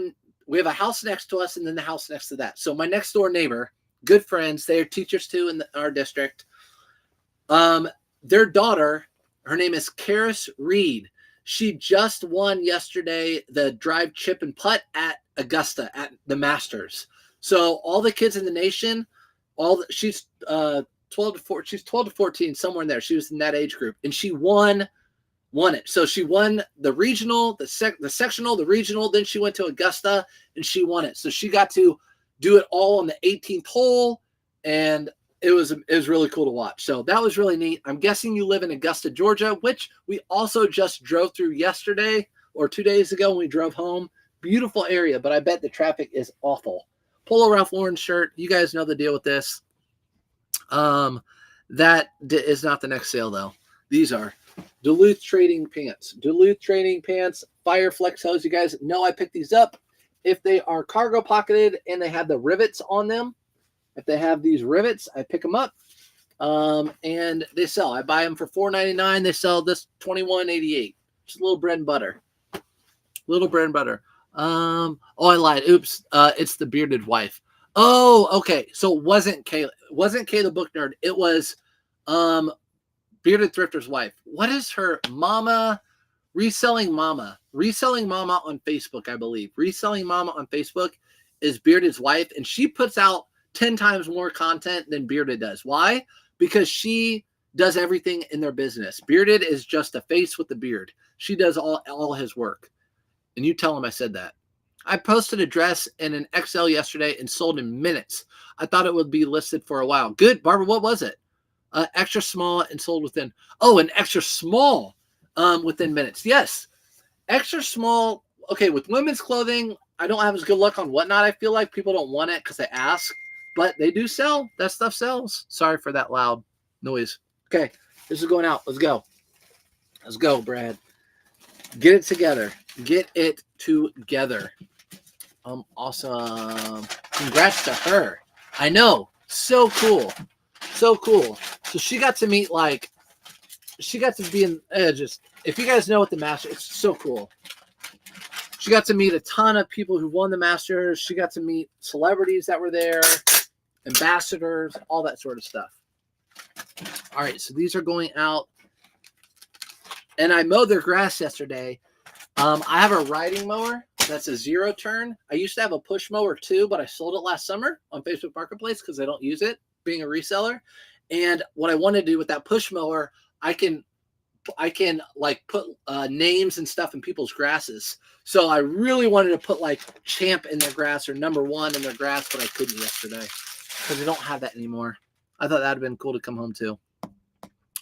we have a house next to us and then the house next to that. So my next door neighbor, good friends, they're teachers too in our district. Their daughter, her name is Karis Reed. She just won yesterday the drive, chip, and putt at Augusta at the Masters. So all the kids in the nation, she's 12 to 14, she's 12 to 14, somewhere in there. She was in that age group, and she won it. So she won the regional, the sectional, the regional. Then she went to Augusta and she won it. So she got to do it all on the 18th hole, and it was really cool to watch. So that was really neat. I'm guessing you live in Augusta, Georgia, which we also just drove through yesterday or 2 days ago when we drove home. Beautiful area, but I bet the traffic is awful. Polo Ralph Lauren shirt. You guys know the deal with this. That is not the next sale, though. These are Duluth Trading Pants. Duluth Trading Pants, Fire Flex hose. You guys know I picked these up. If they are cargo pocketed and they have the rivets on them, if they have these rivets, I pick them up, and they sell. I buy them for $4.99. They sell this $21.88. Just a little bread and butter. Little bread and butter. Oh, I lied. Oops. It's the bearded wife. Oh, okay. So it wasn't Kay the book nerd. It was Bearded Thrifter's wife. What is her mama? Reselling Mama. Reselling Mama on Facebook, I believe. Reselling Mama on Facebook is Bearded's wife, and she puts out 10 times more content than Bearded does. Why? Because she does everything in their business. Bearded is just a face with the beard. She does all his work. And you tell him I said that. I posted a dress in an XL yesterday and sold in minutes. I thought it would be listed for a while. Good. Barbara, what was it? Extra small and sold within. Oh, an extra small within minutes. Yes. Extra small. Okay, with women's clothing, I don't have as good luck on Whatnot. I feel like people don't want it because they ask. But they do sell. That stuff sells. Sorry for that loud noise. Okay, this is going out. Let's go. Let's go, Brad. Get it together. Get it together. Awesome. Congrats to her. I know. So cool. So cool. So she got to meet, she got to be in, if you guys know what the Masters, it's so cool. She got to meet a ton of people who won the Masters. She got to meet celebrities that were there, ambassadors, all that sort of stuff. All right, so these are going out. And I mowed their grass yesterday. I have a riding mower that's a 0 turn. I used to have a push mower too, but I sold it last summer on Facebook Marketplace because I don't use it being a reseller. And what I want to do with that push mower, I can put names and stuff in people's grasses. So I really wanted to put champ in their grass or number 1 in their grass, but I couldn't yesterday because I don't have that anymore. I thought that'd have been cool to come home to.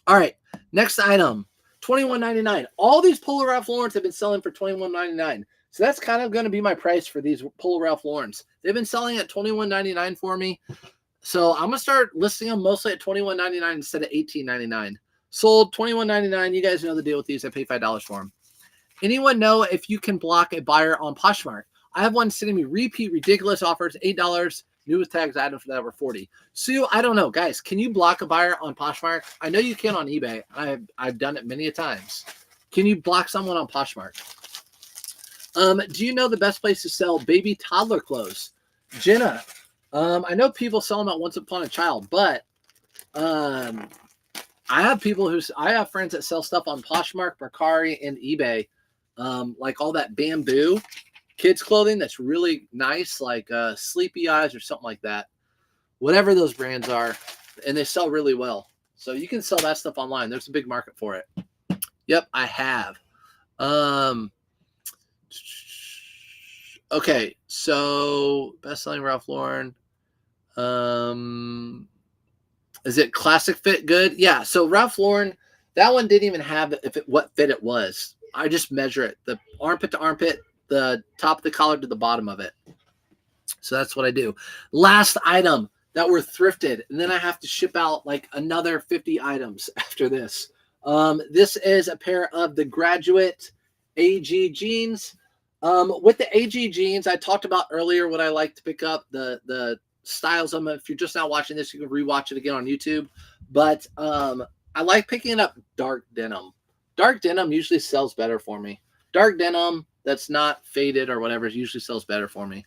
All right, next item, $21.99. All these Polo Ralph Laurens have been selling for $21.99. So that's kind of going to be my price for these Polo Ralph Laurens. They've been selling at $21.99 for me. So I'm going to start listing them mostly at $21.99 instead of $18.99. Sold $21.99. You guys know the deal with these. I pay $5 for them. Anyone know if you can block a buyer on Poshmark? I have one sending me repeat ridiculous offers, $8, new with tags items that were $40. Sue, I don't know. Guys, can you block a buyer on Poshmark? I know you can on eBay. I've done it many a times. Can you block someone on Poshmark? Do you know the best place to sell baby toddler clothes? Jenna, I know people sell them at Once Upon a Child, but I have friends that sell stuff on Poshmark, Mercari, and eBay, like all that bamboo kids clothing that's really nice, like Sleepy Eyes or something like that. Whatever those brands are, and they sell really well. So you can sell that stuff online. There's a big market for it. Yep, I have. Okay, so best-selling Ralph Lauren. Is it classic fit good? Yeah. So Ralph Lauren, that one didn't even have what fit it was. I just measure it, the armpit to armpit, the top of the collar to the bottom of it. So that's what I do. Last item that were thrifted, and then I have to ship out like another 50 items after this. This is a pair of the Graduate AG jeans. With the AG jeans, I talked about earlier what I like to pick up, the styles of them. If you're just now watching this, you can rewatch it again on YouTube. But I like picking up dark denim. Dark denim usually sells better for me. Dark denim that's not faded or whatever usually sells better for me.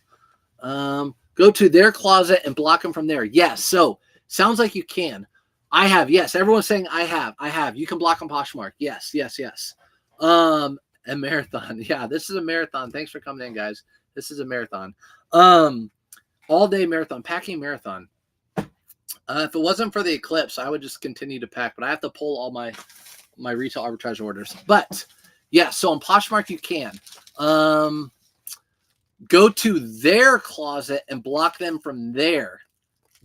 Go to their closet and block them from there. Yes. So sounds like you can. I have. Yes. Everyone's saying I have. You can block them, Poshmark. Yes. A marathon. Yeah, this is a marathon. Thanks for coming in, guys. This is a marathon. All day marathon, packing marathon. If it wasn't for the eclipse, I would just continue to pack, but I have to pull all my retail arbitrage orders. But yeah, so on Poshmark you can. Go to their closet and block them from there,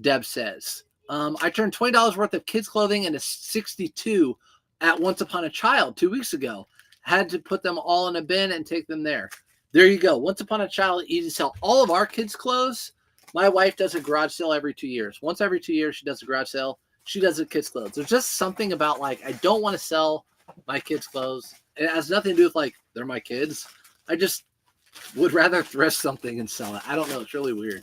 Deb says. I turned $20 worth of kids' clothing into 62 at Once Upon a Child 2 weeks ago. Had to put them all in a bin and take them there. There you go. Once Upon a Child, easy sell. All of our kids' clothes, my wife does a garage sale every 2 years. Once every 2 years, she does a garage sale. She does a kids' clothes. There's just something about, like, I don't want to sell my kids' clothes. It has nothing to do with, like, they're my kids. I just would rather thrift something and sell it. I don't know. It's really weird.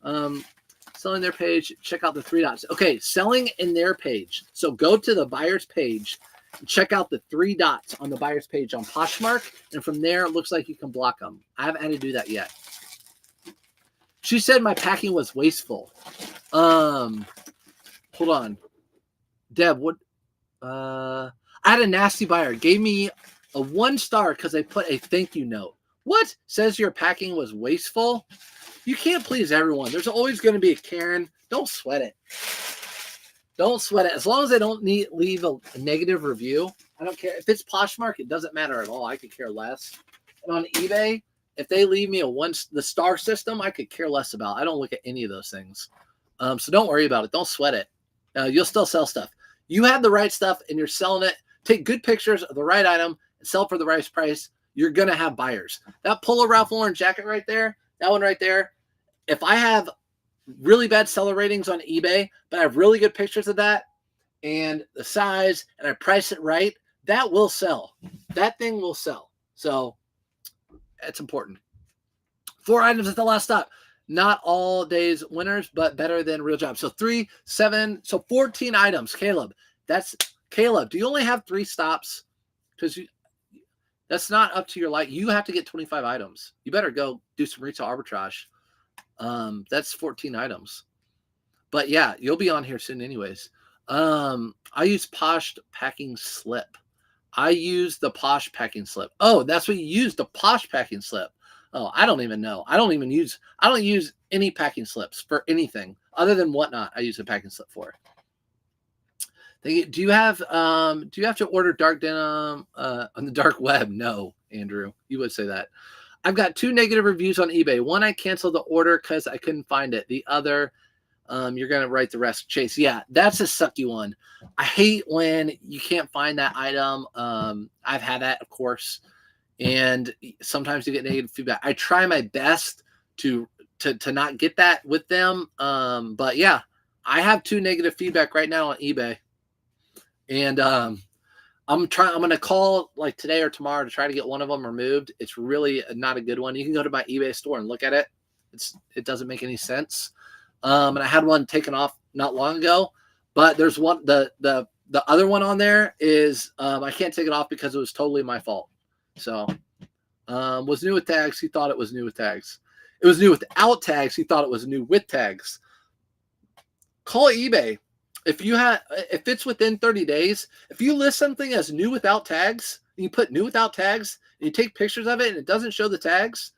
Selling their page. Check out the 3 dots. Okay, selling in their page. So go to the buyer's page. Check out the 3 dots on the buyer's page on Poshmark, and from there it looks like you can block them. I haven't had to do that yet. She said my packing was wasteful. Hold on, Deb. What? I had a nasty buyer. Gave me a 1 star because I put a thank you note. What? Says your packing was wasteful? You can't please everyone. There's always going to be a Karen. Don't sweat it. Don't sweat it. As long as they don't leave a negative review, I don't care. If it's Poshmark, it doesn't matter at all. I could care less. And on eBay, if they leave me the star system, I could care less about. I don't look at any of those things. So don't worry about it. Don't sweat it. You'll still sell stuff. You have the right stuff and you're selling it. Take good pictures of the right item and sell for the right price. You're going to have buyers. That Polo Ralph Lauren jacket right there, that one right there, if I have really bad seller ratings on eBay, but I have really good pictures of that and the size and I price it right, that will sell. That thing will sell. So it's important. 4 items at the last stop. Not all days winners, but better than real jobs. So 3, 7, so 14 items. Caleb, do you only have 3 stops? Because that's not up to your life. You have to get 25 items. You better go do some retail arbitrage. That's 14 items. But yeah, you'll be on here soon anyways. I use Posh packing slip. I use the Posh packing slip. Oh, that's what you use, the Posh packing slip. Oh, I don't even know. I don't use any packing slips for anything other than Whatnot. I use a packing slip for. Do you have to order dark denim on the dark web? No, Andrew, you would say that. I've got 2 negative reviews on eBay. One, I canceled the order because I couldn't find it. The other, you're going to write the rest. Chase, yeah, that's a sucky one. I hate when you can't find that item. I've had that, of course, and sometimes you get negative feedback. I try my best to not get that with them. But yeah, I have 2 negative feedback right now on eBay. And I'm going to call like today or tomorrow to try to get one of them removed. It's really not a good one. You can go to my eBay store and look at it. It doesn't make any sense. And I had one taken off not long ago, but there's one, the other one on there is, I can't take it off because it was totally my fault. So, was new with tags. He thought it was new with tags. It was new without tags. He thought it was new with tags. Call eBay. If it's within 30 days, if you list something as new without tags, and you put new without tags, and you take pictures of it and it doesn't show the tags,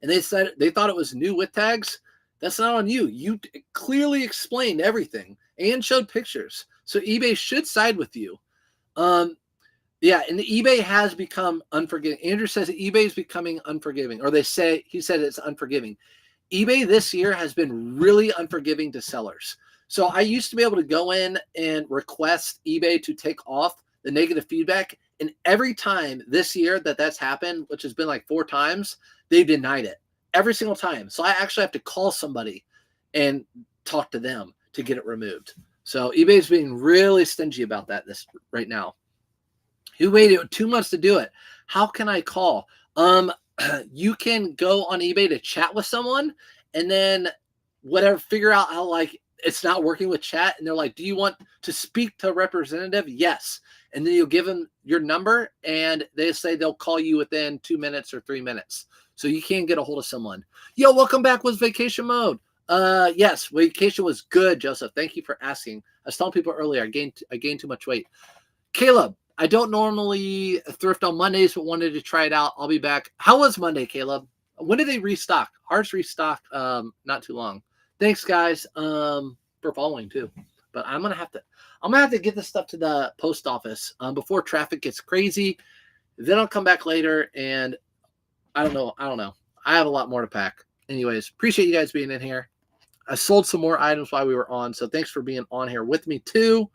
and they said they thought it was new with tags, that's not on you. You clearly explained everything and showed pictures. So eBay should side with you. Yeah, and eBay has become unforgiving. Andrew says eBay is becoming unforgiving, or he said it's unforgiving. eBay this year has been really unforgiving to sellers. So I used to be able to go in and request eBay to take off the negative feedback. And every time this year that that's happened, which has been like 4 times, they denied it every single time. So I actually have to call somebody and talk to them to get it removed. So eBay's being really stingy about that this right now. Who waited 2 months to do it? How can I call? You can go on eBay to chat with someone and then figure out how like it's not working with chat. And they're like, do you want to speak to a representative? Yes. And then you'll give them your number and they say they'll call you within 2 minutes or 3 minutes. So you can get a hold of someone. Yo, welcome back. Was vacation mode? Yes, vacation was good, Joseph. Thank you for asking. I was telling people earlier, I gained too much weight. Caleb, I don't normally thrift on Mondays, but wanted to try it out. I'll be back. How was Monday, Caleb? When did they restock? Ours restocked not too long. Thanks, guys, for following too. But I'm gonna have to get this stuff to the post office before traffic gets crazy. Then I'll come back later, and I don't know. I have a lot more to pack. Anyways, appreciate you guys being in here. I sold some more items while we were on, so thanks for being on here with me too.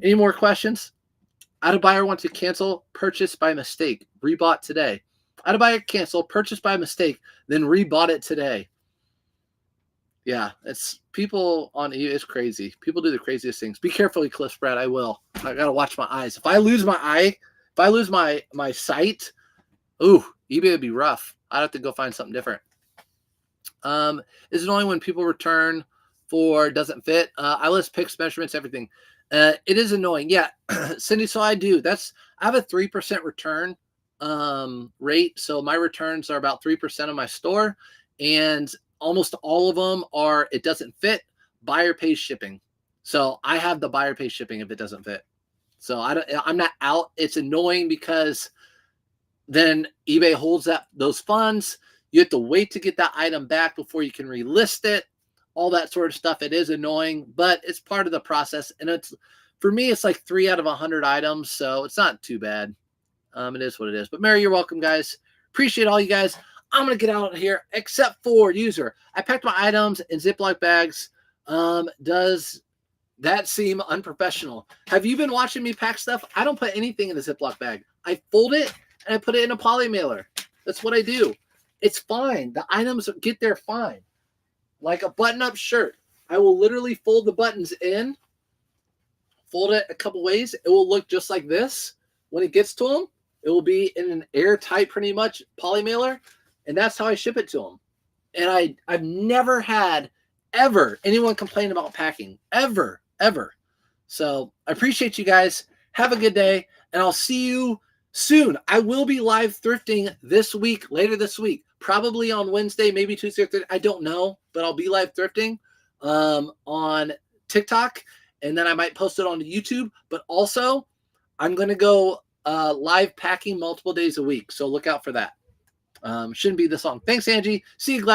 Any more questions? I had a buyer want to cancel purchase by mistake. Rebought today. I had a buyer cancel purchase by mistake, then rebought it today. Yeah, it's people on eBay. It's crazy. People do the craziest things. Be careful, Eclipse Brad. I will. I gotta watch my eyes. If I lose my eye, if I lose my sight, ooh, eBay would be rough. I'd have to go find something different. Is it only when people return for doesn't fit? I list pics, measurements, everything. It is annoying. Yeah, Cindy, so I have a 3% return rate. So my returns are about 3% of my store, and almost all of them are it doesn't fit, buyer pays shipping. So I have the buyer pays shipping if it doesn't fit. So I'm not out. It's annoying because then eBay holds those funds. You have to wait to get that item back before you can relist it. All that sort of stuff. It is annoying, but it's part of the process. And for me, it's like 3 out of 100 items. So it's not too bad. It is what it is. But Mary, you're welcome, guys. Appreciate all you guys. I'm going to get out of here, except for user. I packed my items in Ziploc bags. Does that seem unprofessional? Have you been watching me pack stuff? I don't put anything in a Ziploc bag. I fold it and I put it in a poly mailer. That's what I do. It's fine. The items get there fine. Like a button-up shirt. I will literally fold the buttons in, fold it a couple ways. It will look just like this. When it gets to them, it will be in an airtight, pretty much, poly mailer, and that's how I ship it to them. And I've never had, ever, anyone complain about packing. Ever. So I appreciate you guys. Have a good day, and I'll see you soon. I will be live thrifting later this week. Probably on Wednesday, maybe Tuesday or Thursday. I don't know, but I'll be live thrifting on TikTok, and then I might post it on YouTube. But also, I'm going to go live packing multiple days a week, so look out for that. Shouldn't be this long. Thanks, Angie. See you, Glad.